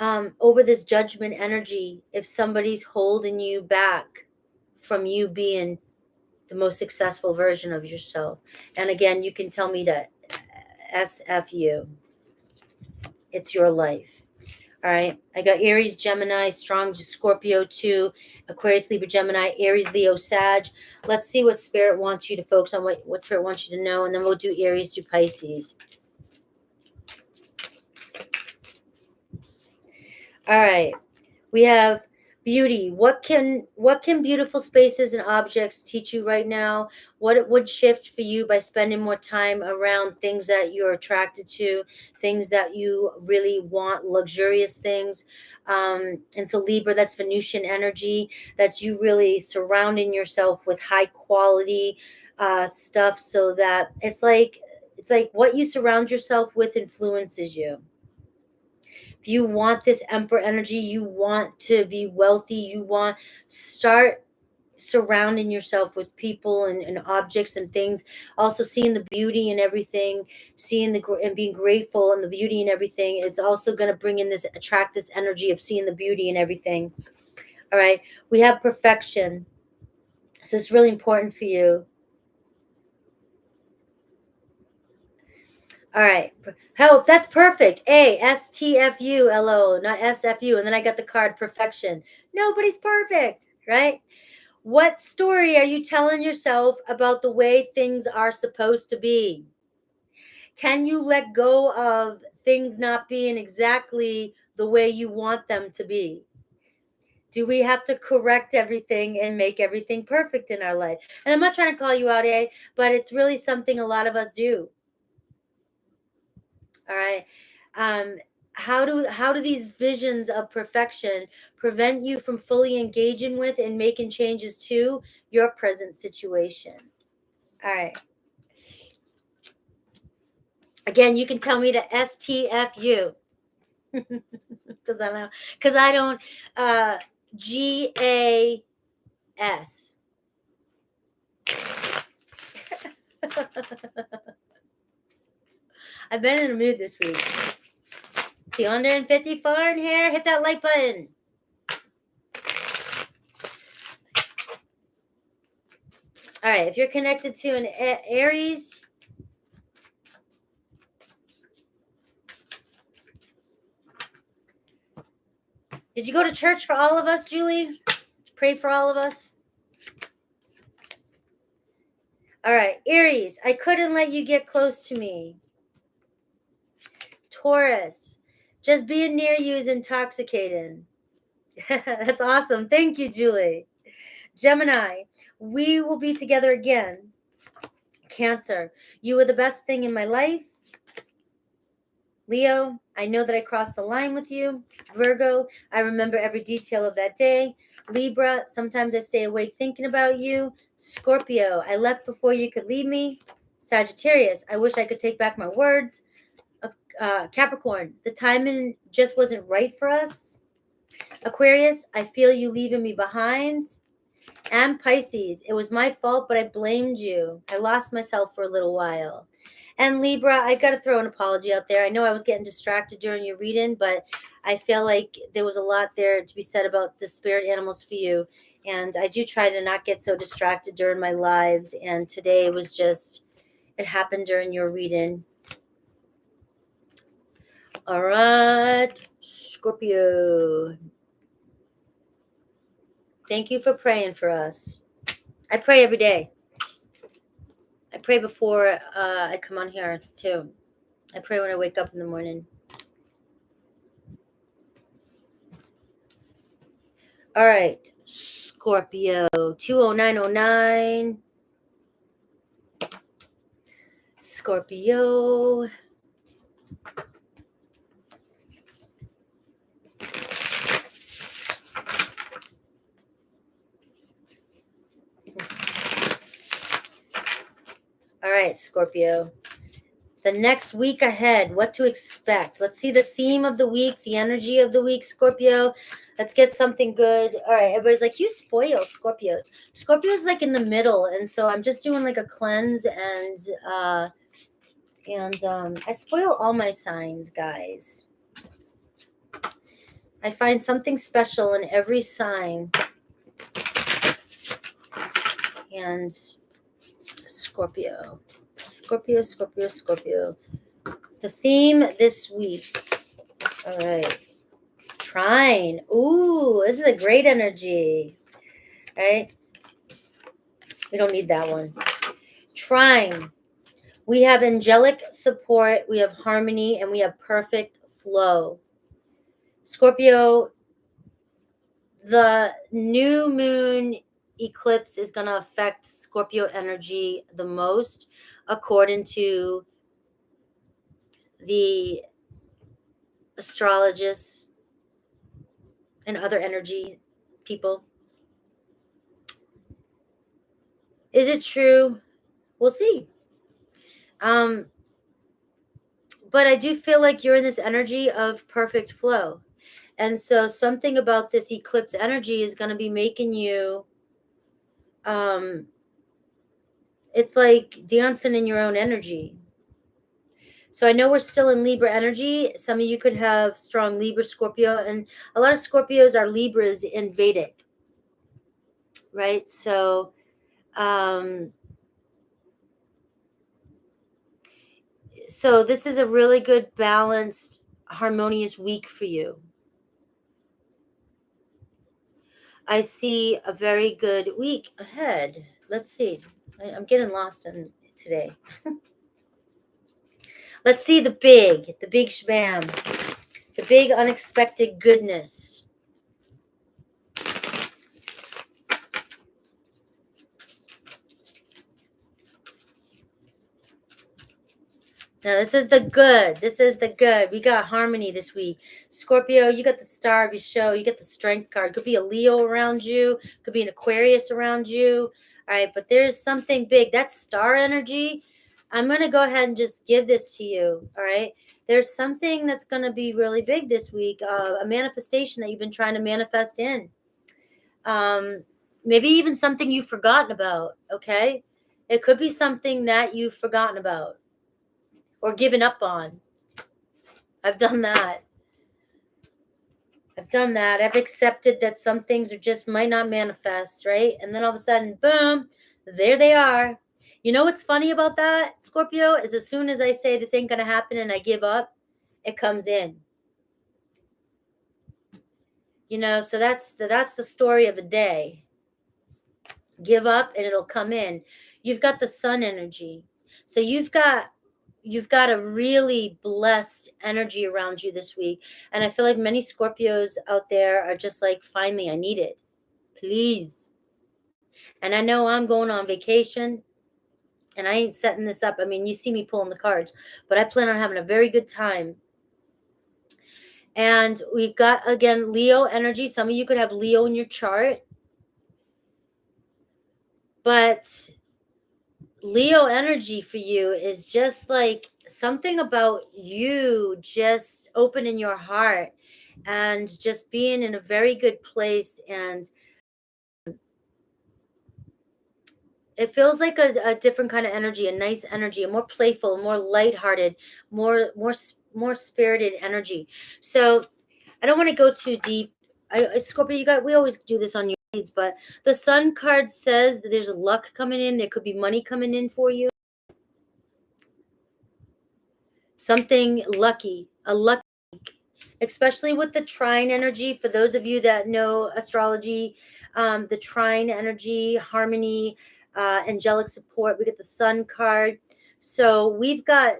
over this judgment energy if somebody's holding you back from you being the most successful version of yourself. And again, you can tell me that SFU. It's your life. All right. I got Aries, Gemini, strong Scorpio 2, Aquarius, Libra, Gemini, Aries, Leo, Sag. Let's see what Spirit wants you to focus on, what Spirit wants you to know. And then we'll do Aries to Pisces. All right. We have beauty. What can beautiful spaces and objects teach you right now? What it would shift for you by spending more time around things that you're attracted to, things that you really want, luxurious things. And so Libra, that's Venusian energy. That's you really surrounding yourself with high quality stuff, so that it's like what you surround yourself with influences you. If you want this Emperor energy, you want to be wealthy, you want start surrounding yourself with people and objects and things. Also seeing the beauty and everything, and being grateful and the beauty and everything. It's also going to attract this energy of seeing the beauty and everything. All right. We have perfection. So it's really important for you. All right. Help. That's perfect. ASTFULO, not SFU. And then I got the card perfection. Nobody's perfect, right? What story are you telling yourself about the way things are supposed to be? Can you let go of things not being exactly the way you want them to be? Do we have to correct everything and make everything perfect in our life? And I'm not trying to call you out, but it's really something a lot of us do. All right. How do these visions of perfection prevent you from fully engaging with and making changes to your present situation? All right. Again, you can tell me to STFU because I don't GAS. I've been in a mood this week. 254 in here. Hit that like button. All right. If you're connected to an Aries, did you go to church for all of us, Julie? Pray for all of us. All right. Aries, I couldn't let you get close to me. Taurus, just being near you is intoxicating. That's awesome. Thank you, Julie. Gemini, we will be together again. Cancer, you were the best thing in my life. Leo, I know that I crossed the line with you. Virgo, I remember every detail of that day. Libra, sometimes I stay awake thinking about you. Scorpio, I left before you could leave me. Sagittarius, I wish I could take back my words. Capricorn, the timing just wasn't right for us. Aquarius, I feel you leaving me behind. And Pisces, it was my fault, but I blamed you. I lost myself for a little while. And Libra, I got to throw an apology out there. I know I was getting distracted during your reading, but I feel like there was a lot there to be said about the spirit animals for you. And I do try to not get so distracted during my lives. And today was just, it happened during your reading. All right, Scorpio. Thank you for praying for us. I pray every day. I pray before I come on here, too. I pray when I wake up in the morning. All right, Scorpio, 20909. Scorpio. All right, Scorpio. The next week ahead, what to expect. Let's see the theme of the week, the energy of the week, Scorpio. Let's get something good. All right, everybody's like, you spoil Scorpios. Scorpio's like in the middle, and so I'm just doing like a cleanse, and I spoil all my signs, guys. I find something special in every sign. And Scorpio. Scorpio, Scorpio, Scorpio. The theme this week. All right. Trine. Ooh, this is a great energy. All right. We don't need that one. Trine. We have angelic support, we have harmony, and we have perfect flow. Scorpio, the new moon eclipse is going to affect Scorpio energy the most, according to the astrologists and other energy people. Is it true? We'll see. But I do feel like you're in this energy of perfect flow. And so something about this eclipse energy is going to be making you, it's like dancing in your own energy. So I know we're still in Libra energy. Some of you could have strong Libra, Scorpio, and a lot of Scorpios are Libras in Vedic, right? So, so this is a really good, balanced, harmonious week for you. I see a very good week ahead. Let's see. I'm getting lost in today. Let's see the big shabam, the big unexpected goodness. Now, this is the good. This is the good. We got harmony this week. Scorpio, you got the star of your show. You get the strength card. Could be a Leo around you. Could be an Aquarius around you. All right, but there's something big. That star energy, I'm going to go ahead and just give this to you. All right. There's something that's going to be really big this week. A manifestation that you've been trying to manifest in. Maybe even something you've forgotten about. Okay. It could be something that you've forgotten about or given up on. I've done that. I've accepted that some things are just might not manifest, right? And then all of a sudden, boom, there they are. You know what's funny about that, Scorpio, is as soon as I say this ain't going to happen and I give up, it comes in. You know, so that's the story of the day. Give up and it'll come in. You've got the sun energy. So you've got a really blessed energy around you this week. And I feel like many Scorpios out there are just like, finally, I need it. Please. And I know I'm going on vacation and I ain't setting this up. I mean, you see me pulling the cards, but I plan on having a very good time. And we've got, again, Leo energy. Some of you could have Leo in your chart. But Leo energy for you is just like something about you just opening your heart and just being in a very good place. And It feels like a different kind of energy, a nice energy, a more playful, more lighthearted, more spirited energy. So I don't want to go too deep. Scorpio, we always do this on your leads, but the Sun card says that there's luck coming in. There could be money coming in for you. Something lucky, a lucky week, especially with the trine energy. For those of you that know astrology, the trine energy, harmony, angelic support. We get the Sun card. So we've got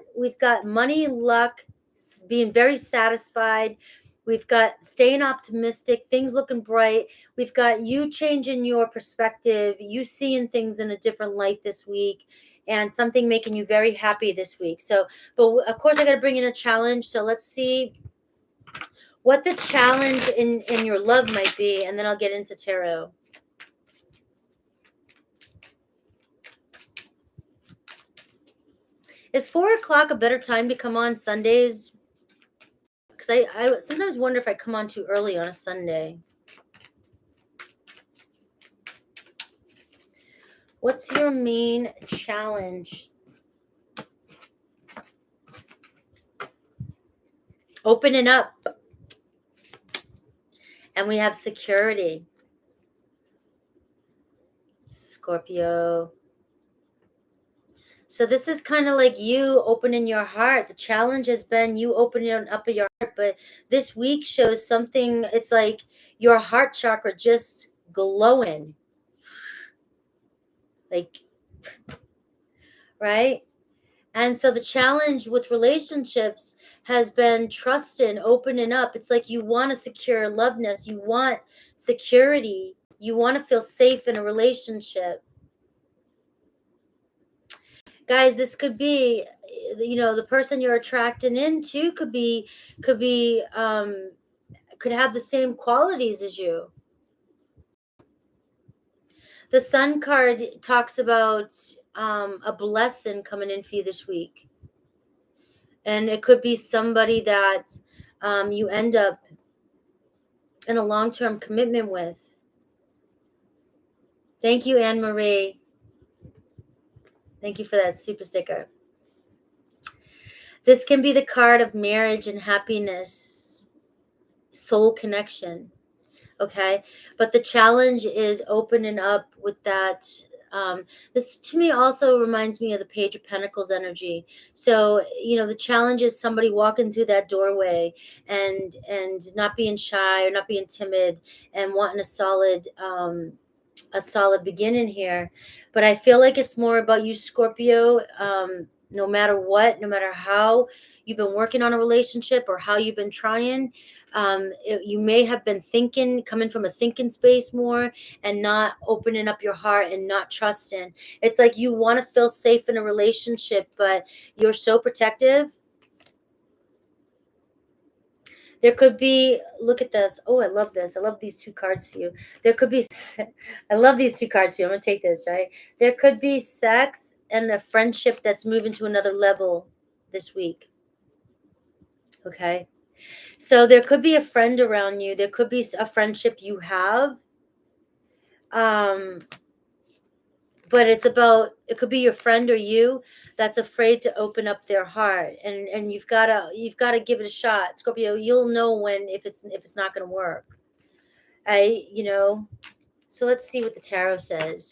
money, luck, being very satisfied. We've got staying optimistic, things looking bright. We've got you changing your perspective, you seeing things in a different light this week, and something making you very happy this week. So, but of course, I got to bring in a challenge. So let's see what the challenge in your love might be, and then I'll get into tarot. Is 4 o'clock a better time to come on Sundays? Because I sometimes wonder if I come on too early on a Sunday. What's your main challenge? Opening up. And we have security. Scorpio. So this is kind of like you opening your heart. The challenge has been you opening up your heart. But this week shows something. It's like your heart chakra just glowing. Like, right? And so the challenge with relationships has been trusting, opening up. It's like you want a secure loveness. You want security. You want to feel safe in a relationship. Guys, this could be, the person you're attracting into could have the same qualities as you. The Sun card talks about a blessing coming in for you this week. And it could be somebody that you end up in a long-term commitment with. Thank you, Anne Marie. Thank you for that super sticker. This can be the card of marriage and happiness, soul connection. Okay. But the challenge is opening up with that. This to me also reminds me of the Page of Pentacles energy. So, the challenge is somebody walking through that doorway and not being shy or not being timid and wanting a solid beginning here. But I feel like it's more about you, Scorpio. No matter what, no matter how you've been working on a relationship or how you've been trying, you may have been coming from a thinking space more and not opening up your heart and not trusting. It's like you want to feel safe in a relationship, but you're so protective. There could be, look at this. Oh, I love this. I love these two cards for you. There could be, I love these two cards for you. I'm going to take this, right? There could be sex and a friendship that's moving to another level this week. Okay. So there could be a friend around you. There could be a friendship you have. But it could be your friend or you that's afraid to open up their heart, and you've got to give it a shot, Scorpio. You'll know if it's not going to work. So let's see what the tarot says.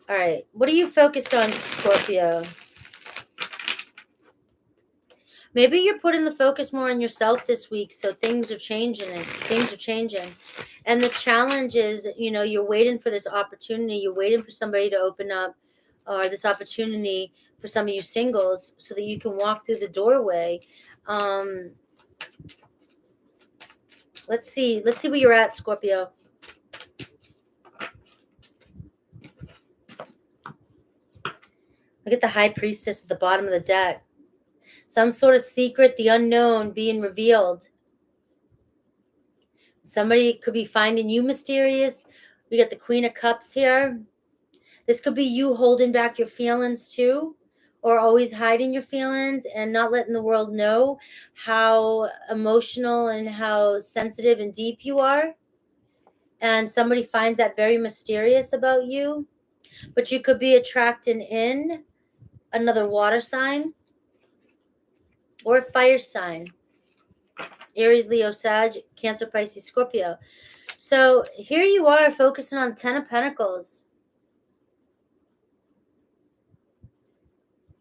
All right, what are you focused on, Scorpio? Maybe you're putting the focus more on yourself this week, so things are changing. And the challenge is, you're waiting for this opportunity. You're waiting for somebody to open up, or this opportunity for some of you singles, so that you can walk through the doorway. Let's see where you're at, Scorpio. Look at the High Priestess at the bottom of the deck. Some sort of secret, the unknown being revealed. Somebody could be finding you mysterious. We got the Queen of Cups here. This could be you holding back your feelings too. or always hiding your feelings and not letting the world know how emotional and how sensitive and deep you are. And somebody finds that very mysterious about you. But you could be attracting in another water sign or a fire sign. Aries, Leo, Sag, Cancer, Pisces, Scorpio. So here you are focusing on 10 of Pentacles.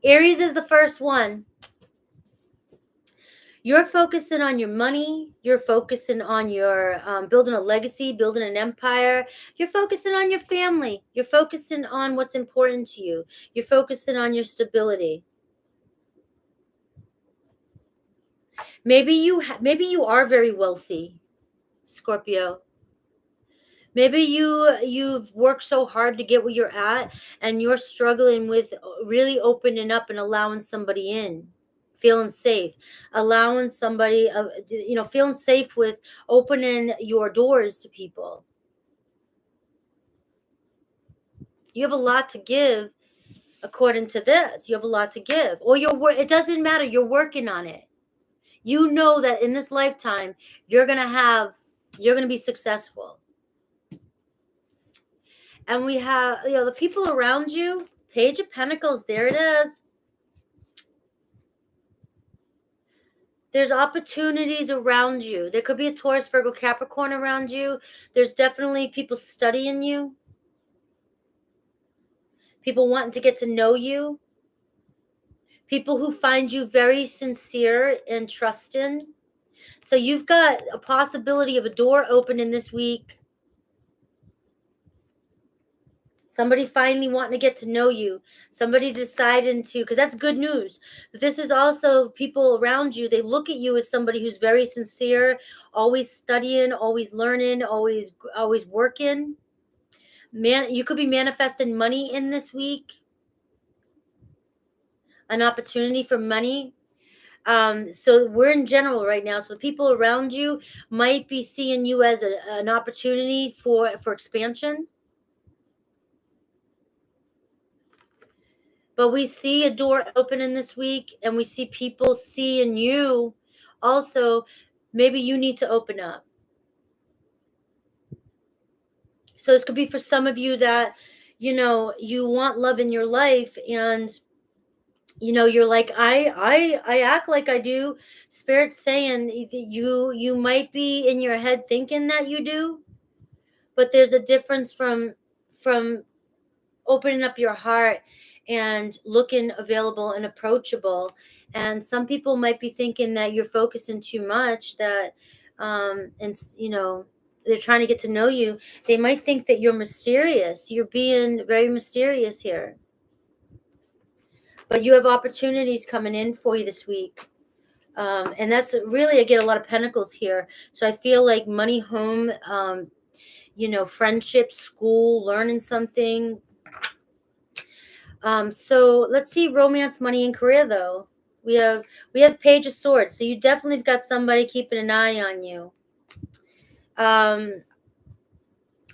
Aries is the first one. You're focusing on your money. You're focusing on your building a legacy, building an empire. You're focusing on your family. You're focusing on what's important to you. You're focusing on your stability. Maybe you are very wealthy, Scorpio. Maybe you've worked so hard to get where you're at, and you're struggling with really opening up and allowing somebody in, feeling safe, allowing somebody, feeling safe with opening your doors to people. You have a lot to give, according to this. You have a lot to give, or it doesn't matter. You're working on it. You know that in this lifetime, you're gonna be successful. And we have, the people around you. Page of Pentacles, there it is. There's opportunities around you. There could be a Taurus, Virgo, Capricorn around you. There's definitely people studying you. People wanting to get to know you. People who find you very sincere and trusting. So you've got a possibility of a door opening this week. Somebody finally wanting to get to know you. Somebody deciding to, because that's good news. But this is also people around you. They look at you as somebody who's very sincere, always studying, always learning, always working. You could be manifesting money in this week. An opportunity for money. So we're in general right now. So the people around you might be seeing you as an opportunity for expansion. But we see a door opening this week, and we see people seeing you. Also, maybe you need to open up. So this could be for some of you that, you want love in your life, and, you're like, I act like I do. Spirit's saying you might be in your head thinking that you do, but there's a difference from opening up your heart and looking available and approachable. And some people might be thinking that you're focusing too much, that they're trying to get to know you. They might think that you're mysterious. You're being very mysterious here. But you have opportunities coming in for you this week. And that's really, I get a lot of pentacles here. So I feel like money, home, friendship, school, learning something. So let's see romance, money, and career, though. We have Page of Swords. So you definitely have got somebody keeping an eye on you.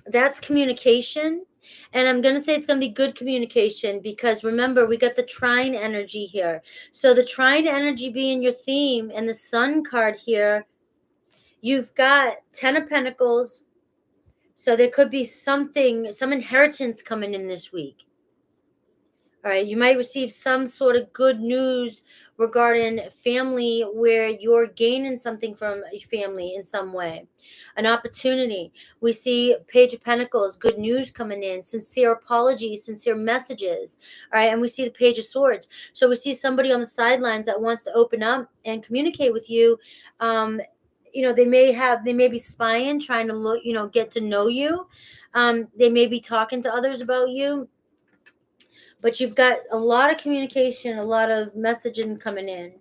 That's communication. And I'm going to say it's going to be good communication, because remember, we got the trine energy here. So the trine energy being your theme, and the Sun card here, you've got 10 of Pentacles. So there could be some inheritance coming in this week. All right, you might receive some sort of good news regarding family, where you're gaining something from a family in some way. An opportunity. We see Page of Pentacles, good news coming in, sincere apologies, sincere messages. All right, and we see the Page of Swords. So we see somebody on the sidelines that wants to open up and communicate with you. They may be spying, trying to look, get to know you. They may be talking to others about you. But you've got a lot of communication, a lot of messaging coming in.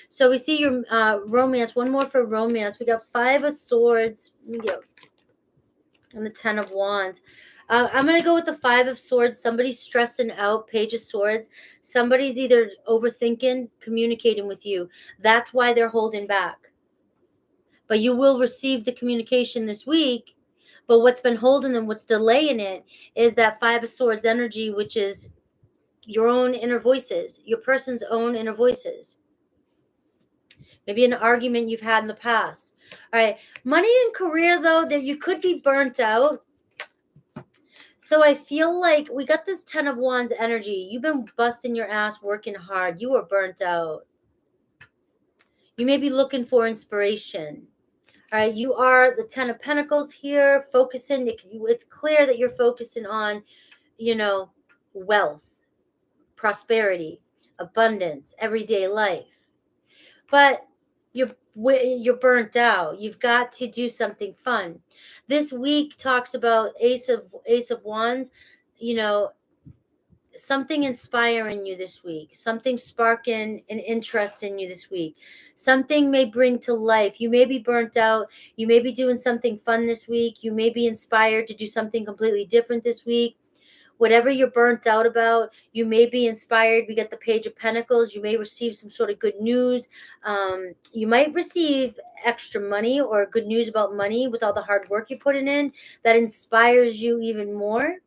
So we see your romance. One more for romance. We got 5 of Swords. And the 10 of Wands. I'm going to go with the 5 of Swords. Somebody's stressing out, Page of Swords. Somebody's either overthinking, communicating with you. That's why they're holding back. But you will receive the communication this week. But what's been holding them, what's delaying it, is that 5 of Swords energy, which is your own inner voices, your person's own inner voices. Maybe an argument you've had in the past. All right. Money and career, though, that you could be burnt out. So I feel like we got this 10 of Wands energy. You've been busting your ass, working hard. You are burnt out. You may be looking for inspiration. All right. You are the 10 of Pentacles here, focusing. It's clear that you're focusing on, wealth, prosperity, abundance, everyday life. But you're burnt out. You've got to do something fun. This week talks about Ace of Wands, something inspiring you this week, something sparking an interest in you this week, something may bring to life. You may be burnt out. You may be doing something fun this week. You may be inspired to do something completely different this week. Whatever you're burnt out about, you may be inspired. We get the Page of Pentacles. You may receive some sort of good news. You might receive extra money or good news about money with all the hard work you're putting in that inspires you even more.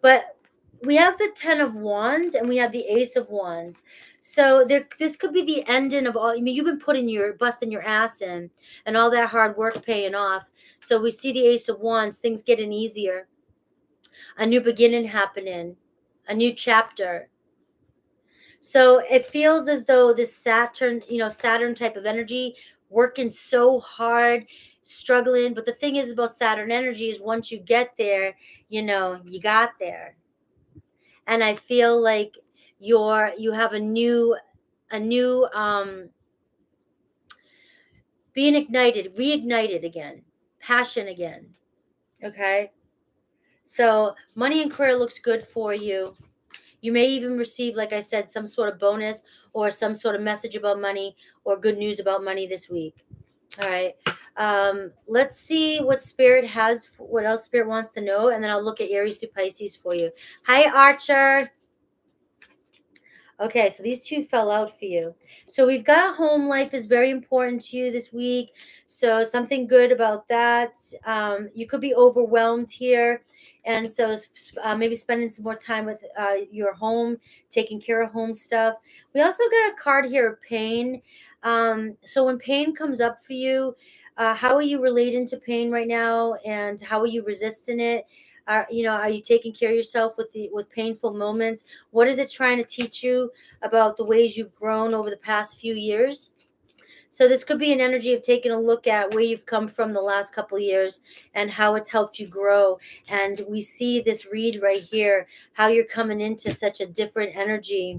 But we have the 10 of Wands and we have the Ace of Wands. So this could be the ending of all. I mean, you've been busting your ass in and all that hard work paying off. So we see the Ace of Wands, things getting easier. A new beginning happening, a new chapter. So it feels as though this Saturn type of energy, working so hard, struggling. But the thing is about Saturn energy is once you get there, you got there. And I feel like you have a new being reignited again, passion again. Okay. So money and career looks good for you. You may even receive, like I said, some sort of bonus or some sort of message about money or good news about money this week. All right. Let's see what else Spirit wants to know. And then I'll look at Aries through Pisces for you. Hi, Archer. Okay, so these two fell out for you. So we've got home life is very important to you this week. So something good about that. You could be overwhelmed here. And so maybe spending some more time with your home, taking care of home stuff. We also got a card here of pain. So when pain comes up for you, how are you relating to pain right now? And how are you resisting it? Are you taking care of yourself with painful moments? What is it trying to teach you about the ways you've grown over the past few years? So this could be an energy of taking a look at where you've come from the last couple of years and how it's helped you grow. And we see this read right here, how you're coming into such a different energy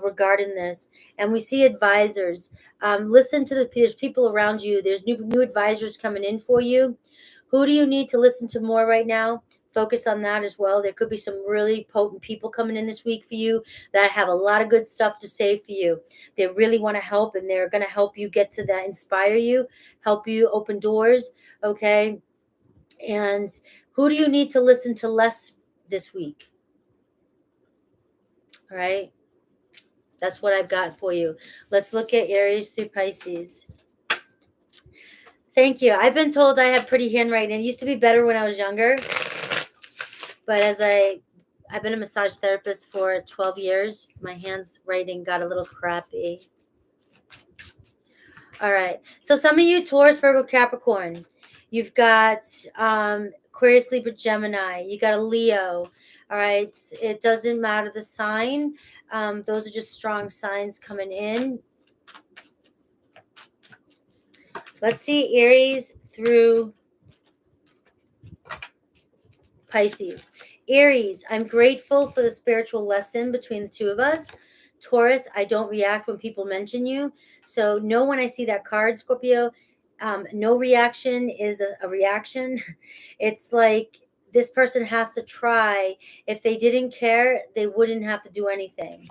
regarding this. And we see advisors. Listen to there's people around you. There's new advisors coming in for you. Who do you need to listen to more right now? Focus on that as well. There could be some really potent people coming in this week for you that have a lot of good stuff to say for you. They really want to help, and they're going to help you get to that, inspire you, help you open doors. Okay. And who do you need to listen to less this week? All right. That's what I've got for you. Let's look at Aries through Pisces. Thank you. I've been told I have pretty handwriting. It used to be better when I was younger. But as I've been a massage therapist for 12 years, my handwriting got a little crappy. All right. So some of you, Taurus, Virgo, Capricorn, you've got Aquarius, Libra, Gemini. You got a Leo. All right. It doesn't matter the sign. Those are just strong signs coming in. Let's see Aries through Pisces. Aries, I'm grateful for the spiritual lesson between the two of us. Taurus, I don't react when people mention you. So know when I see that card, Scorpio, no reaction is a reaction. It's like this person has to try. If they didn't care, they wouldn't have to do anything.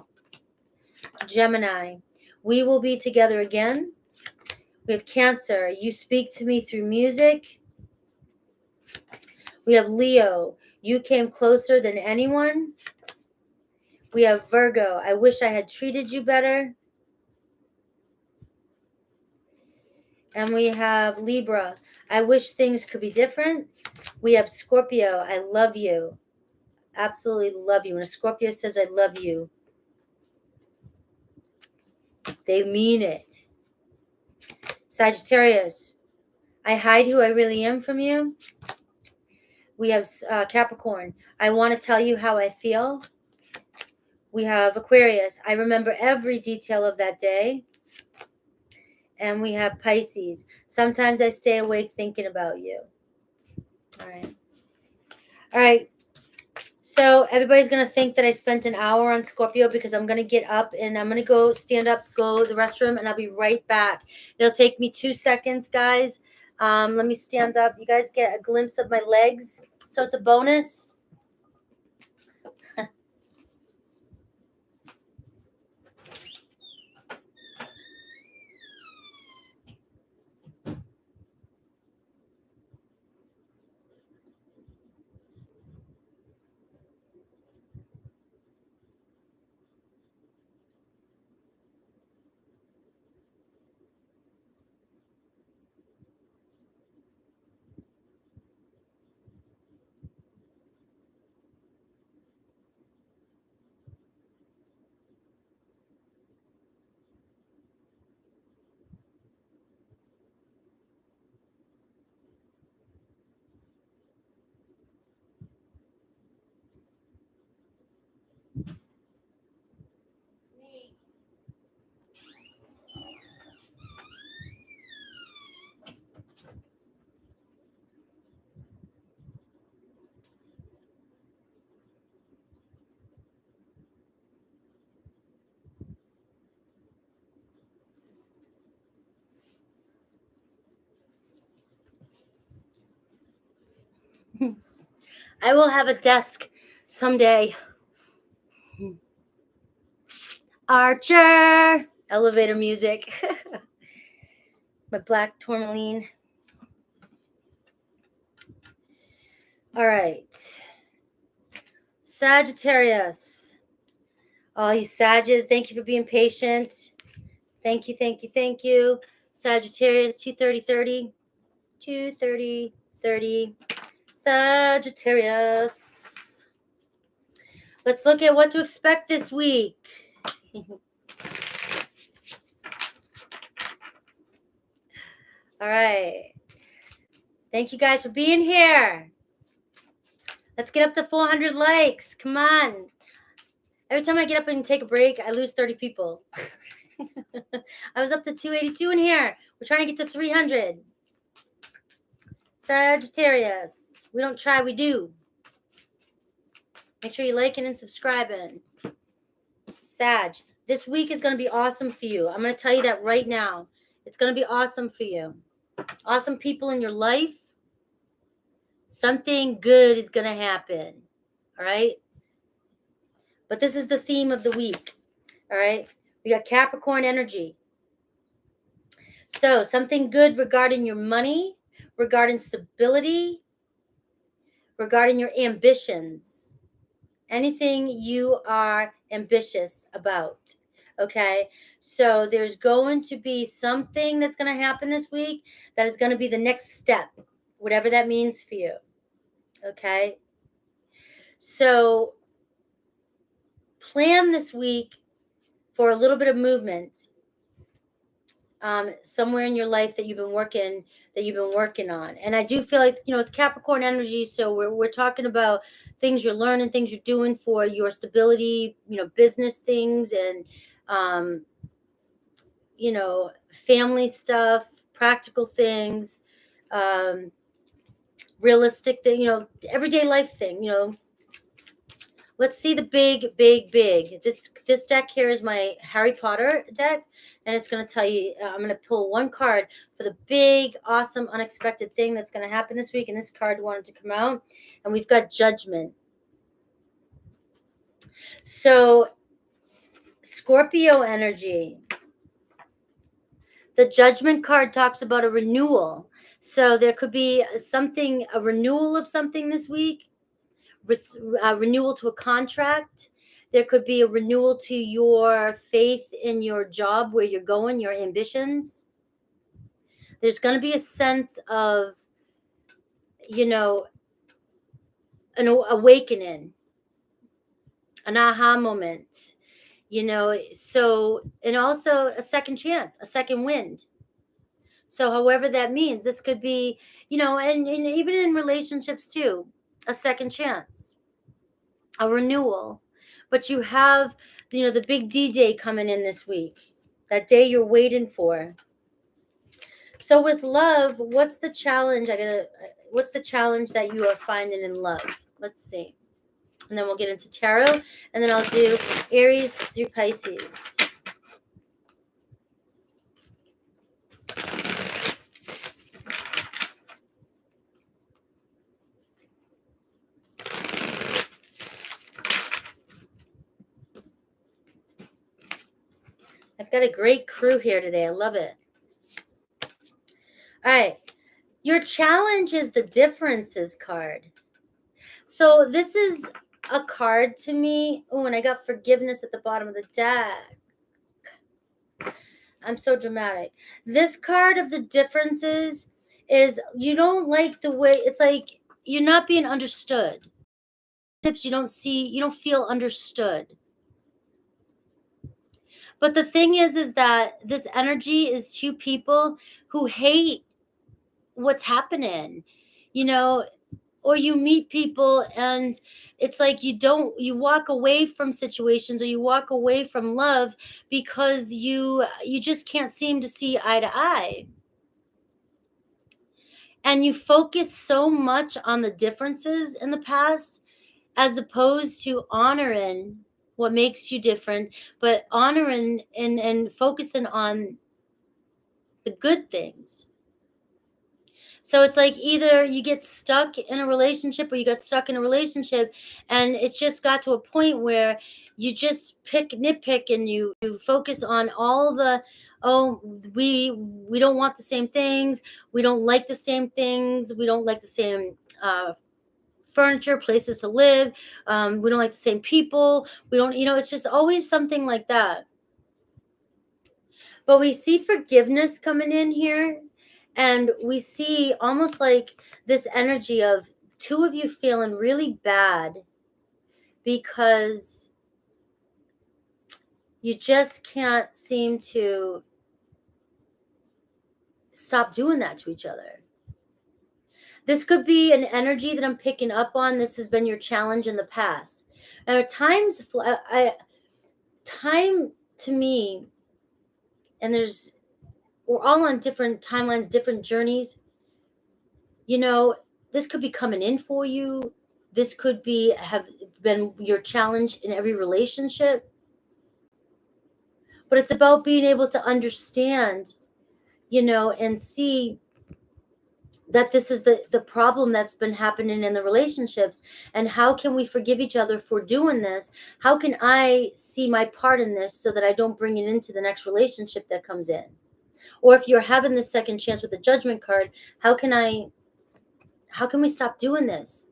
Gemini, we will be together again. We have Cancer, you speak to me through music. We have Leo, you came closer than anyone. We have Virgo, I wish I had treated you better. And we have Libra, I wish things could be different. We have Scorpio, I love you. absolutely love you. When a Scorpio says, I love you, they mean it. Sagittarius, I hide who I really am from you. We have Capricorn, I want to tell you how I feel. We have Aquarius, I remember every detail of that day. And we have Pisces, sometimes I stay awake thinking about you. All right. All right. So everybody's going to think that I spent an hour on Scorpio because I'm going to get up and I'm going to go stand up, go to the restroom, and I'll be right back. It'll take me 2 seconds, guys. Let me stand up. You guys get a glimpse of my legs. So it's a bonus. I will have a desk someday. Archer. Elevator music. My black tourmaline. All right. Sagittarius. All you Sages, thank you for being patient. Thank you, thank you, thank you. Sagittarius, 230-30. 230-30. Sagittarius. Let's look at what to expect this week. All right. Thank you guys for being here. Let's get up to 400 likes. Come on. Every time I get up and take a break, I lose 30 people. I was up to 282 in here. We're trying to get to 300. Sagittarius. We don't try, we do. Make sure you're liking and subscribing. Sag. This week is going to be awesome for you. I'm going to tell you that right now. It's going to be awesome for you. Awesome people in your life. Something good is going to happen. All right? But this is the theme of the week. All right? We got Capricorn energy. So something good regarding your money, regarding stability, regarding your ambitions. Anything you are ambitious about. Okay, so there's going to be something that's going to happen this week that is going to be the next step, whatever that means for you. Okay, so plan this week for a little bit of movement somewhere in your life that you've been working on. And I do feel like, it's Capricorn energy, so we're talking about things you're learning, things you're doing for your stability, business things, and family stuff, practical things, realistic thing, everyday life thing. Let's see the big. This deck here is my Harry Potter deck, and it's going to tell you, I'm going to pull one card for the big, awesome, unexpected thing that's going to happen this week, and this card wanted to come out, and we've got Judgment. So, Scorpio energy. The Judgment card talks about a renewal. So there could be a renewal of something this week, renewal to a contract. There could be a renewal to your faith in your job, where you're going, your ambitions. There's going to be a sense of, an awakening. an aha moment, so, and also a second chance, a second wind. So however that means, this could be, and even in relationships too, a second chance, a renewal. But you have, the big D-Day coming in this week, that day you're waiting for. So with love, what's the challenge that you are finding in love? Let's see. And then we'll get into tarot, and then I'll do Aries through Pisces. I've got a great crew here today. I love it. All right. Your challenge is the differences card. So this is a card to me. Oh, and I got forgiveness at the bottom of the deck. I'm so dramatic. This card of the differences is you don't like the way, it's like you're not being understood. You don't feel understood. But the thing is that this energy is two people who hate what's happening, or you meet people and it's like you walk away from situations, or you walk away from love because you just can't seem to see eye to eye. And you focus so much on the differences in the past as opposed to honoring what makes you different, but honoring and focusing on the good things. So it's like either you get stuck in a relationship, or you got stuck in a relationship and it just got to a point where you just nitpick and you focus on all the, oh, we don't want the same things, we don't like the same things, we don't like the same furniture, places to live, we don't like the same people, we don't, it's just always something like that. But we see forgiveness coming in here, and we see almost like this energy of two of you feeling really bad because you just can't seem to stop doing that to each other. This could be an energy that I'm picking up on. This has been your challenge in the past. Now, time to me, and we're all on different timelines, different journeys. This could be coming in for you. This could have been your challenge in every relationship. But it's about being able to understand, and see that this is the problem that's been happening in the relationships. And how can we forgive each other for doing this? How can I see my part in this so that I don't bring it into the next relationship that comes in? Or if you're having the second chance with the Judgment card, how can we stop doing this?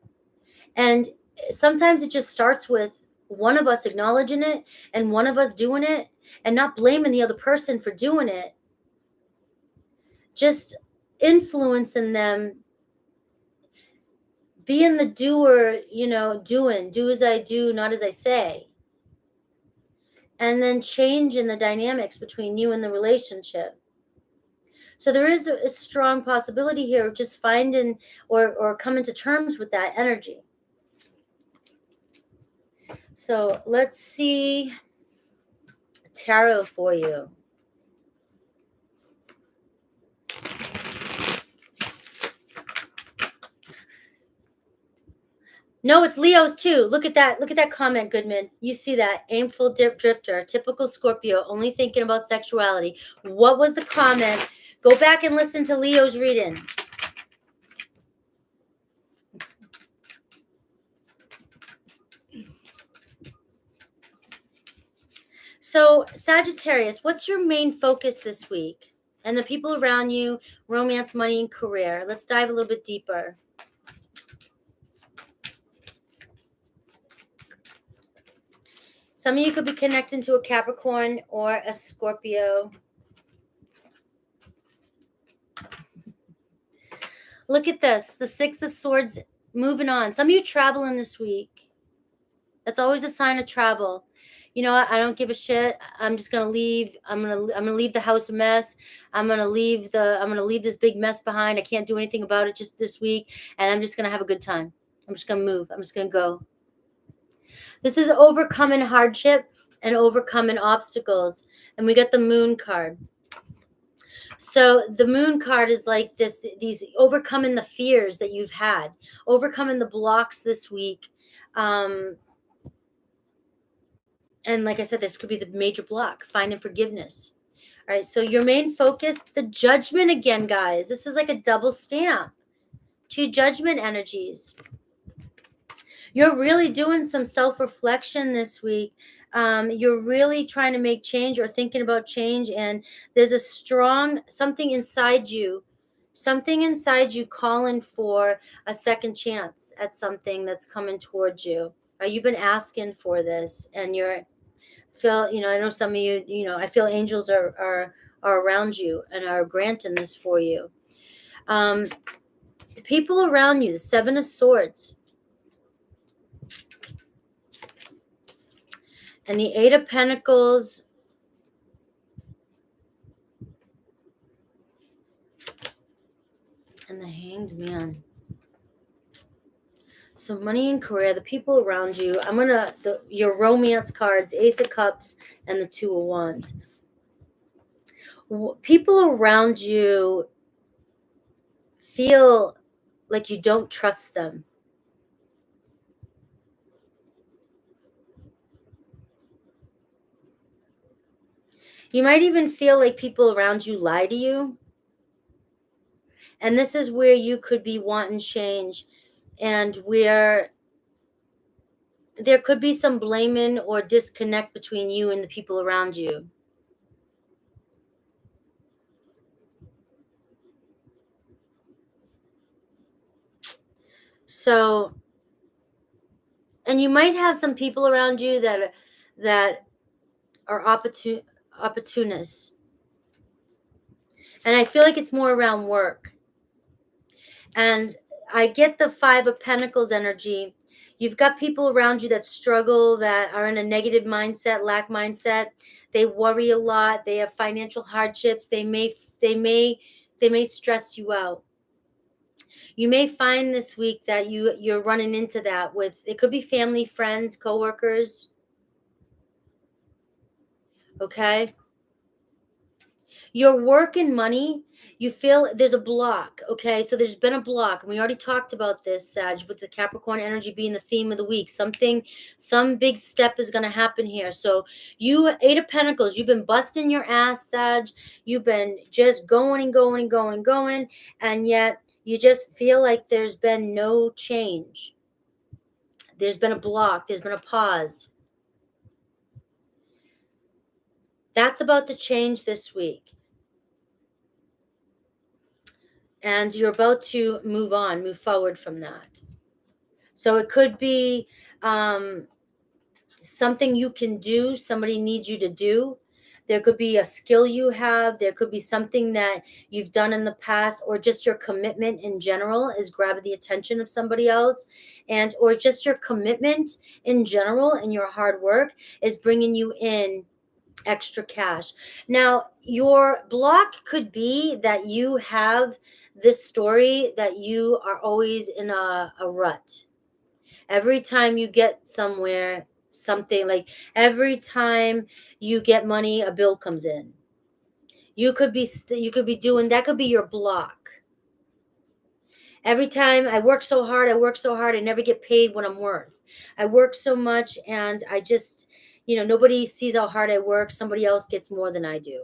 And sometimes it just starts with one of us acknowledging it and one of us doing it, and not blaming the other person for doing it. Just influencing them, being the doer, do as I do, not as I say. And then changing the dynamics between you and the relationship. So there is a strong possibility here of just finding or coming to terms with that energy. So let's see tarot for you. No, it's Leo's too. Look at that. Look at that comment, Goodman. You see that. Aimful drifter, typical Scorpio, only thinking about sexuality. What was the comment? Go back and listen to Leo's reading. So, Sagittarius, what's your main focus this week? And the people around you, romance, money, and career. Let's dive a little bit deeper. Some of you could be connecting to a Capricorn or a Scorpio. Look at this. The Six of Swords moving on. Some of you traveling this week. That's always a sign of travel. You know what? I don't give a shit. I'm just gonna leave. I'm gonna leave the house a mess. I'm gonna leave this big mess behind. I can't do anything about it just this week, and I'm just gonna have a good time. I'm just gonna move. I'm just gonna go. This is overcoming hardship and overcoming obstacles. And we got the moon card. So the moon card is like these overcoming the fears that you've had, overcoming the blocks this week. And like I said, this could be the major block, finding forgiveness. All right, so your main focus, the judgment again, guys. This is like a double stamp. 2 judgment energies. You're really doing some self-reflection this week. You're really trying to make change or thinking about change, and there's a strong something inside you calling for a second chance at something that's coming towards you. You've been asking for this, and I know some of you, I feel angels are around you and are granting this for you. The people around you, the 7 of Swords, and the 8 of Pentacles, and the Hanged Man. So money and career, the people around you. Your romance cards, Ace of Cups, and the 2 of Wands. People around you feel like you don't trust them. You might even feel like people around you lie to you. And this is where you could be wanting change, and where there could be some blaming or disconnect between you and the people around you. So, and you might have some people around you that are opportunists. And I feel like it's more around work. And I get the 5 of Pentacles energy. You've got people around you that struggle, that are in a negative mindset, lack mindset. They worry a lot. They have financial hardships. They may stress you out. You may find this week that you're running into that with, it could be family, friends, coworkers. Okay? Your work and money, you feel there's a block. Okay, so there's been a block, and we already talked about this, Sag, with the Capricorn energy being the theme of the week. Some big step is going to happen here. So you, 8 of Pentacles, you've been busting your ass, Sag. You've been just going and going and going and going, and yet you just feel like there's been no change. There's been a block. There's been a pause. That's about to change this week. And you're about to move forward from that. So it could be something you can do, somebody needs you to do. There could be a skill you have. There could be something that you've done in the past, or just your commitment in general is grabbing the attention of somebody else, or just your commitment in general and your hard work is bringing you in extra cash. Now, your block could be that you have this story that you are always in a rut. Every time you get somewhere, something like every time you get money, a bill comes in. You could be doing that. Could be your block. Every time I work so hard, I never get paid what I'm worth. I work so much, and I just, nobody sees how hard I work. Somebody else gets more than I do.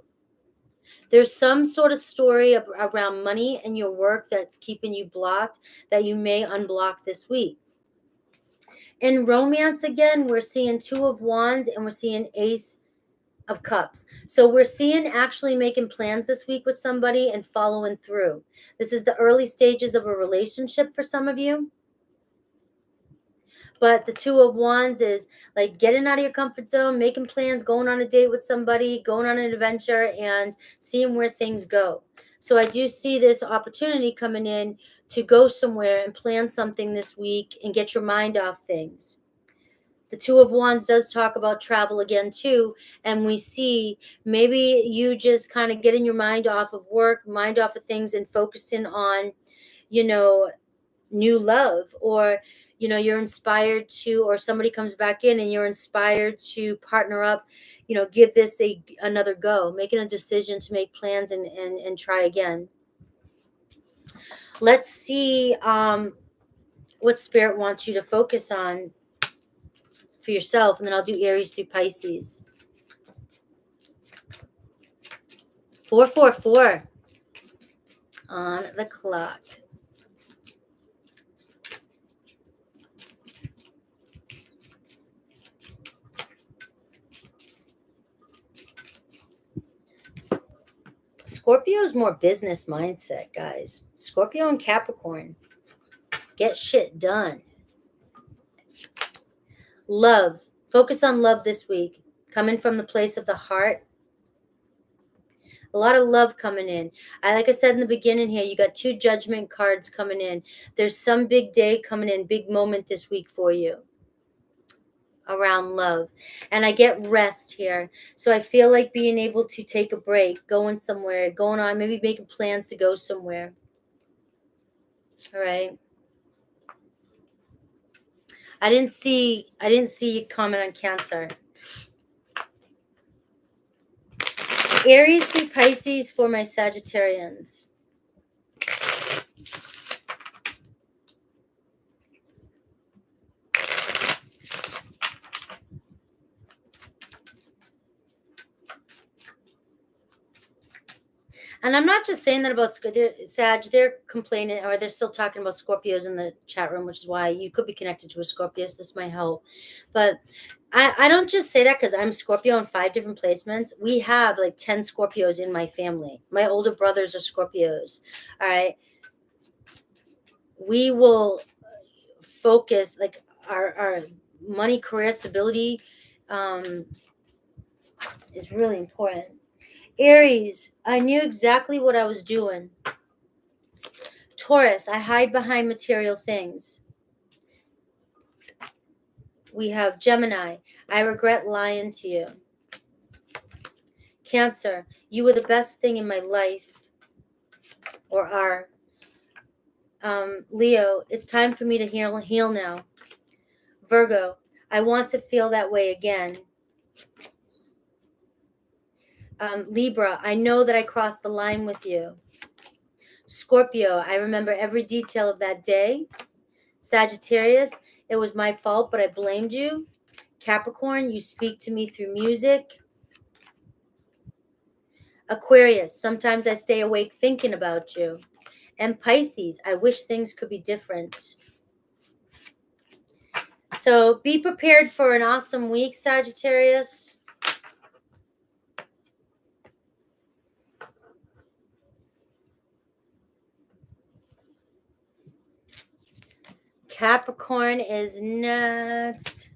There's some sort of story around money and your work that's keeping you blocked that you may unblock this week. In romance, again, we're seeing 2 of Wands and we're seeing Ace of Cups. So we're seeing actually making plans this week with somebody and following through. This is the early stages of a relationship for some of you. But the 2 of Wands is like getting out of your comfort zone, making plans, going on a date with somebody, going on an adventure, and seeing where things go. So I do see this opportunity coming in to go somewhere and plan something this week and get your mind off things. The Two of Wands does talk about travel again too. And we see maybe you just kind of getting your mind off of work, mind off of things, and focusing on, you know, new love, or you're inspired to, or somebody comes back in and you're inspired to partner up, give this another go, making a decision to make plans and try again. Let's see what Spirit wants you to focus on for yourself, and then I'll do Aries through Pisces. 444 on the clock. Scorpio is more business mindset, guys. Scorpio and Capricorn. Get shit done. Love. Focus on love this week. Coming from the place of the heart. A lot of love coming in. Like I said in the beginning here, you got 2 judgment cards coming in. There's some big day coming in, big moment this week for you around love. And I get rest here. So I feel like being able to take a break, going somewhere, going on, maybe making plans to go somewhere. All right. I didn't see you comment on Cancer. Aries through Pisces for my Sagittarians. And I'm not just saying that about Sag. They're complaining, or they're still talking about Scorpios in the chat room, which is why you could be connected to a Scorpio. So this might help. But I don't just say that because I'm Scorpio in 5 different placements. We have like 10 Scorpios in my family. My older brothers are Scorpios. All right. We will focus, like our money, career stability is really important. Aries, I knew exactly what I was doing. Taurus, I hide behind material things. We have Gemini, I regret lying to you. Cancer, you were the best thing in my life, or are. Leo, it's time for me to heal now. Virgo, I want to feel that way again. Libra, I know that I crossed the line with you. Scorpio, I remember every detail of that day. Sagittarius, it was my fault, but I blamed you. Capricorn, you speak to me through music. Aquarius, sometimes I stay awake thinking about you. And Pisces, I wish things could be different. So be prepared for an awesome week, Sagittarius. Capricorn is next.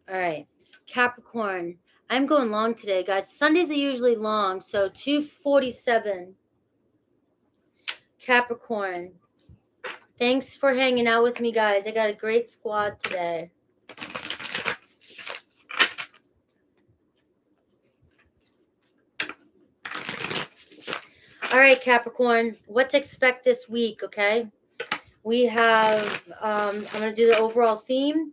All right, Capricorn. I'm going long today, guys. Sundays are usually long, so 2:47. Capricorn. Thanks for hanging out with me, guys. I got a great squad today. All right, Capricorn, what to expect this week, okay? We have, I'm going to do the overall theme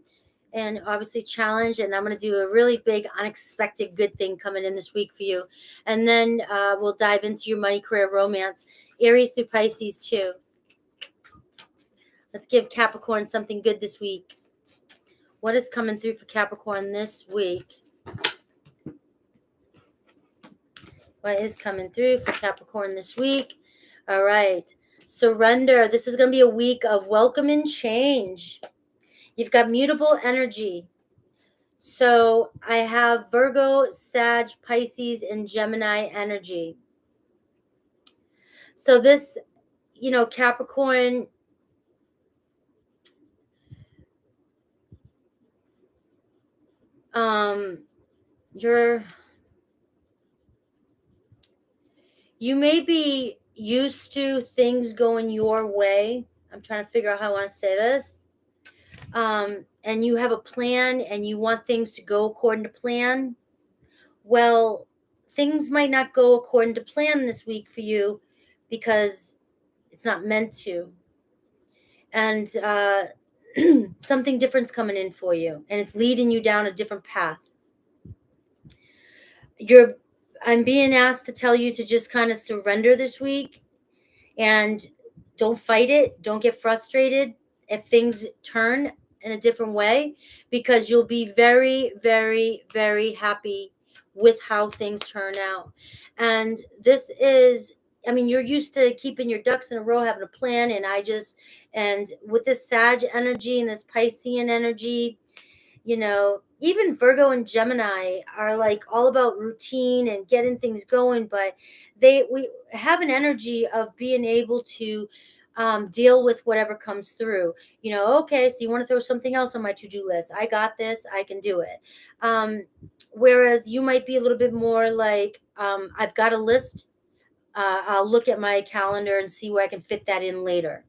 and obviously challenge, and I'm going to do a really big, unexpected good thing coming in this week for you. And then we'll dive into your money, career, romance, Aries through Pisces too. Let's give Capricorn something good this week. What is coming through for Capricorn this week? What is coming through for Capricorn this week? All right. Surrender. This is going to be a week of welcoming change. You've got mutable energy. So I have Virgo, Sag, Pisces, and Gemini energy. So this, Capricorn, You may be used to things going your way. I'm trying to figure out how I want to say this. And you have a plan and you want things to go according to plan. Well, things might not go according to plan this week for you because it's not meant to. And something different's coming in for you, and it's leading you down a different path. I'm being asked to tell you to just kind of surrender this week and don't fight it. Don't get frustrated if things turn in a different way, because you'll be very, very, very happy with how things turn out. And this is, I mean, you're used to keeping your ducks in a row, having a plan. And with this Sag energy and this Piscean energy, even Virgo and Gemini are like all about routine and getting things going, but we have an energy of being able to deal with whatever comes through. Okay, so you want to throw something else on my to-do list. I got this, I can do it. Whereas you might be a little bit more like, I've got a list. I'll look at my calendar and see where I can fit that in later.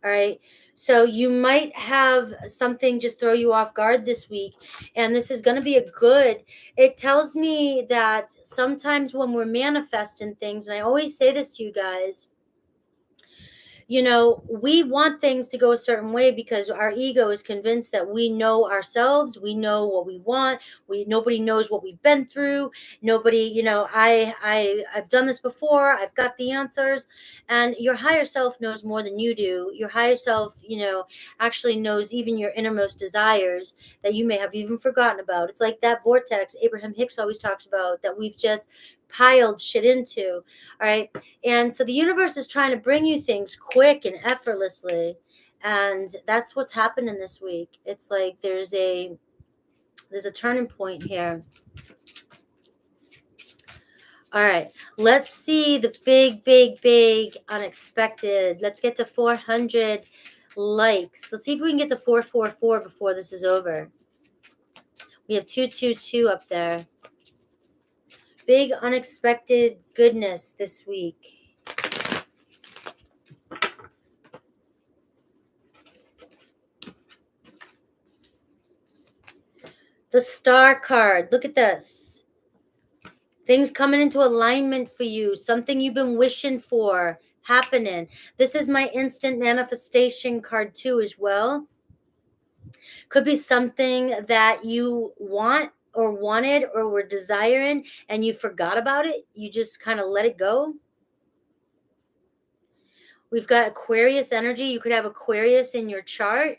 All right. So you might have something just throw you off guard this week. And this is going to be it tells me that sometimes when we're manifesting things, and I always say this to you guys, we want things to go a certain way because our ego is convinced that we know ourselves. We know what we want. Nobody knows what we've been through. Nobody, I've done this before. I've got the answers. And your higher self knows more than you do. Your higher self, actually knows even your innermost desires that you may have even forgotten about. It's like that vortex Abraham Hicks always talks about that we've just piled shit into. All right. And so the universe is trying to bring you things quick and effortlessly. And that's what's happening this week. It's like there's a turning point here. All right. Let's see the big, big, big unexpected. Let's get to 400 likes. Let's see if we can get to 444 before this is over. We have 222 up there. Big unexpected goodness this week. The Star card. Look at this. Things coming into alignment for you. Something you've been wishing for happening. This is my instant manifestation card too as well. Could be something that you want or wanted or were desiring and you forgot about it. You just kind of let it go. We've got Aquarius energy. You could have Aquarius in your chart.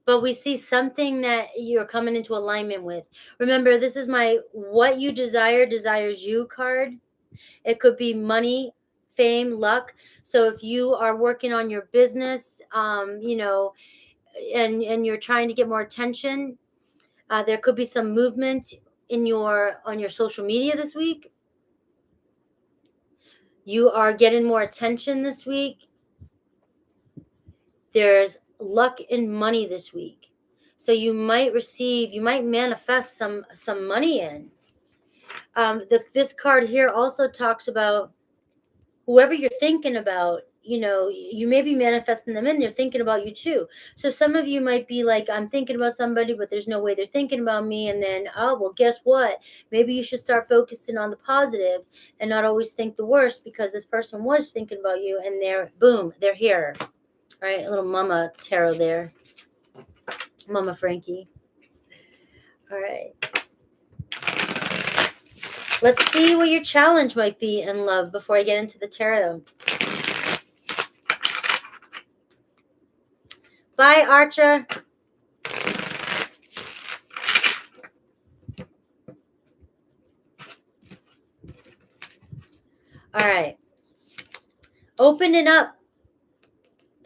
But we see something that you're coming into alignment with. Remember, this is my what you desire desires you card. It could be money, fame, luck. So if you are working on your business, and you're trying to get more attention, there could be some movement on your social media this week. You are getting more attention this week. There's luck and money this week. So you might manifest some money in. This card here also talks about whoever you're thinking about, you may be manifesting them in, they're thinking about you too. So some of you might be like, I'm thinking about somebody, but there's no way they're thinking about me. And then, well, guess what? Maybe you should start focusing on the positive and not always think the worst, because this person was thinking about you and they're here. All right, a little mama tarot there. Mama Frankie. All right. Let's see what your challenge might be in love before I get into the tarot. Bye, Archer. All right. Open it up.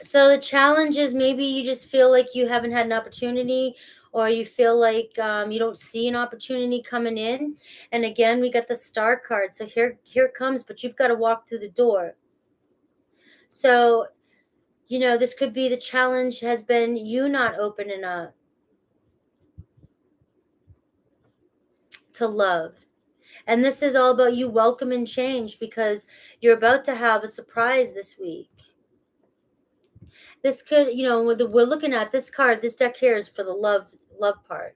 So the challenge is maybe you just feel like you haven't had an opportunity, or you feel like you don't see an opportunity coming in. And again, we got the Star card. So here it comes, but you've got to walk through the door. So, this could be the challenge has been you not opening up. to love. And this is all about you welcoming change, because you're about to have a surprise this week. This could, we're looking at this card, this deck here is for the love part.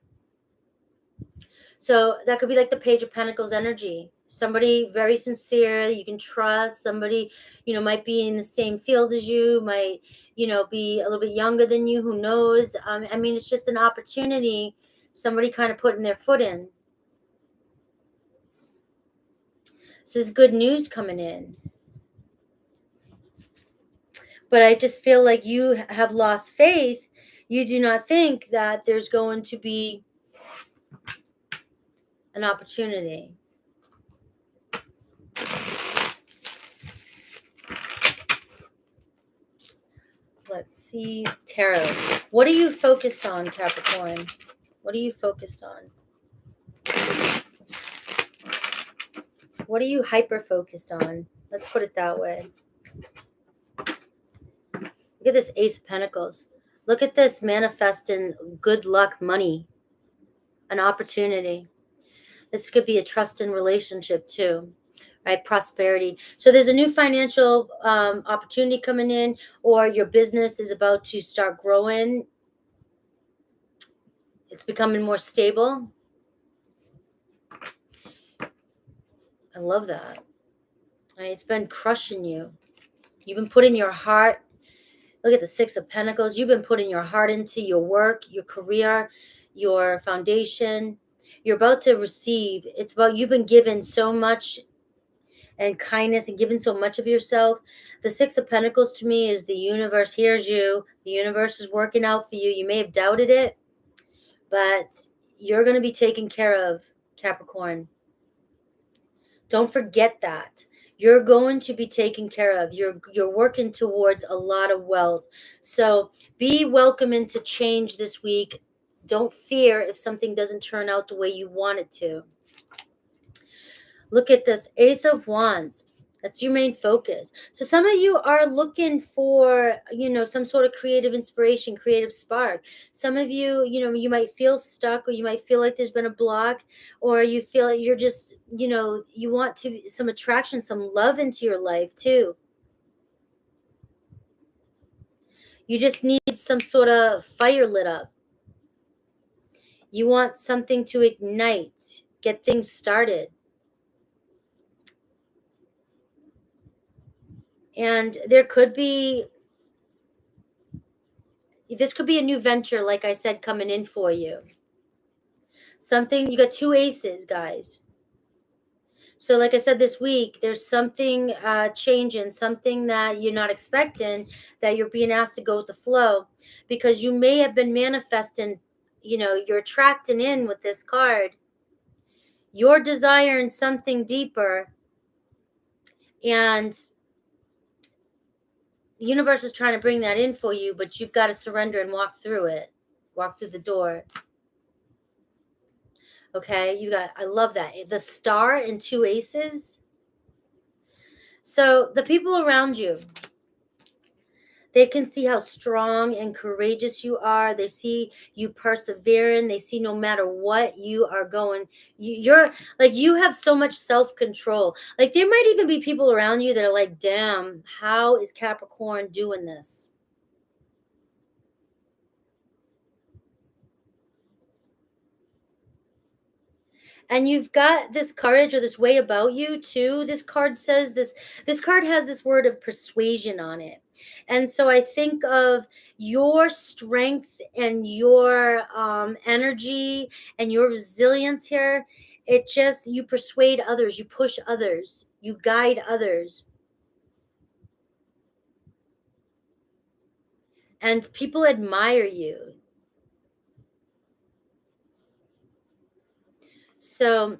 So that could be like the Page of Pentacles energy. Somebody very sincere, you can trust. Somebody, might be in the same field as you, might, be a little bit younger than you, who knows? It's just an opportunity, somebody kind of putting their foot in. This is good news coming in. But I just feel like you have lost faith. You do not think that there's going to be an opportunity. Let's see, tarot. What are you focused on, Capricorn? What are you focused on? What are you hyper-focused on? Let's put it that way. Look at this Ace of Pentacles. Look at this manifesting good luck, money, an opportunity. This could be a trust in relationship too, right? Prosperity. So there's a new financial opportunity coming in, or your business is about to start growing. It's becoming more stable. I love that. Right? It's been crushing you. You've been putting your heart. Look at the Six of Pentacles. You've been putting your heart into your work, your career, your foundation. You're about to receive. It's about, you've been given so much and kindness and given so much of yourself. The Six of Pentacles to me is the universe hears you. The universe is working out for you. You may have doubted it, but you're going to be taken care of, Capricorn. Don't forget that. You're going to be taken care of. You're working towards a lot of wealth. So be welcoming to change this week. Don't fear if something doesn't turn out the way you want it to. Look at this Ace of Wands. That's your main focus. So some of you are looking for, some sort of creative inspiration, creative spark. Some of you, you might feel stuck, or you might feel like there's been a block, or you feel like you're just, you want some attraction, some love into your life too. You just need some sort of fire lit up. You want something to ignite, get things started. And this could be a new venture, like I said, coming in for you. Something, you got two aces, guys. So like I said, this week, there's something changing, something that you're not expecting, that you're being asked to go with the flow, because you may have been manifesting, you're attracting in with this card. You're desiring something deeper, and the universe is trying to bring that in for you, but you've got to surrender and walk through it. Walk through the door. Okay, I love that. The star and two aces. So the people around you, they can see how strong and courageous you are. They see you persevering. They see no matter what you are going, you're like, you have so much self-control. Like, there might even be people around you that are like, damn, how is Capricorn doing this? And you've got this courage, or this way about you too. This card says this card has this word of persuasion on it. And so I think of your strength and your energy and your resilience here. You persuade others, you push others, you guide others. And people admire you. So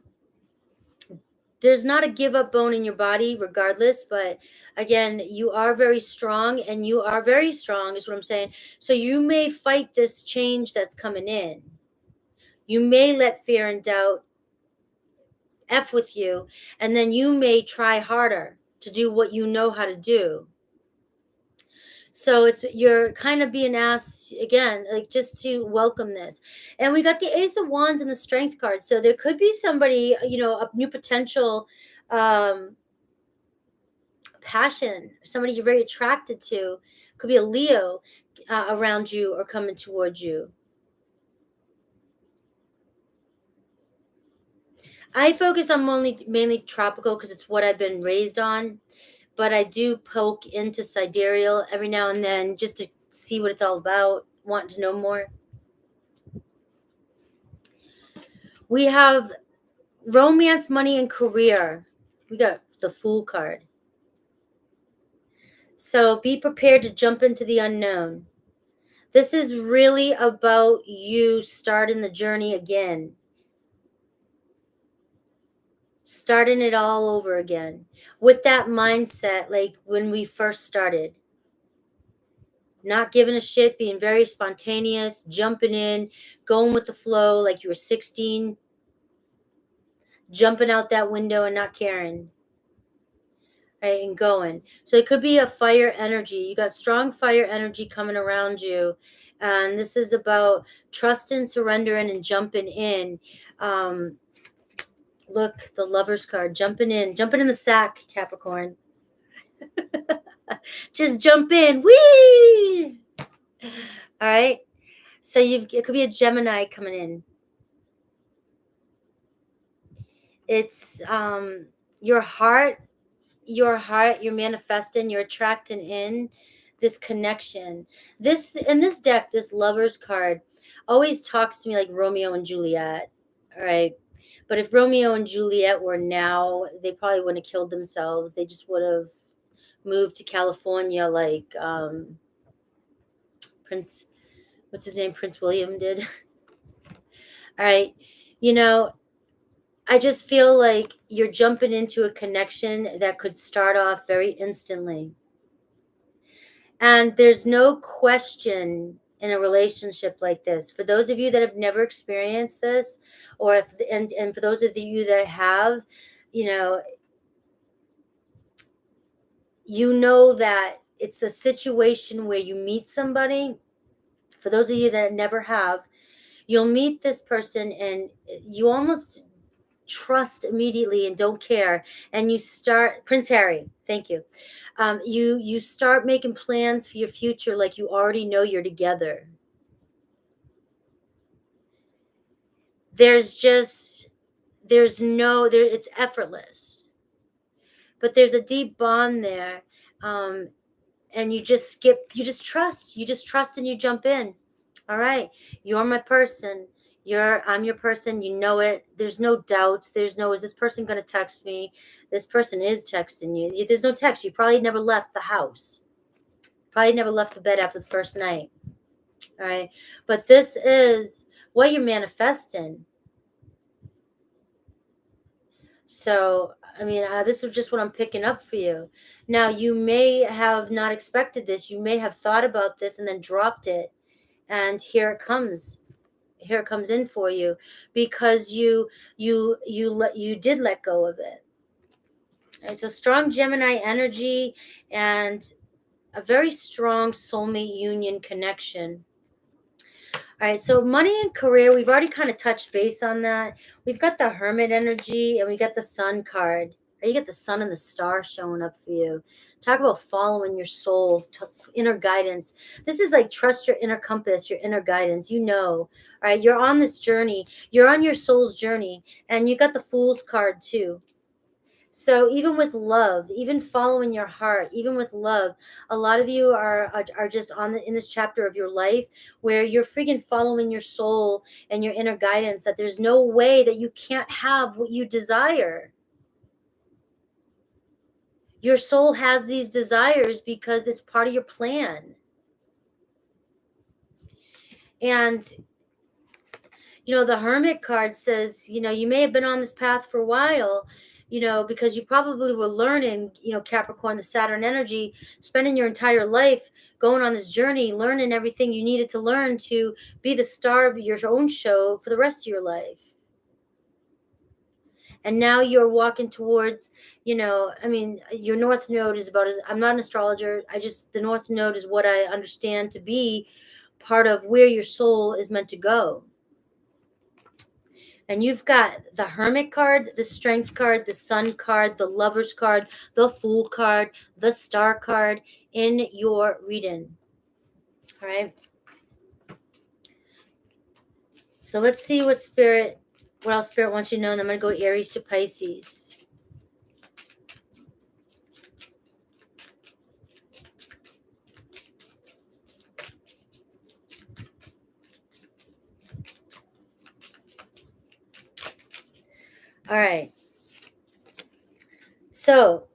there's not a give up bone in your body regardless, but again, you are very strong, and you are very strong is what I'm saying. So you may fight this change that's coming in. You may let fear and doubt F with you, and then you may try harder to do what you know how to do. So you're kind of being asked again, like, just to welcome this. And we got the Ace of Wands and the Strength card. So there could be somebody, a new potential um, passion, somebody you're very attracted to. Could be a Leo around you or coming towards you. I focus on mainly tropical because it's what I've been raised on. But I do poke into sidereal every now and then just to see what it's all about, wanting to know more. We have romance, money, and career. We got the Fool card. So be prepared to jump into the unknown. This is really about you starting the journey again. Starting it all over again. With that mindset, like when we first started. Not giving a shit, being very spontaneous, jumping in, going with the flow like you were 16, jumping out that window and not caring, right? And going. So it could be a fire energy. You got strong fire energy coming around you. And this is about trusting, surrendering, and jumping in. Look, the Lover's card, jumping in the sack, Capricorn. Just jump in. Whee! All right. So it could be a Gemini coming in. It's your heart, you're manifesting, you're attracting in this connection. This in this deck, this Lover's card always talks to me like Romeo and Juliet. All right. But if Romeo and Juliet were now, they probably wouldn't have killed themselves. They just would have moved to California like Prince, what's his name? Prince William did. All right. I just feel like you're jumping into a connection that could start off very instantly. And there's no question in a relationship like this. For those of you that have never experienced this, or and for those of you that have, you know that it's a situation where you meet somebody. For those of you that never have, you'll meet this person and you almost trust immediately and don't care, and you start, Prince Harry, thank you, you start making plans for your future like you already know you're together. It's effortless, but there's a deep bond there, and you just trust and you jump in. All right, you're my person. I'm your person. You know it. There's no doubts. Is this person going to text me? This person is texting you. There's no text. You probably never left the house. Probably never left the bed after the first night. All right. But this is what you're manifesting. So, I mean, this is just what I'm picking up for you. Now, you may have not expected this. You may have thought about this and then dropped it. And here it comes in for you, because you did let go of it. All right, so strong Gemini energy and a very strong soulmate union connection. All right, so money and career, we've already kind of touched base on that. We've got the Hermit energy and we got the Sun card. You get the Sun and the Star showing up for you. Talk about following your soul, inner guidance. This is like trust your inner compass, your inner guidance. All right, you're on this journey. You're on your soul's journey, and you got the Fool's card too. So even with love, even following your heart, even with love, a lot of you are just in this chapter of your life where you're freaking following your soul and your inner guidance, that there's no way that you can't have what you desire. Your soul has these desires because it's part of your plan. And, the Hermit card says, you may have been on this path for a while, because you probably were learning, Capricorn, the Saturn energy, spending your entire life going on this journey, learning everything you needed to learn to be the star of your own show for the rest of your life. And now you're walking towards, I mean, your North Node is about as, I'm not an astrologer. The North Node is what I understand to be part of where your soul is meant to go. And you've got the Hermit card, the Strength card, the Sun card, the Lovers card, the Fool card, the Star card in your reading. All right. So let's see what else Spirit wants you to know. And I'm going to go Aries to Pisces. All right. So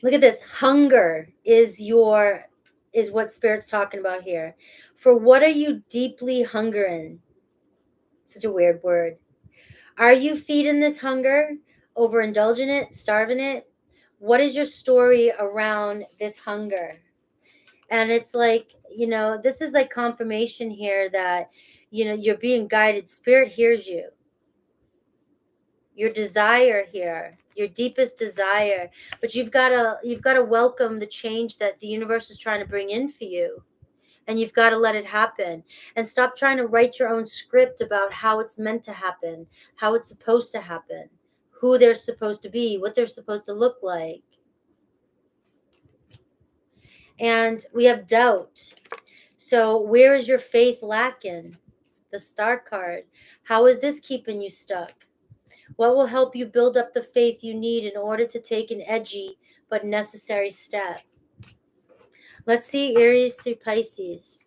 look at this. Hunger is what Spirit's talking about here. For what are you deeply hungering? Such a weird word. Are you feeding this hunger, overindulging it, starving it? What is your story around this hunger? And it's like, this is like confirmation here that, you're being guided. Spirit hears you. Your desire here, your deepest desire, but you've got to welcome the change that the universe is trying to bring in for you. And you've got to let it happen and stop trying to write your own script about how it's meant to happen, how it's supposed to happen, who they're supposed to be, what they're supposed to look like. And we have doubt. So where is your faith lacking? The Star card. How is this keeping you stuck? What will help you build up the faith you need in order to take an edgy but necessary step? Let's see Aries through Pisces.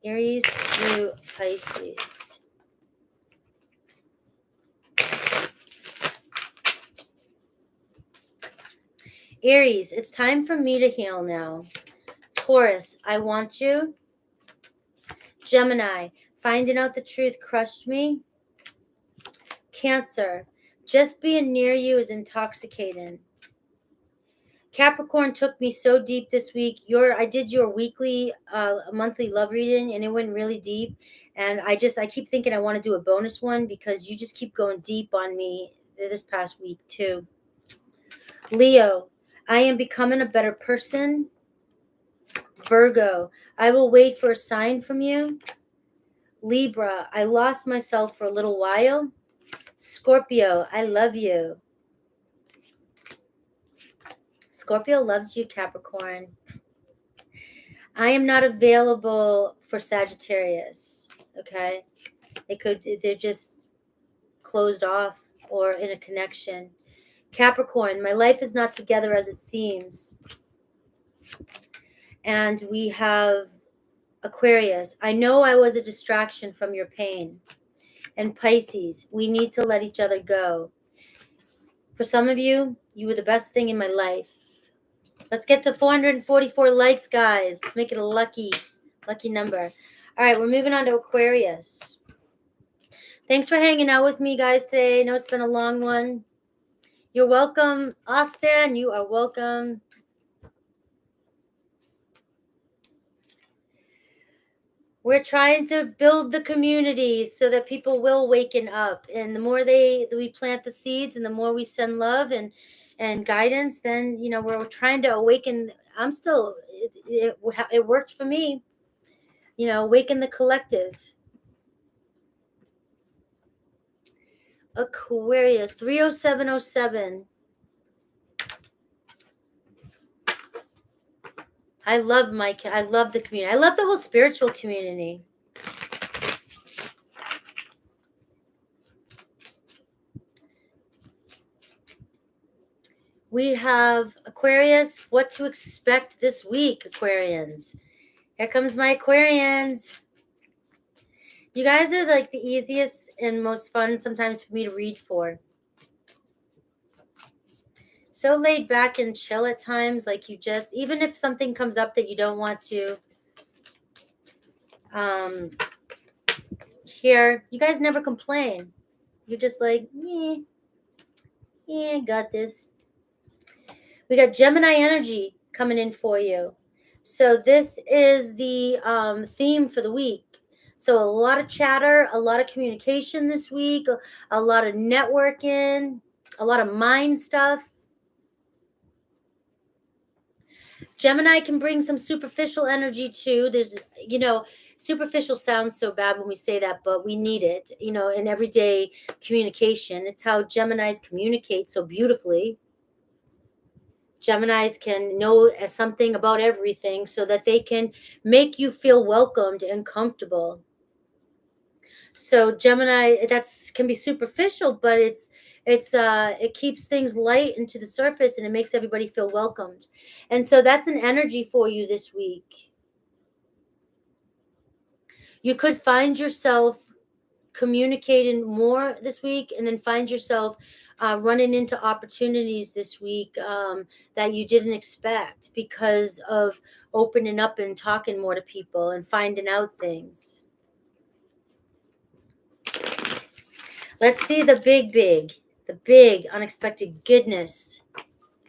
Aries through Pisces. Aries, it's time for me to heal now. Taurus, I want you. Gemini, finding out the truth crushed me. Cancer, just being near you is intoxicating. Capricorn took me so deep this week. I did your weekly, monthly love reading, and it went really deep. And I keep thinking I want to do a bonus one because you just keep going deep on me this past week too. Leo, I am becoming a better person. Virgo, I will wait for a sign from you. Libra, I lost myself for a little while. Scorpio, I love you. Scorpio loves you, Capricorn. I am not available for Sagittarius, okay? They're just closed off or in a connection. Capricorn, my life is not together as it seems. And we have Aquarius, I know I was a distraction from your pain. And Pisces, we need to let each other go. For some of you, you were the best thing in my life. Let's get to 444 likes, guys. Make it a lucky number. All right, we're moving on to Aquarius. Thanks for hanging out with me, guys, today. I know it's been a long one. You're welcome, Austin. You are welcome. We're trying to build the community so that people will waken up. And the more we plant the seeds and the more we send love and guidance, then, we're trying to awaken. It worked for me, awaken the collective. Aquarius, 30707. I love the community. I love the whole spiritual community. We have Aquarius, what to expect this week, Aquarians. Here comes my Aquarians. You guys are like the easiest and most fun sometimes for me to read for. So laid back and chill at times, like even if something comes up that you don't want to hear, you guys never complain. You're just like, got this. We got Gemini energy coming in for you. So this is the theme for the week. So a lot of chatter, a lot of communication this week, a lot of networking, a lot of mind stuff. Gemini can bring some superficial energy too. There's, superficial sounds so bad when we say that, but we need it, in everyday communication. It's how Geminis communicate so beautifully. Geminis can know something about everything so that they can make you feel welcomed and comfortable. So Gemini, can be superficial, but it keeps things light into the surface, and it makes everybody feel welcomed. And so that's an energy for you this week. You could find yourself communicating more this week, and then find yourself running into opportunities this week that you didn't expect because of opening up and talking more to people and finding out things. Let's see the big unexpected goodness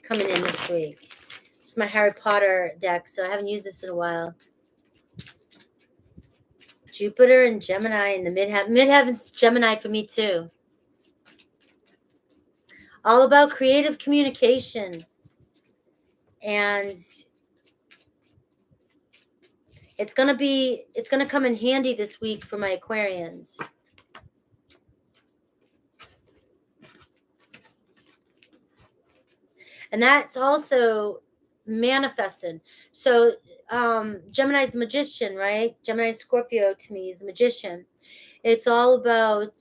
coming in this week. It's my Harry Potter deck, so I haven't used this in a while. Jupiter and Gemini in the midheaven's Gemini for me too. All about creative communication. And it's going to come in handy this week for my Aquarians. And that's also manifesting. So Gemini's the magician, right? Gemini and Scorpio to me is the magician. It's all about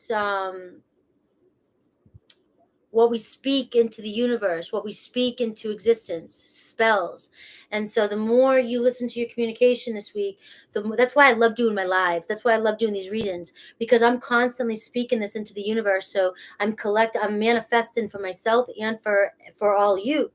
what we speak into the universe, what we speak into existence, spells. And so the more you listen to your communication this week, that's why I love doing my lives. That's why I love doing these readings, because I'm constantly speaking this into the universe. So I'm manifesting for myself and for all you.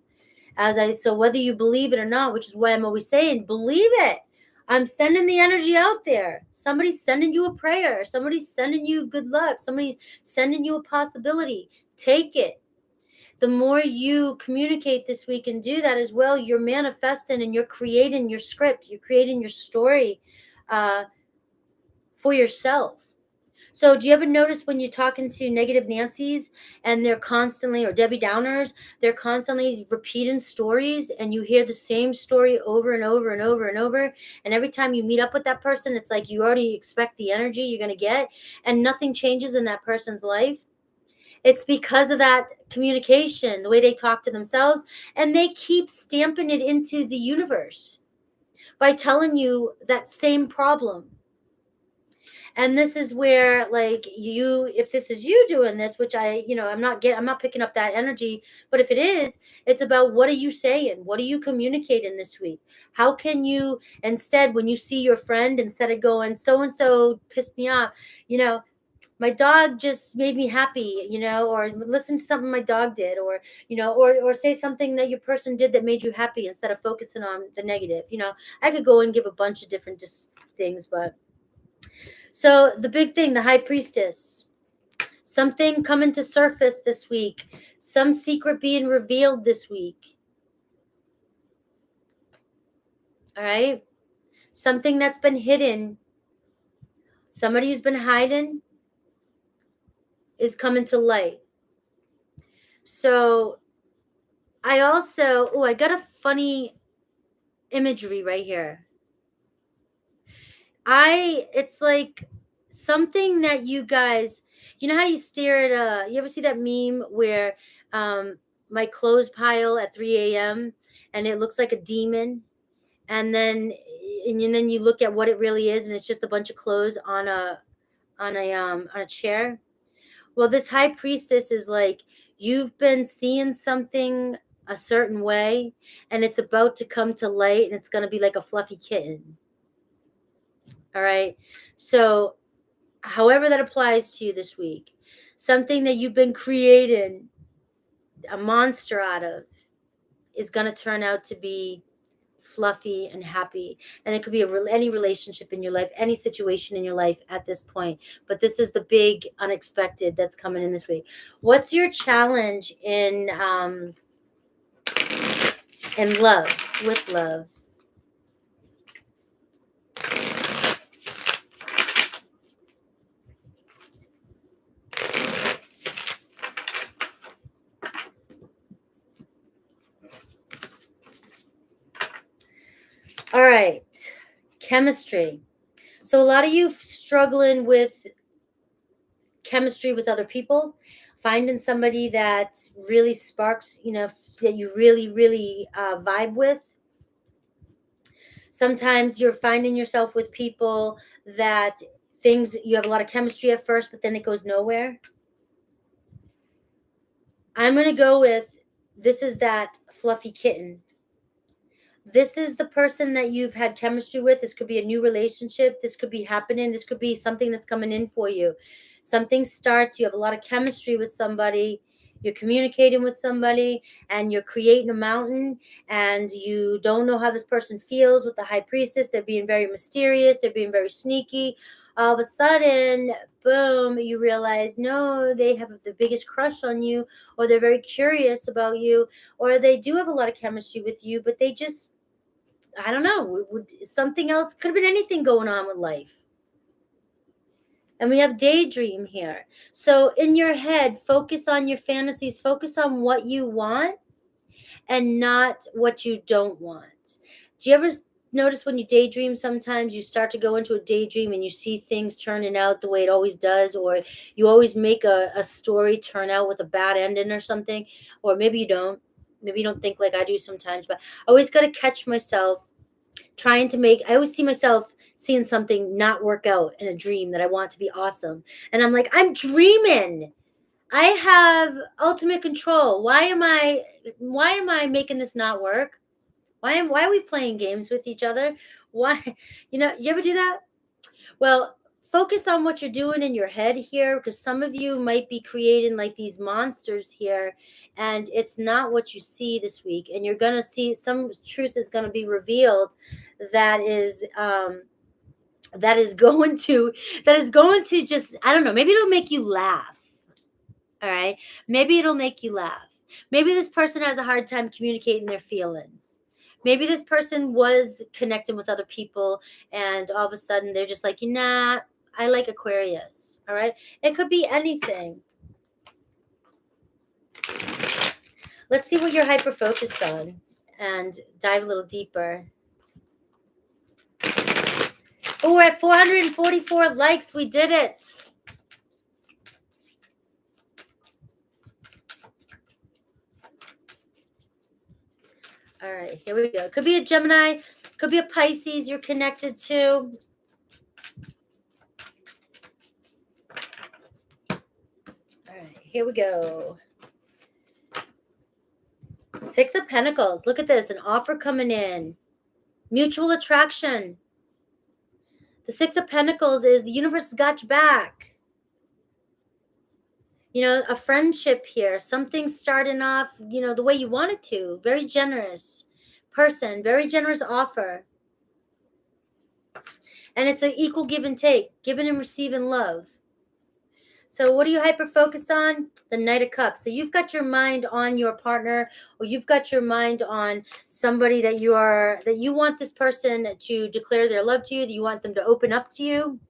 So whether you believe it or not, which is why I'm always saying, believe it. I'm sending the energy out there. Somebody's sending you a prayer. Somebody's sending you good luck. Somebody's sending you a possibility. Take it. The more you communicate this week and do that as well, you're manifesting and you're creating your script. You're creating your story for yourself. So do you ever notice when you're talking to negative Nancy's and they're constantly, or Debbie Downers, they're constantly repeating stories, and you hear the same story over and over and over and over. And every time you meet up with that person, it's like you already expect the energy you're going to get, and nothing changes in that person's life. It's because of that communication, the way they talk to themselves, and they keep stamping it into the universe by telling you that same problem. And this is where, like, if this is you doing this, which I'm not picking up that energy, but if it is, it's about, what are you saying? What are you communicating this week? How can you, instead, when you see your friend, instead of going, so-and-so pissed me off, my dog just made me happy, or listen to something my dog did, or, or say something that your person did that made you happy, instead of focusing on the negative. I could go and give a bunch of different things, but so the big thing, the high priestess, something coming to surface this week, some secret being revealed this week. All right. Something that's been hidden, somebody who's been hiding is coming to light. So I got a funny imagery right here. It's like something that you guys, how you stare at you ever see that meme where my clothes pile at 3 a.m. and it looks like a demon, and then you look at what it really is, and it's just a bunch of clothes on a chair. Well, this high priestess is like, you've been seeing something a certain way, and it's about to come to light, and it's going to be like a fluffy kitten. All right. So however that applies to you this week, something that you've been creating a monster out of is going to turn out to be fluffy and happy. And it could be any relationship in your life, any situation in your life at this point. But this is the big unexpected that's coming in this week. What's your challenge in love, with love? right. Chemistry. So a lot of you struggling with chemistry with other people, finding somebody that really sparks, that you really, really vibe with. Sometimes you're finding yourself with people that you have a lot of chemistry at first, but then it goes nowhere. I'm going to go with, this is that fluffy kitten. This is the person that you've had chemistry with. This could be a new relationship. This could be happening. This could be something that's coming in for you. Something starts. You have a lot of chemistry with somebody. You're communicating with somebody and you're creating a mountain and you don't know how this person feels with the high priestess. They're being very mysterious. They're being very sneaky. All of a sudden, boom, you realize, no, they have the biggest crush on you, or they're very curious about you, or they do have a lot of chemistry with you, but they just, I don't know, something else, could have been anything going on with life. And we have daydream here. So in your head, focus on your fantasies, focus on what you want and not what you don't want. Do you ever notice when you daydream, sometimes you start to go into a daydream and you see things turning out the way it always does, or you always make a story turn out with a bad ending or something, or maybe you don't. Maybe you don't think like I do sometimes, but I always got to catch myself I always see myself seeing something not work out in a dream that I want to be awesome. And I'm like, I'm dreaming. I have ultimate control. Why am I making this not work? Why are we playing games with each other? Why, you ever do that? Well, focus on what you're doing in your head here, because some of you might be creating like these monsters here, and it's not what you see this week. And you're going to see some truth is going to be revealed that is going to just, I don't know, maybe it'll make you laugh. All right, maybe it'll make you laugh. Maybe this person has a hard time communicating their feelings. Maybe this person was connecting with other people and all of a sudden they're just like, nah, I like Aquarius. All right, it could be anything. Let's see what you're hyper focused on and dive a little deeper. Oh, we're at 444 likes. We did it. All right, here we go. Could be a Gemini. Could be a Pisces you're connected to. All right, here we go. Six of Pentacles. Look at this. An offer coming in. Mutual attraction. The Six of Pentacles is the universe has got your back. A friendship here. Something starting off, the way you want it to. Very generous person. Very generous offer. And it's an equal give and take. Giving and receiving love. So what are you hyper focused on? The Knight of Cups. So you've got your mind on your partner, or you've got your mind on somebody that you want this person to declare their love to you, that you want them to open up to you.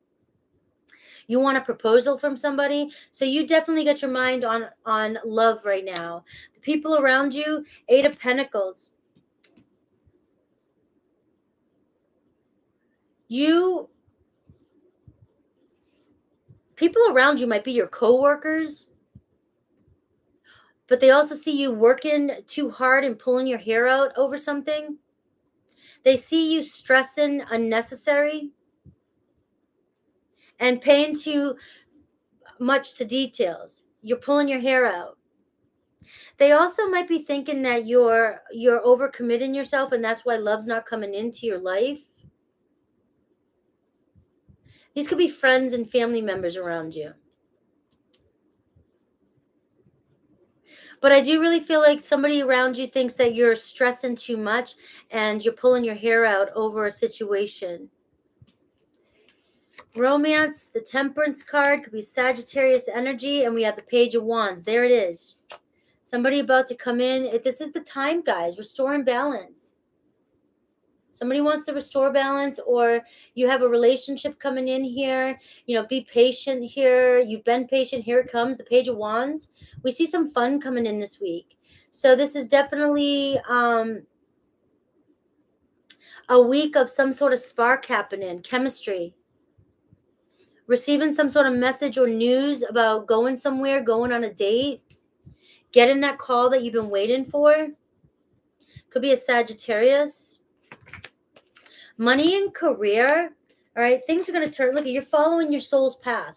You want a proposal from somebody. So you definitely got your mind on love right now. The people around you, Eight of Pentacles. People around you might be your co-workers, but they also see you working too hard and pulling your hair out over something. They see you stressing unnecessary and paying too much to details. You're pulling your hair out. They also might be thinking that you're overcommitting yourself, and that's why love's not coming into your life. These could be friends and family members around you. But I do really feel like somebody around you thinks that you're stressing too much and you're pulling your hair out over a situation. Romance, the Temperance card could be Sagittarius energy, and we have the Page of Wands. There it is. Somebody about to come in. This is the time, guys. Restoring balance. Somebody wants to restore balance, or you have a relationship coming in here. Be patient here. You've been patient. Here it comes, the Page of Wands. We see some fun coming in this week. So this is definitely a week of some sort of spark happening, chemistry. Receiving some sort of message or news about going somewhere, going on a date, getting that call that you've been waiting for. Could be a Sagittarius. Money and career. All right, things are going to turn. Look, you're following your soul's path.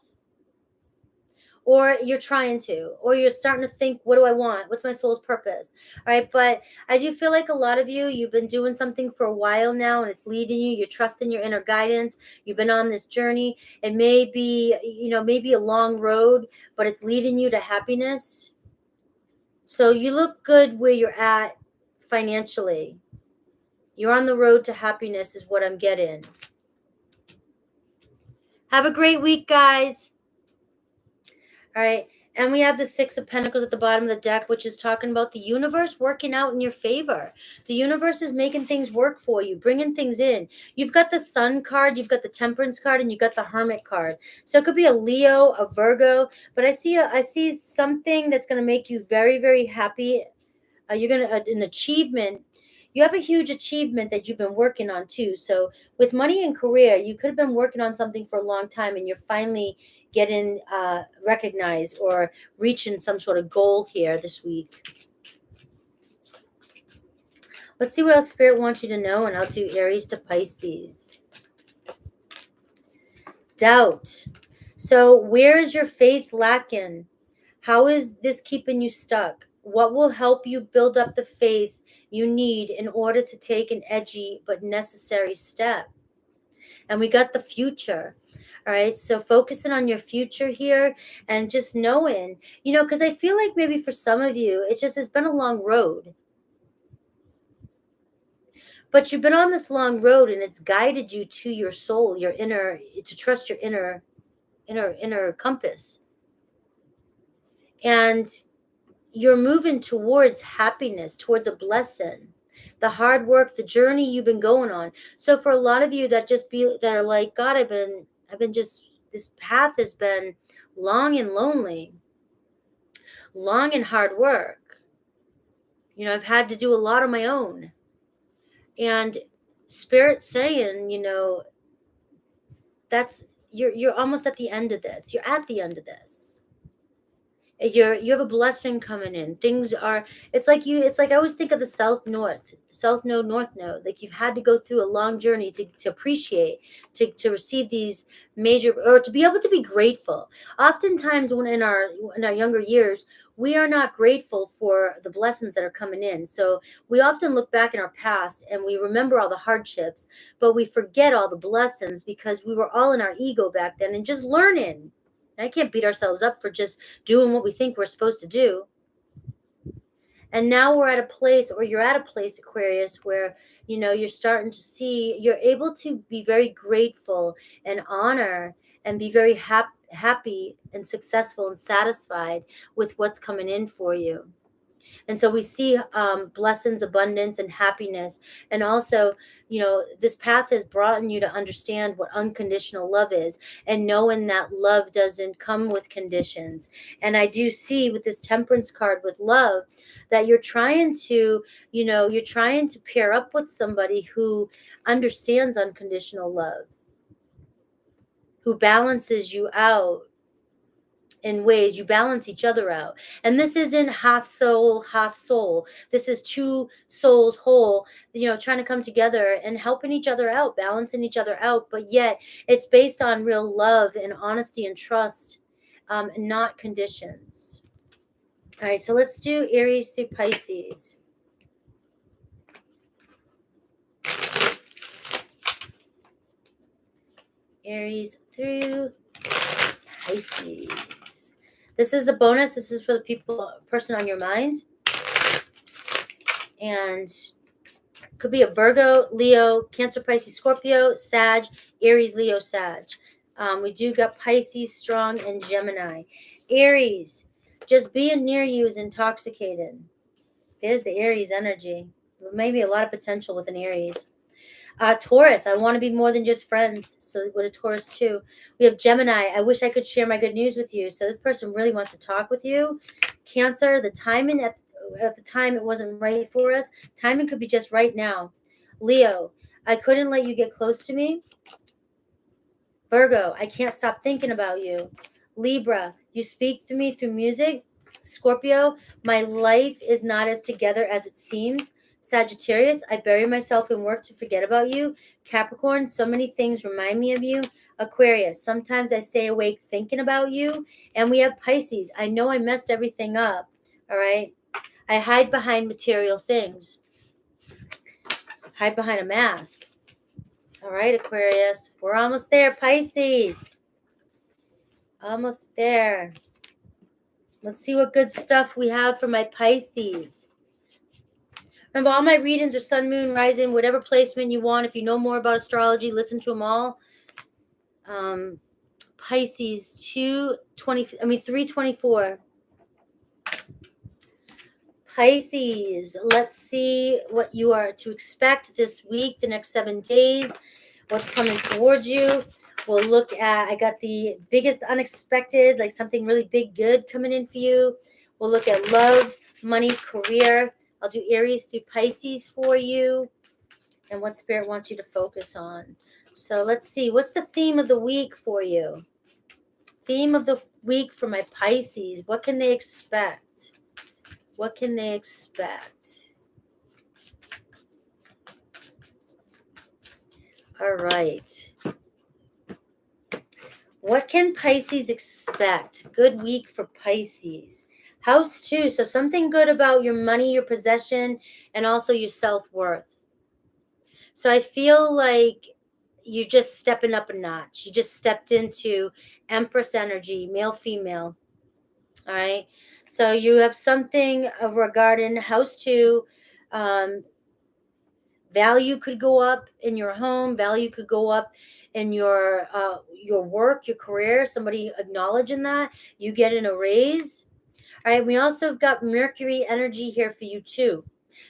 Or you're trying to, or you're starting to think, what do I want? What's my soul's purpose? All right. But I do feel like a lot of you've been doing something for a while now and it's leading you. You're trusting your inner guidance. You've been on this journey. It may be, maybe a long road, but it's leading you to happiness. So you look good where you're at financially. You're on the road to happiness is what I'm getting. Have a great week, guys. All right. And we have the Six of Pentacles at the bottom of the deck, which is talking about the universe working out in your favor. The universe is making things work for you, bringing things in. You've got the Sun card, you've got the Temperance card, and you've got the Hermit card. So it could be a Leo, a Virgo, but I see something that's going to make you very, very happy. You're going to, an achievement. You have a huge achievement that you've been working on too. So with money and career, you could have been working on something for a long time and you're finally getting recognized or reaching some sort of goal here this week. Let's see what else Spirit wants you to know, and I'll do Aries to Pisces. Doubt. So where is your faith lacking? How is this keeping you stuck? What will help you build up the faith you need in order to take an edgy but necessary step? And we got the future. All right. So focusing on your future here and just knowing, because I feel like maybe for some of you, it's been a long road. But you've been on this long road and it's guided you to your soul, your inner, to trust your inner compass. And you're moving towards happiness, towards a blessing, the hard work, the journey you've been going on. So for a lot of you that are like, God, I've been just, this path has been long and lonely, long and hard work. I've had to do a lot on my own. And Spirit's saying, that's, you're almost at the end of this. You're at the end of this. You have a blessing coming in. Things are, it's like I always think of the south node, north node. Like you've had to go through a long journey to appreciate, to receive these major, or to be able to be grateful. Oftentimes when in our younger years, we are not grateful for the blessings that are coming in. So we often look back in our past and we remember all the hardships, but we forget all the blessings because we were all in our ego back then and just learning. I can't beat ourselves up for just doing what we think we're supposed to do. And now we're at a place, or you're at a place, Aquarius, where, you're starting to see, you're able to be very grateful and honor and be very happy and successful and satisfied with what's coming in for you. And so we see blessings, abundance, and happiness. And also, this path has brought you to understand what unconditional love is, and knowing that love doesn't come with conditions. And I do see with this Temperance card with love that you're trying to pair up with somebody who understands unconditional love, who balances you out in ways you balance each other out. And this isn't half soul, half soul. This is two souls whole, trying to come together and helping each other out, balancing each other out. But yet it's based on real love and honesty and trust, not conditions. All right, so let's do Aries through Pisces. Aries through Pisces. This is the bonus. This is for the person on your mind. And could be a Virgo, Leo, Cancer, Pisces, Scorpio, Sag, Aries, Leo, Sag. We do got Pisces strong and Gemini. Aries, just being near you is intoxicating. There's the Aries energy. Maybe a lot of potential with an Aries. Taurus, I want to be more than just friends. So with a Taurus too. We have Gemini, I wish I could share my good news with you. So this person really wants to talk with you. Cancer, the timing at the time it wasn't right for us. Timing could be just right now. Leo, I couldn't let you get close to me. Virgo, I can't stop thinking about you. Libra, you speak to me through music. Scorpio, my life is not as together as it seems. Sagittarius, I bury myself in work to forget about you. Capricorn, so many things remind me of you. Aquarius, sometimes I stay awake thinking about you. And we have Pisces, I know I messed everything up. All right. I hide behind material things. Hide behind a mask. All right, Aquarius. We're almost there, Pisces. Almost there. Let's see what good stuff we have for my Pisces. Remember, all my readings are sun, moon, rising, whatever placement you want. If you know more about astrology, listen to them all. Pisces 324. Pisces, let's see what you are to expect this week, the next 7 days, what's coming towards you. We'll look at, I got the biggest unexpected, like something really big, good coming in for you. We'll look at love, money, career. I'll do Aries through Pisces for you and what Spirit wants you to focus on. So let's see, what's the theme of the week for you? Theme of the week for my Pisces. What can they expect? What can they expect? All right. What can Pisces expect? Good week for Pisces. House 2. So something good about your money, your possession, and also your self-worth. So I feel like you're just stepping up a notch. You just stepped into Empress energy, male, female. All right. So you have something regarding House 2. Value could go up in your home. Value could go up in your work, your career. Somebody acknowledging that. You getting a raise. All right. We also have got Mercury energy here for you too.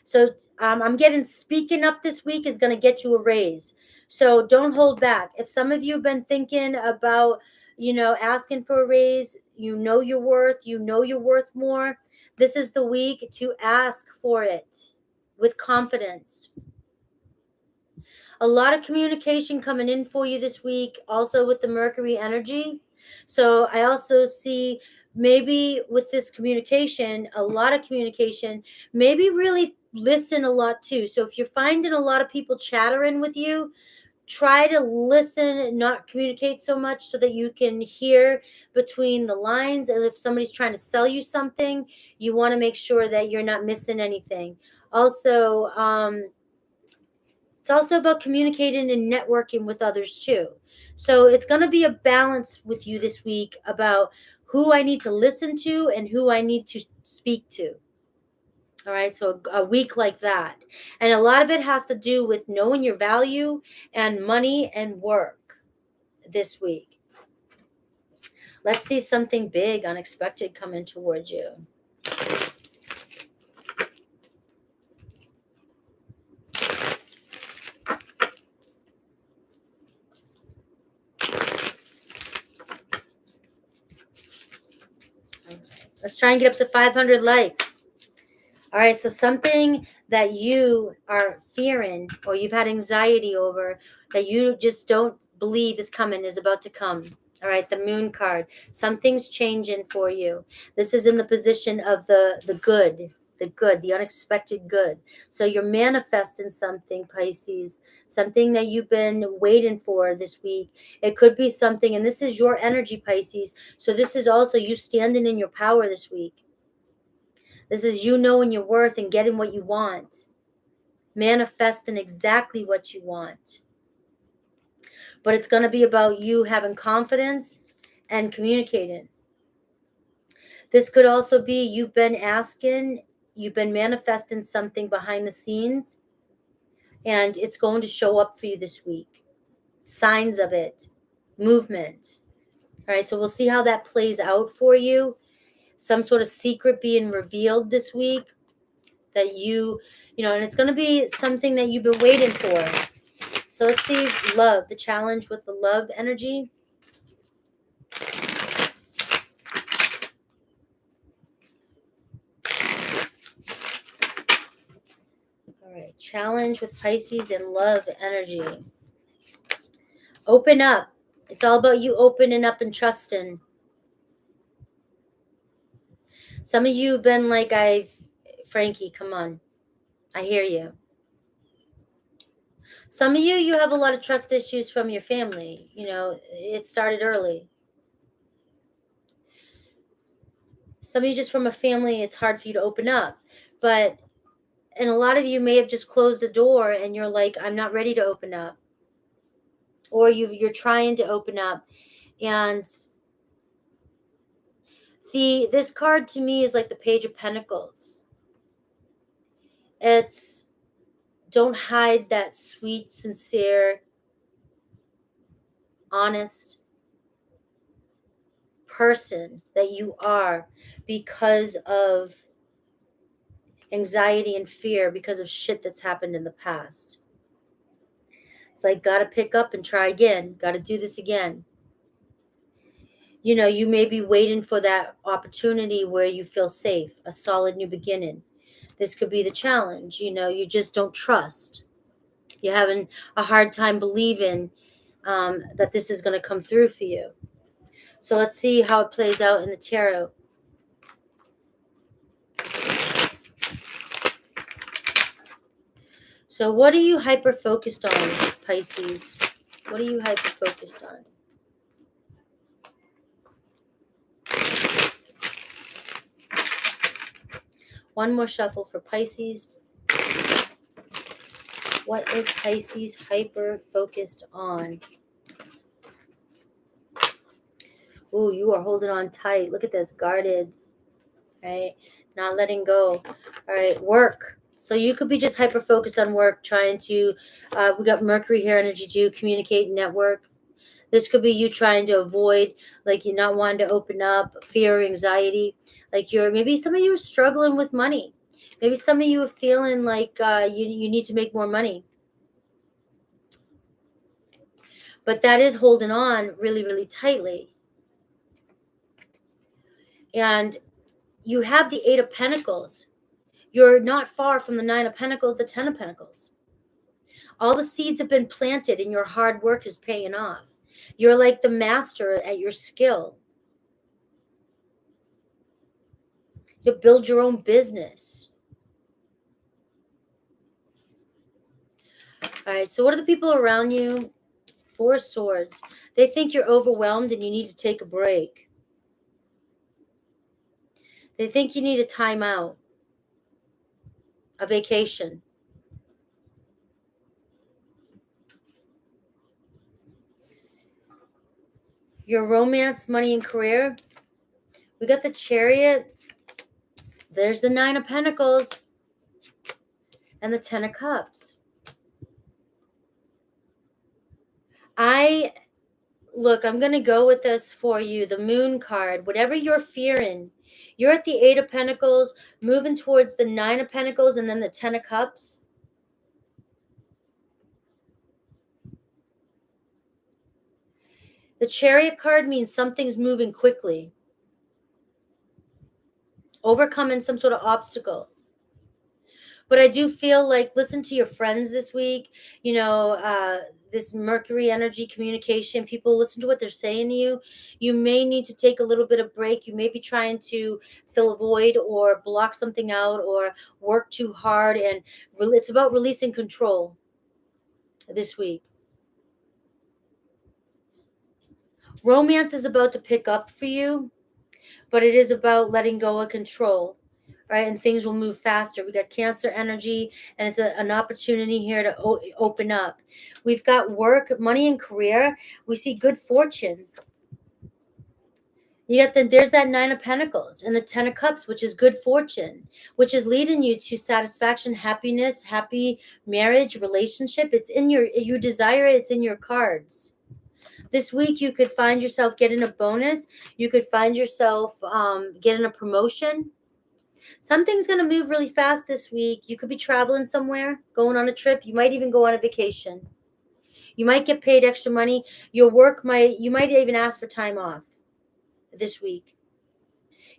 So I'm getting speaking up this week is going to get you a raise. So don't hold back. If some of you have been thinking about, asking for a raise, you know your worth more. This is the week to ask for it with confidence. A lot of communication coming in for you this week, also with the Mercury energy. So I also see maybe with this communication, a lot of communication, maybe really listen a lot too. So if you're finding a lot of people chattering with you, try to listen, not communicate so much so that you can hear between the lines. And if somebody's trying to sell you something, you want to make sure that you're not missing anything. Also, it's also about communicating and networking with others too. So it's going to be a balance with you this week about who I need to listen to and who I need to speak to. All right, so a week like that. And a lot of it has to do with knowing your value and money and work this week. Let's see something big, unexpected coming towards you. Let's try and get up to 500 likes. All right, so something that you are fearing or you've had anxiety over that you just don't believe is coming is about to come. All right, the moon card. Something's changing for you. This is in the position of the good, the unexpected good. So you're manifesting something, Pisces, something that you've been waiting for this week. It could be something, and this is your energy, Pisces. So this is also you standing in your power this week. This is you knowing your worth and getting what you want. Manifesting exactly what you want. But it's going to be about you having confidence and communicating. This could also be you've been manifesting something behind the scenes, and it's going to show up for you this week. Signs of it, movement. All right, so we'll see how that plays out for you. Some sort of secret being revealed this week that and it's going to be something that you've been waiting for. So let's see love, the challenge with the love energy. All All right, challenge with Pisces and love energy. Open up. It's all about you opening up and trusting. Some of you have been like, Frankie, come on. I hear you. Some of you have a lot of trust issues from your family. You know, it started early. Some of you just from a family, it's hard for you to open up. And a lot of you may have just closed the door and you're like, I'm not ready to open up. Or you're trying to open up. And this card to me is like the Page of Pentacles. It's don't hide that sweet, sincere, honest person that you are because of anxiety and fear, because of shit that's happened in the past. It's like, gotta pick up and try again. Gotta do this again. You know, you may be waiting for that opportunity where you feel safe, a solid new beginning. This could be the challenge. You know, you just don't trust. You're having a hard time believing that this is going to come through for you. So let's see how it plays out in the tarot. So what are you hyper-focused on, Pisces? What are you hyper-focused on? One more shuffle for Pisces. What is Pisces hyper-focused on? Ooh, you are holding on tight. Look at this, guarded, right? Not letting go. All right, work. So you could be just hyper-focused on work, trying to, we got Mercury here, energy too, communicate, network. This could be you trying to avoid, like you're not wanting to open up, fear, anxiety. Like maybe some of you are struggling with money. Maybe some of you are feeling like you need to make more money. But that is holding on really, really tightly. And you have the Eight of Pentacles. You're not far from the Nine of Pentacles, the Ten of Pentacles. All the seeds have been planted and your hard work is paying off. You're like the master at your skill. You'll build your own business. All right, so what are the people around you? Four of Swords. They think you're overwhelmed and you need to take a break. They think you need a time out, a vacation. Your romance, money, and career. We got the Chariot. There's the Nine of Pentacles and the Ten of Cups. Look, I'm going to go with this for you. The Moon card, whatever you're fearing, you're at the Eight of Pentacles, moving towards the Nine of Pentacles and then the Ten of Cups. The Chariot card means something's moving quickly. Overcoming some sort of obstacle. But I do feel like, listen to your friends this week. You know, this Mercury energy communication, people listen to what they're saying to you. You may need to take a little bit of break. You may be trying to fill a void or block something out or work too hard. And it's about releasing control this week. Romance is about to pick up for you, but it is about letting go of control. Right, and things will move faster. We got Cancer energy, and it's an opportunity here to open up. We've got work, money, and career. We see good fortune. You got there's that Nine of Pentacles and the Ten of Cups, which is good fortune, which is leading you to satisfaction, happiness, happy marriage, relationship. It's in you desire it. It's in your cards. This week, you could find yourself getting a bonus. You could find yourself getting a promotion. Something's going to move really fast this week. You could be traveling somewhere, going on a trip. You might even go on a vacation. You might get paid extra money. You might even ask for time off this week.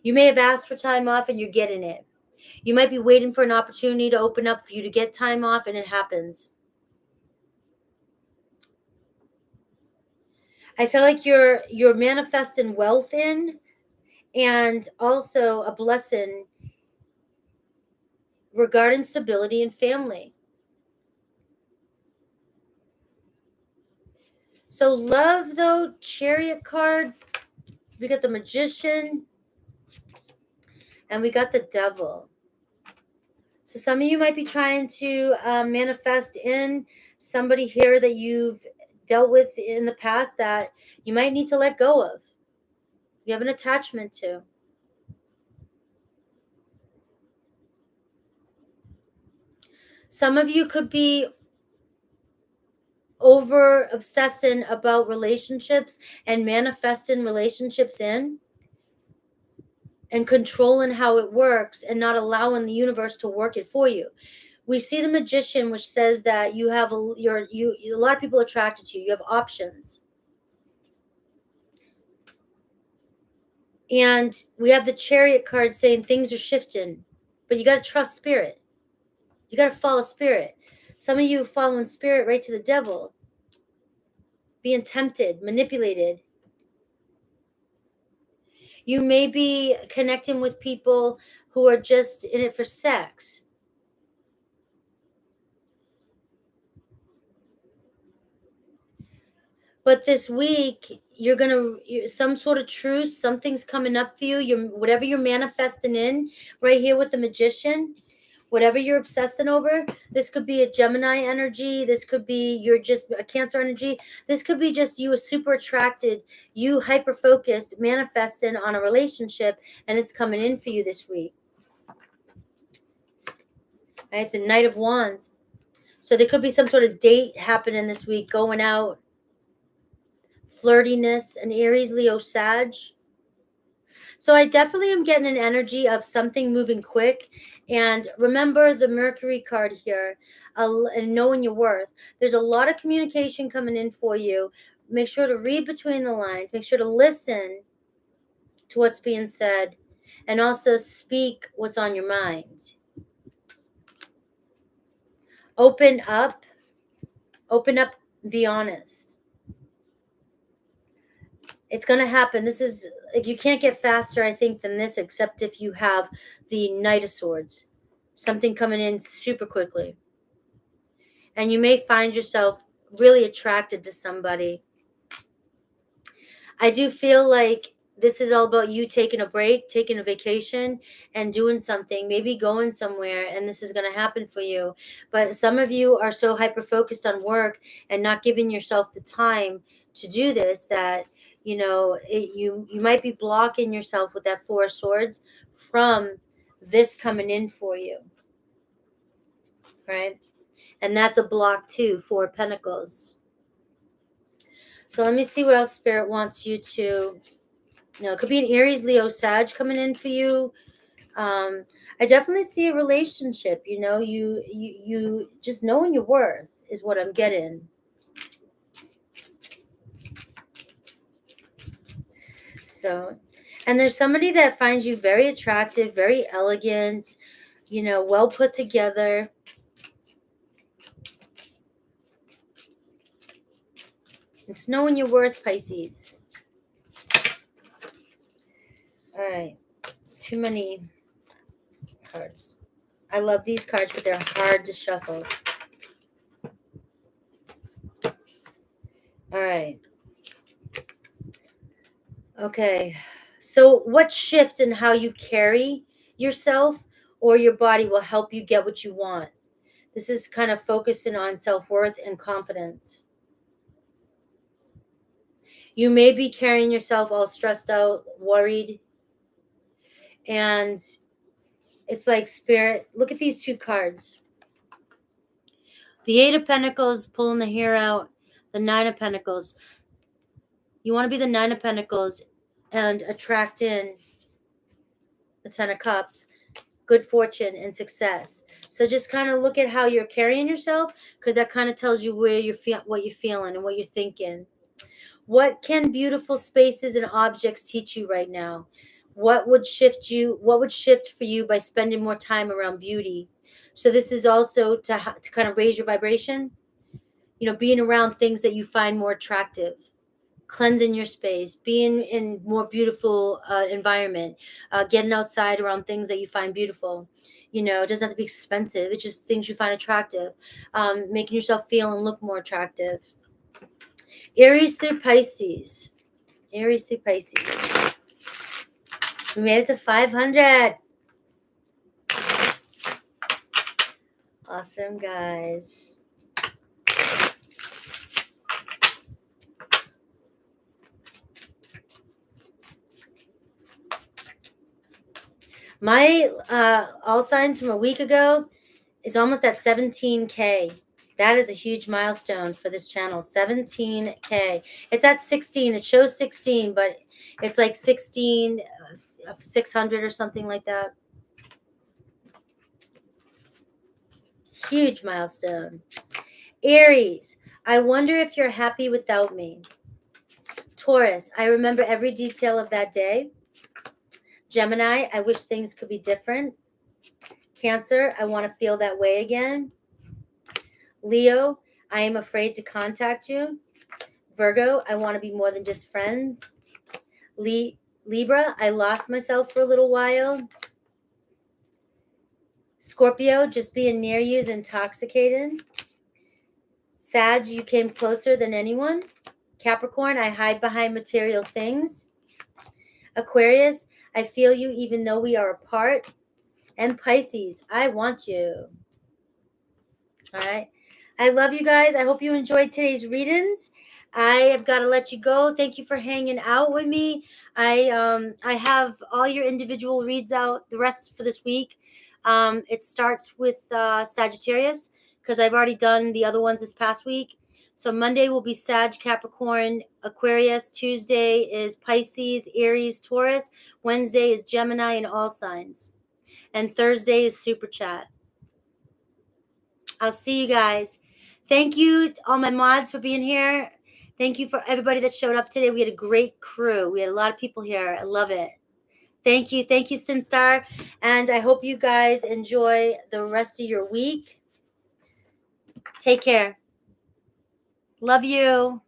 You may have asked for time off and you're getting it. You might be waiting for an opportunity to open up for you to get time off, and it happens. I feel like you're manifesting wealth in, and also a blessing regarding stability and family. So love, though, Chariot card. We got the Magician, and we got the Devil. So some of you might be trying to manifest in somebody here that you've dealt with in the past that you might need to let go of. You have an attachment to. Some of you could be over obsessing about relationships and manifesting relationships in, and controlling how it works and not allowing the universe to work it for you. We see the Magician, which says that you have a lot of people attracted to you. You have options. And we have the Chariot card saying things are shifting, but you got to trust spirit. You got to follow spirit. Some of you following spirit right to the devil, being tempted, manipulated. You may be connecting with people who are just in it for sex. But this week, you're going to, some sort of truth, something's coming up for you. Whatever you're manifesting in right here with the Magician, whatever you're obsessing over, this could be a Gemini energy. This could be you're just a Cancer energy. This could be just you super attracted, you hyper-focused, manifesting on a relationship, and it's coming in for you this week. Right? The Knight of Wands. So there could be some sort of date happening this week, going out, flirtiness, an Aries, Leo, Sag. So I definitely am getting an energy of something moving quick. And remember the Mercury card here, and knowing your worth. There's a lot of communication coming in for you. Make sure to read between the lines. Make sure to listen to what's being said, and also speak what's on your mind. Open up, be honest. It's going to happen. This is, like, you can't get faster, I think, than this, except if you have the Knight of Swords. Something coming in super quickly. And you may find yourself really attracted to somebody. I do feel like this is all about you taking a break, taking a vacation, and doing something, maybe going somewhere, and this is going to happen for you. But some of you are so hyper-focused on work and not giving yourself the time to do this that, you might be blocking yourself with that Four of Swords from this coming in for you, right? And that's a block too, Four of Pentacles. So let me see what else Spirit wants you to. It could be an Aries, Leo, Sag coming in for you. I definitely see a relationship. You just knowing your worth is what I'm getting. So, and there's somebody that finds you very attractive, very elegant, well put together. It's knowing your worth, Pisces. All right. Too many cards. I love these cards, but they're hard to shuffle. All right. Okay. So what shift in how you carry yourself or your body will help you get what you want? This is kind of focusing on self-worth and confidence. You may be carrying yourself all stressed out, worried. And it's like Spirit, look at these two cards. The Eight of Pentacles, pulling the hair out. The Nine of Pentacles. You want to be the Nine of Pentacles and attract in the Ten of Cups, good fortune and success. So just kind of look at how you're carrying yourself, because that kind of tells you where you feel, what you're feeling and what you're thinking. What can beautiful spaces and objects teach you right now? What would shift for you by spending more time around beauty? So this is also to kind of raise your vibration, being around things that you find more attractive, cleansing your space, being in more beautiful environment, getting outside around things that you find beautiful. It doesn't have to be expensive. It's just things you find attractive, making yourself feel and look more attractive. Aries through Pisces. Aries through Pisces. We made it to 500. Awesome, guys. My all signs from a week ago is almost at 17K. That is a huge milestone for this channel. 17K. It's at 16. It shows 16, but it's like 16 of 600 or something like that. Huge milestone. Aries, I wonder if you're happy without me. Taurus, I remember every detail of that day. Gemini, I wish things could be different. Cancer, I want to feel that way again. Leo, I am afraid to contact you. Virgo, I want to be more than just friends. Libra, I lost myself for a little while. Scorpio, just being near you is intoxicating. Sag, you came closer than anyone. Capricorn, I hide behind material things. Aquarius, I feel you even though we are apart. And Pisces, I want you. All right. I love you guys. I hope you enjoyed today's readings. I have got to let you go. Thank you for hanging out with me. I have all your individual reads out the rest for this week. It starts with Sagittarius because I've already done the other ones this past week. So Monday will be Sag, Capricorn, Aquarius. Tuesday is Pisces, Aries, Taurus. Wednesday is Gemini and all signs. And Thursday is Super Chat. I'll see you guys. Thank you, all my mods, for being here. Thank you for everybody that showed up today. We had a great crew. We had a lot of people here. I love it. Thank you. Thank you, Simstar. And I hope you guys enjoy the rest of your week. Take care. Love you.